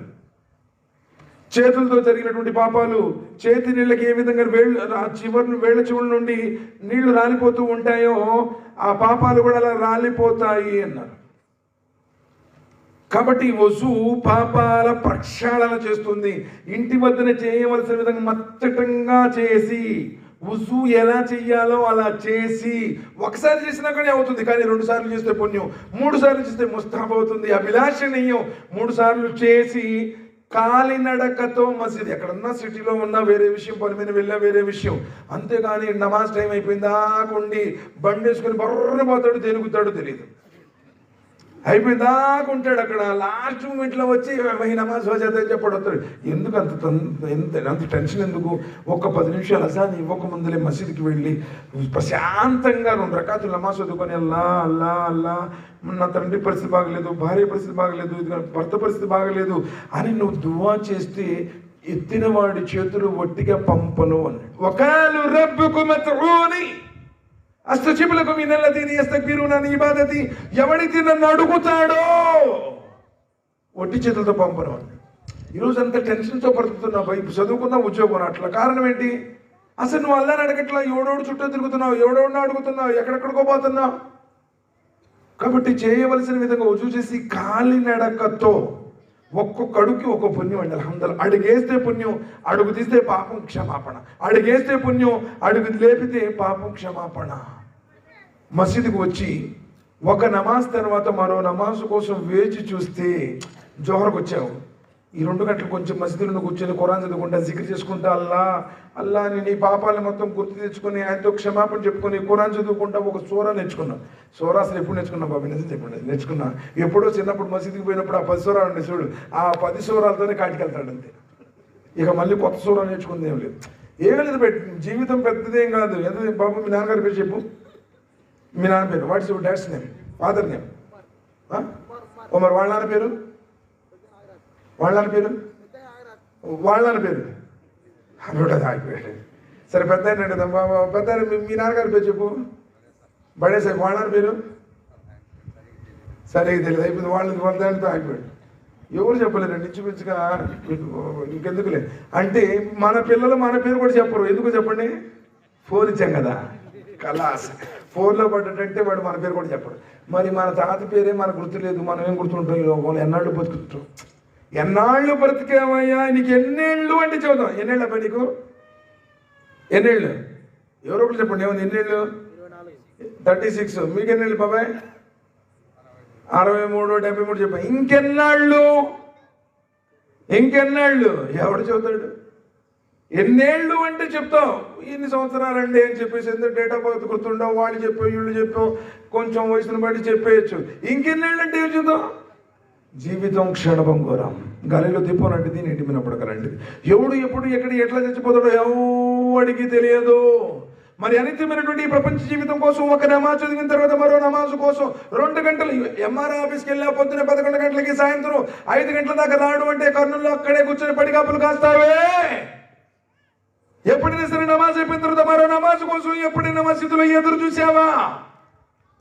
చేతులతో జరిగినటువంటి పాపాలు, చేతి నీళ్ళకి ఏ విధంగా వేళ్ళ చివరి నుండి నీళ్లు రాలిపోతూ ఉంటాయో ఆ పాపాలు కూడా అలా రాలిపోతాయి అన్నారు. కాబట్టి వజూ పాపాల ప్రక్షాళన చేస్తుంది. ఇంటి వద్దనే చేయవలసిన విధంగా మచ్చటంగా చేసి, వజూ ఎలా చెయ్యాలో అలా చేసి, ఒకసారి చేసినా కానీ అవుతుంది, కానీ 2 సార్లు చేస్తే పుణ్యం, 3 సార్లు చేస్తే ముస్తాబ్ అవుతుంది, అభిలాషణీయం. 3 సార్లు చేసి కాలినడకతో మసీద్, ఎక్కడన్నా సిటీలో ఉన్నా వేరే విషయం, పని మీద వెళ్ళా వేరే విషయం, అంతేగాని నమాజ్ టైం అయిపోయిందా కొండి బండి వేసుకొని బర్రన పోతాడు, దేనికుతాడో తెలియదు, అయిపోయిందాకా ఉంటాడు అక్కడ. లాస్ట్ మూమెంట్లో వచ్చి నమాజ్ చేద్దని చెప్పాడు వస్తాడు. ఎందుకు అంత టెన్షన్ ఎందుకు? ఒక 10 నిమిషాలు అజాన్ ఇవ్వక ముందులే మసీద్కి వెళ్ళి ప్రశాంతంగా 2 రకాతులు నమాజ్ చదువుకొని, అల్లా అల్లా అల్లా, నా తండ్రి పరిస్థితి బాగలేదు, భార్య పరిస్థితి బాగలేదు, ఇది భర్త పరిస్థితి బాగలేదు అని నువ్వు దువా చేస్తే ఎత్తిన వాడి చేతులు ఒట్టిగా పంపను అన్నాడు. వకాలు రబ్బుకు మత్ఊని అస్తజిబులకు మినల్లదీన యస్తక్బిరున అన్ ఇబాదతి, ఎవడైతే నన్ను అడుగుతాడో ఒట్టి చేతులతో పంపను అన్నాడు. ఈరోజు అంత టెన్షన్తో బ్రతుకుతున్నావు, ఇప్పుడు చదువుకున్నా ఉద్యోగం అట్లా. కారణం ఏంటి? అసలు నువ్వు అల్లాని అడగట్లా, ఎవడోడు చుట్టూ తిరుగుతున్నావు, ఎవడోడిని అడుగుతున్నావు, ఎక్కడెక్కడికో పోతున్నావు. కాబట్టి చేయవలసిన విధంగా వజూ చేసి కాలినడకతో ఒక్కొక్క అడుగుకి ఒక్కొక్క పుణ్యం అండి. అల్హమ్దులిల్లాహ్. అడుగేస్తే పుణ్యం, అడుగు తీస్తే పాపం క్షమాపణ, అడుగేస్తే పుణ్యం, అడుగు లేపితే పాపం క్షమాపణ. మసీదుకు వచ్చి ఒక నమాజ్ తర్వాత మరో నమాజ్ కోసం వేచి చూస్తే, జోహర్కి వచ్చావు, ఈ 2 గంటలు కొంచెం మసీదులో కూర్చొని ఖురాన్ చదువుకుంటా, జిక్ర్ చేసుకుంటా, అల్లా అల్లా అని నీ పాపాలను మొత్తం గుర్తు తెచ్చుకొని ఆయనతో క్షమాపణ చెప్పుకొని ఖురాన్ చదువుకుంటా ఒక సూరా నేర్చుకున్నావు. సూరా అసలు ఎప్పుడు నేర్చుకున్నా బాబు? నిజం చెప్పండి, నేర్చుకున్నా. ఎప్పుడో చిన్నప్పుడు మసీదుకి పోయినప్పుడు ఆ 10 సూరాలు ఉండే చూడు, ఆ 10 సూరాలతోనే కాటికెళ్తాడు అంతే. ఇక మళ్ళీ కొత్త సూరా నేర్చుకుంది ఏం లేదు. ఏమీ లేదు, జీవితం పెద్దదేం కాదు. ఎంత బాబు మీ నాన్నగారి పేరు చెప్పు, మీ నాన్న పేరు. What's your dad's name, father name? మరి వాళ్ళ నాన్న పేరు, వాళ్ళ నాన్న పేరు, వాళ్ళ నాన్న పేరు అది ఆగిపోయాడు. సరే పెద్ద పెద్ద మీ నాన్నగారి పేరు చెప్పు, బడే సార్. వాళ్ళ నాన్న పేరు సరే తెలియదు, అయిపోయింది. వాళ్ళ దానితో ఆగిపోయాడు. ఎవరు చెప్పలేరండి ఇంచుమించుగా, ఇంకెందుకులే. అంటే మన పిల్లలు మన పేరు కూడా చెప్పరు. ఎందుకు చెప్పండి? ఫోన్ ఇచ్చాం కదా, కలాస్. ఫోన్లో పడ్డటంటే వాడు మన పేరు కూడా చెప్పడు. మరి మన తాత పేరే మనకు గుర్తులేదు, మనం ఏం గుర్తుంటాం? ఈ లోకంలో ఎన్నాళ్ళు బతుకుతుంటాం? ఎన్నాళ్ళు బ్రతికేమయ్యా? నీకు ఎన్నేళ్ళు అంటే చెబుతాం. ఎన్నేళ్ళు అబ్బాయి నీకు? ఎన్నేళ్ళు? ఎవరో ఒకటి చెప్పండి. ఏమైంది? ఎన్నేళ్ళు? 36. మీకు ఎన్నేళ్ళు బాబాయ్? 63, 73 చెప్పా. ఇంకెన్నాళ్ళు? ఇంకెన్నాళ్ళు? ఎవడు చెబుతాడు? ఎన్నేళ్ళు అంటే చెప్తాం. ఇన్ని సంవత్సరాలండి అని చెప్పేసి, ఎందుకు డేట్ ఆఫ్ బర్త్ గుర్తుండవు, వాళ్ళు చెప్పావు, వీళ్ళు చెప్పావు, కొంచెం వయసును బట్టి చెప్పేయచ్చు. ఇంకెన్నేళ్ళు అంటే ఏం చూద్దాం? జీవితం క్షణభంగురం, గాలిలో దీపం లాంటిది, నీటి మినపడ లాంటిది. ఎవడు ఎప్పుడు ఎక్కడ ఎట్లా చచ్చిపోతాడో ఎవడికి తెలియదు. మరి అనిత్యమైనటువంటి ఈ ప్రపంచ జీవితం కోసం ఒక నమాజ్ చదివిన తర్వాత మరో నమాజ్ కోసం 2 గంటలు ఎంఆర్ఐ ఆఫీస్కి వెళ్ళా, పొద్దున 11 గంటలకి, సాయంత్రం 5 గంటల దాకా రాడు అంటే కర్నూలులో అక్కడే కూర్చొని పడిగాపులు కాస్తావే. ఎప్పుడైనా సరే నమాజ్ అయిపోయిన తర్వాత మరో నమాజ్ కోసం ఎప్పుడైనా మసీదులో ఎదురు చూసావా?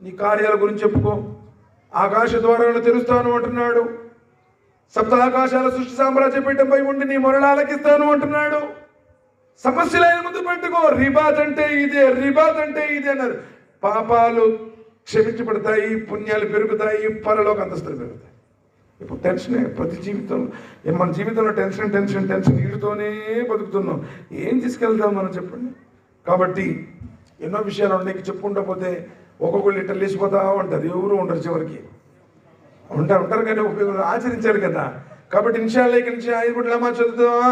నీ కార్యాల గురించి చెప్పుకో, ఆకాశ ద్వారాలను తెరుస్తాను అంటున్నాడు. సప్త ఆకాశాల సృష్టి సామ్రాజ్య పీఠంపై ఉండి నీ మొరలు ఆలకిస్తాను అంటున్నాడు. సమస్యలు ఆయన ముందు పెట్టుకో. రిబాత్ అంటే ఇదే, రిబాత్ అంటే ఇదే అన్నారు. పాపాలు క్షమించబడతాయి, పుణ్యాలు పెరుగుతాయి, పరలోక అంతస్తులు పెరుగుతాయి. ఇప్పుడు టెన్షనే ప్రతి జీవితంలో. మన జీవితంలో టెన్షన్ టెన్షన్ టెన్షన్ వీటితోనే బతుకుతున్నాం. ఏం తీసుకెళ్తాం మనం చెప్పండి. కాబట్టి ఎన్నో విషయాలు ఉన్నాయి, చెప్పుకుంటా పోతే ఒక్కొక్కళ్ళు ఇట్లా లేచిపోతా ఉంటారు, ఎవరు ఉండరు చివరికి. ఉంటారు కానీ ఉపయోగం ఆచరించారు కదా. కాబట్టి ఇన్షాల్లా ఇక్కడి నుంచి 5 పూటల నమాజ్ చదువుతావా?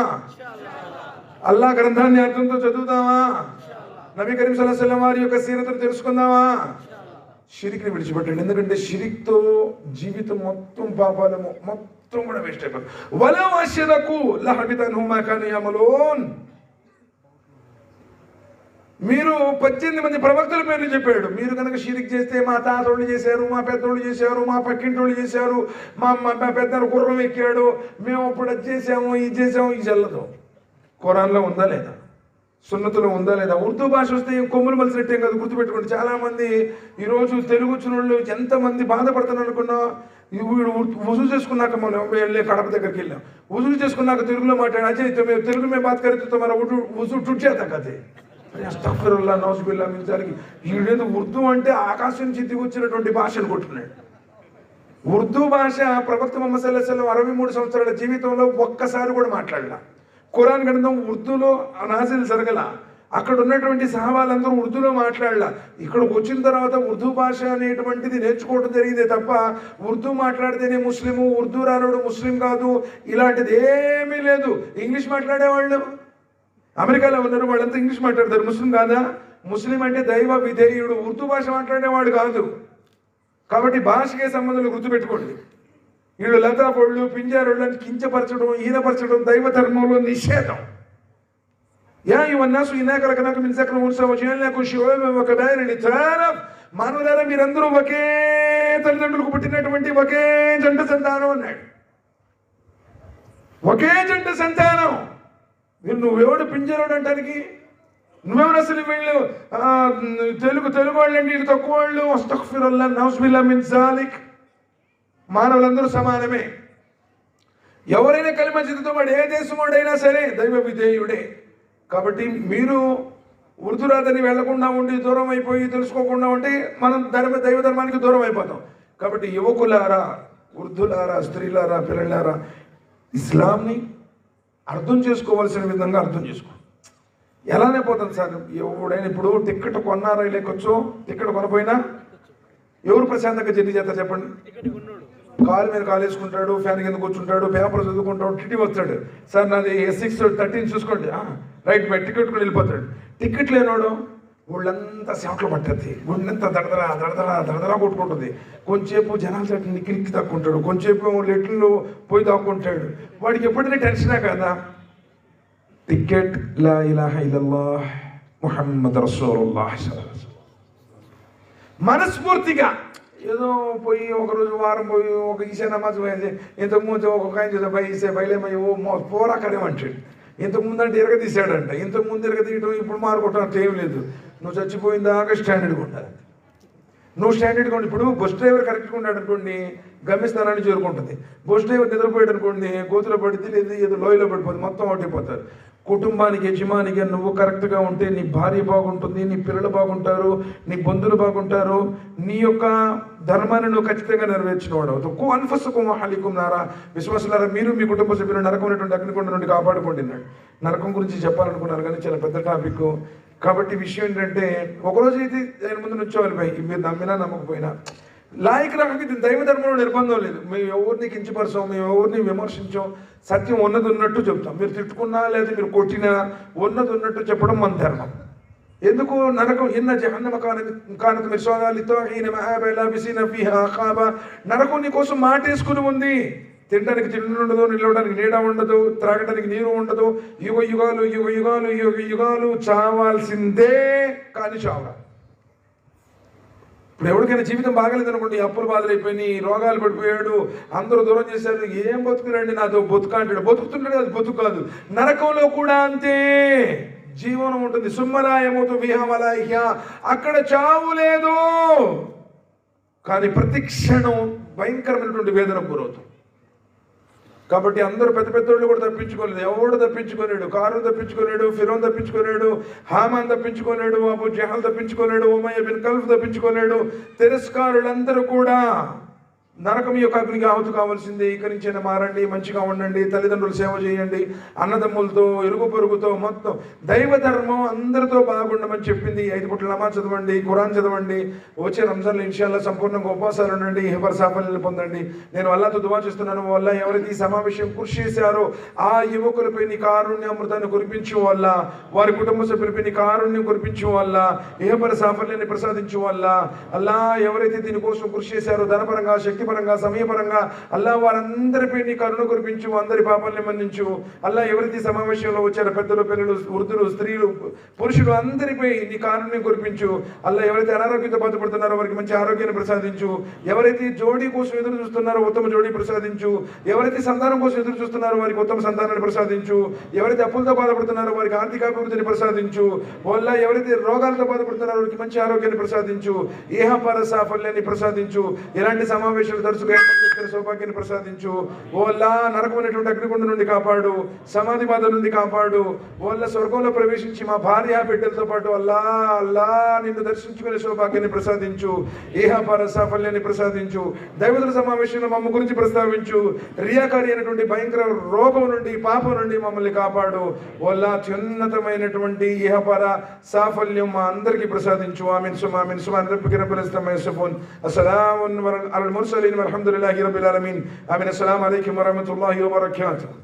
అల్లా గ్రంథాన్ని అర్థంతో చదువుతావా? నబీ కరీం సల్లల్లాహు అలైహి వసల్లం వారి యొక్క సీరతను తెలుసుకుందామా? షిరిక్ని విడిచిపెట్టండి. ఎందుకంటే షిరిక్తో జీవితం మొత్తం పాపాలు మొత్తం కూడా వేస్ట్ అయిపోతుంది. వలౌ అష్రకు లహబిత అన్హుమ్ మా కాను యఅమలూన్. మీరు 18 మంది ప్రవక్తల పేర్లు చెప్పాడు. మీరు కనుక షిరిక్ చేస్తే మా తాతోళ్ళు చేశారు, మా పెద్దోళ్ళు చేశారు, మా పక్కింటోళ్ళు చేశారు, మా పెద్దలు గుర్రం ఎక్కాడు, మేము అప్పుడు అది చేసాము, ఇది చేసాము, ఇది చెల్లదు. ఖురాన్లో ఉందా లేదా? సున్నతులో ఉందా లేదా? ఉర్దూ భాష వస్తే కొమ్ములు మలిసినట్టే కదా, గుర్తుపెట్టుకోండి. చాలామంది ఈరోజు తెలుగు వచ్చిన వాళ్ళు ఎంతమంది బాధపడుతున్నారు అనుకున్నా. వీడు వసూలు చేసుకున్నాక మనం వెళ్ళే కడప దగ్గరికి వెళ్ళాం. వసూలు చేసుకున్నాక తెలుగులో మాట్లాడి అజయ్ తెలుగు మేము బాత్ కరితో మన వసూలు టుచ్చేతా కదే. అస్తగ్ఫిరుల్లా నౌజుబిల్లా మిన్ జాలిక్. వీడేదో ఉర్దూ అంటే ఆకాశం నుంచి దిగి వచ్చినటువంటి భాష అనుకుంటున్నాడు. ఉర్దూ భాష ప్రవక్త ముహమ్మద్ సల్లల్లాహు అలైహి వసల్లం 63 సంవత్సరాల జీవితంలో ఒక్కసారి కూడా మాట్లాడలా. ఖురాన్ గ్రంథం ఉర్దూలో నాజిల్ జరగల. అక్కడ ఉన్నటువంటి సహాబాలందరూ ఉర్దూలో మాట్లాడలా. ఇక్కడికి వచ్చిన తర్వాత ఉర్దూ భాష అనేటువంటిది నేర్చుకోవడం జరిగిందే తప్ప ఉర్దూ మాట్లాడితేనే ముస్లిము, ఉర్దూ రానోడు ముస్లిం కాదు, ఇలాంటిది ఏమీ లేదు. ఇంగ్లీష్ మాట్లాడేవాళ్ళు అమెరికాలో ఉన్నారు, వాళ్ళంతా ఇంగ్లీష్ మాట్లాడతారు. ముస్లిం కాదా? ముస్లిం అంటే దైవ విధేయుడు, ఉర్దూ భాష మాట్లాడేవాడు కాదు. కాబట్టి భాషకే సంబంధాలు గుర్తుపెట్టుకోండి. వీళ్ళు లతాపొళ్ళు పింజారోళ్ళని కించపరచడం, హీనపరచడం దైవ ధర్మంలో నిషేధం. యా అయ్యుహన్నాసు ఇన్నా ఖలఖనాకుం మిన్ జకరిన్ వా ఉన్సా వజఅల్నాకుం శుఊబన్ వకబాయిల లితఅరాఫు. మానవులారా మీరందరూ ఒకే తల్లిదండ్రులకు పుట్టినటువంటి ఒకే జంట సంతానం అన్నాడు. ఒకే జంట సంతానం. నువ్వెవడు పింజరోడు అంటానికి? నువ్వెవరు అసలు? వీళ్ళు తెలుగు వాళ్ళండి, వీళ్ళు తక్కువ వాళ్ళు. అస్తగ్ఫిరుల్లాహ్ నౌజుబిల్లా మిన్ జాలిక్. మానవులందరూ సమానమే. ఎవరైనా కలిమ చిత్తుతో వాడు ఏ దేశం వాడైనా సరే దైవ విధేయుడే. కాబట్టి మీరు ఉర్దూ రాదని వెళ్లకుండా ఉండి దూరం అయిపోయి తెలుసుకోకుండా ఉంటే మనం దైవ ధర్మానికి దూరం అయిపోతాం. కాబట్టి యువకులారా, వృద్ధులారా, స్త్రీలారా, పిల్లలారా, ఇస్లాంని అర్థం చేసుకోవాల్సిన విధంగా అర్థం చేసుకో. ఎలానే పోతుంది సార్ ఎవడైనా. ఇప్పుడు టికెట్ కొన్నారా లేకొచ్చు, టికెట్ కొనపోయినా ఎవరు ప్రశాంతంగా జర్నీ చేస్తారు చెప్పండి? కాలు మీద కాలు వేసుకుంటాడు, ఫ్యాన్ కింద కూర్చుంటాడు, పేపర్ చదువుకుంటాడు, టిటీ వస్తాడు. సార్ నాది S613 చూసుకోండి, రైట్ బై టికెట్ కూడా వెళ్ళిపోతాడు. టికెట్ లేనోడు ఒళ్ళంతా సెవట్లు పట్టద్ది, గుండెంతా దడదరా కొట్టుకుంటుంది. కొంచెంసేపు జనాలు చెట్టు నిక్కి దాక్కుంటాడు, కొంచెంసేపు లెట్లు పోయి దాక్కుంటాడు. వాడికి ఎప్పుడైనా టెన్షనే కదా. టికెట్ లా ఇలాహ ఇల్లల్లాహ్ ముహమ్మద్ రసూలుల్లాహ్ మనస్ఫూర్తిగా ఏదో పోయి ఒకరోజు వారం పోయి ఒక ఈశా నమాజ్ పోయింది. ఇంతకుముందు ఒక ఆయన చేసే బై ఈసే బయలేమయ్యి పోరాకరేమంటాడు. ఇంతకుముందు అంటే ఎరగదీశాడంట. ఇంతకుముందు ఎరగదీయటం ఇప్పుడు మారుకోవటం ఏం లేదు. నువ్వు చచ్చిపోయిన దాకా స్టాండర్డ్గా ఉండాలి. నువ్వు స్టాండర్డ్గా ఉండి. ఇప్పుడు బస్ డ్రైవర్ కరెక్ట్గా ఉన్నాడు అనుకోండి, గమ్యస్థానాన్ని చేరుకుంటుంది. బస్ డ్రైవర్ నిద్రపోయాడు అనుకోండి, గోతులో పడితే లేదు ఏదో లోయలో పడిపోతుంది, మొత్తం ఒకటిపోతారు. కుటుంబానికి యజమానిగా నువ్వు కరెక్ట్గా ఉంటే నీ భార్య బాగుంటుంది, నీ పిల్లలు బాగుంటారు, నీ బంధువులు బాగుంటారు, నీ యొక్క ధర్మాన్ని నువ్వు ఖచ్చితంగా నెరవేర్చినవాడు అవుతావు. కు అన్ఫుసకుం వఅహ్లికుం నారా. విశ్వాసులారా మీరు మీ కుటుంబ సభ్యులు నరకమైనటువంటి అగ్నికొండ నుండి కాపాడుకోండి అన్నాడు. నరకం గురించి చెప్పాలనుకున్నారు కానీ చాలా పెద్ద టాపిక్. కాబట్టి విషయం ఏంటంటే ఒకరోజు అయితే ఆయన ముందు నుంచోవాలి భయ్, మీరు నమ్మినా నమ్మకపోయినా. లాయక్ రకంగా ఇది దైవ ధర్మంలో నిర్బంధం లేదు. మేము ఎవరిని కించపరచాం, మేము ఎవరిని విమర్శించాం. సత్యం ఉన్నది ఉన్నట్టు చెప్తాం. మీరు తిట్టుకున్నా లేదా మీరు కొట్టినా ఉన్నది ఉన్నట్టు చెప్పడం మన ధర్మం. ఎందుకు నరకం ఇన్న జహన్నమ కానత్ మిర్సాదా లిత్తాగీన మఆబా లాబిసీన ఫీహా అఖాబా. నరకం నీ కోసం మాటేసుకుని ఉంది. తినడానికి తిండి ఉండదు, నిలవడానికి నీడ ఉండదు, త్రాగడానికి నీరు ఉండదు. యుగ యుగాలు చావాల్సిందే కానీ చావరా. ఇప్పుడు ఎవరికైనా జీవితం బాగలేదు అనుకోండి, అప్పులు బాధలైపోయినాయి, రోగాలు పడిపోయాడు, అందరూ దూరం చేశారు, ఏం బతుకునండి నాతో బతుక అంటాడు. బతుకుతుంటాడు, అది బతుకు కాదు. నరకంలో కూడా అంతే జీవనం ఉంటుంది. సుమ్మలాయమోతు విహమలాహ్య, అక్కడ చావు లేదు. కానీ ప్రతి క్షణం భయంకరమైనటువంటి వేదనకు గురవుతాం. కాబట్టి అందరూ పెద్ద పెద్దోళ్ళు కూడా తప్పించుకోలేదు. ఎవడు తప్పించుకోలేడు. కారు తప్పించుకోలేడు, ఫిరోన్ తప్పించుకోలేడు, హామాన్ తప్పించుకోలేడు, అబూ జహల్ తప్పించుకోలేడు, ఉమయ్య బిన్ ఖల్ఫ్ తప్పించుకోలేడు. తిరస్కారులందరూ కూడా నరకం యొక్క అగ్నికి ఆహుతి కావాల్సిందే. ఇక్కడి నుంచైనా మారండి, మంచిగా ఉండండి, తల్లిదండ్రులు సేవ చేయండి, అన్నదమ్ములతో ఇరుగు పొరుగుతో మొత్తం దైవ ధర్మం అందరితో బాగుండమని చెప్పింది. 5 పూట్ల నమాజ్ చదవండి, ఖురాన్ చదవండి, వచ్చే రంజాన్లో ఇన్షాల్లా సంపూర్ణంగా ఉపవాసాలు ఉండండి, ఇహపర్ సాఫల్యాన్ని పొందండి. నేను అల్లాహ్తో దువా చేస్తున్నాను, వల్ల ఎవరైతే ఈ సమావేశం కృషి చేశారో ఆ యువకులపై నీ కారుణ్య అమృతాన్ని కురిపించు వల్ల, వారి కుటుంబ సభ్యులపై నీ కారుణ్యం కురిపించు వల్ల, ఇహపర్ సాఫల్యాన్ని ప్రసాదించు వల్ల, అల్లా ఎవరైతే దీనికోసం కృషి చేశారో ధనపరంగా, శక్తిపరంగా, సమయపరంగా, అల్లా వారందరిపై నీ కరుణ కురిపించు, అందరి పాపాలని మన్నించు. అల్లా ఎవరైతే సమావేశంలో వచ్చారో పెద్దలు, పిల్లలు, వృద్ధులు, స్త్రీలు, పురుషులు అందరిపై నీ కారుణ్యం కురిపించు. అల్లా ఎవరైతే అనారోగ్యంతో బాధపడుతున్నారో వారికి మంచి ఆరోగ్యాన్ని ప్రసాదించు. ఎవరైతే జోడీ కోసం ఎదురు చూస్తున్నారో ఉత్తమ జోడీ ప్రసాదించు. ఎవరైతే సంతానం కోసం ఎదురు చూస్తున్నారో వారికి ఉత్తమ సంతానాన్ని ప్రసాదించు. ఎవరైతే అప్పులతో బాధపడుతున్నారో వారికి ఆర్థికాభివృద్ధిని ప్రసాదించు. వల్ల ఎవరైతే రోగాలతో బాధపడుతున్నారో వారికి మంచి ఆరోగ్యాన్ని ప్రసాదించు, ఇహపర సాఫల్యాన్ని ప్రసాదించు. ఇలాంటి సమావేశాలు తరచుగా ఏర్పాటు చేసుకునే సౌభాగ్యాన్ని ప్రసాదించు. ఓల్లా నరకమైనటువంటి అగ్నిగుండం నుండి కాపాడు, సమాధి బాధ నుండి కాపాడు. ఓల్ల స్వర్గంలో ప్రవేశించి మా భార్య బిడ్డలతో పాటు అల్లా అల్లా నిన్ను దర్శించుకునే సౌభాగ్యాన్ని ప్రసాదించు, ఇహపర సాఫల్యాన్ని ప్రసాదించు. దైవతుల సమావేశంలో మమ్మ గురించి ప్రస్తావించు. రియాకారి అయినటువంటి భయంకర రోగం నుండి, పాపం నుండి మమ్మల్ని కాపాడు. ఓల్లా అత్యున్నతమైనటువంటి ఇహపర సాఫల్యం మా అందరికీ ప్రసాదించు. ఆమీన్ సుమా ఆమీన్ సుబ్హాన రబ్బిక రబ్బిల్ ఇజ్జతి యసిఫూన్, అస్సలామున్ అలల్ ముర్సలీన్ వల్హమ్దులిల్లాహి రబ్బిల్ ఆలమీన్. ఆమీన్. అస్సలాము అలైకుం వరహ్మతుల్లాహి వబరకాతుహు.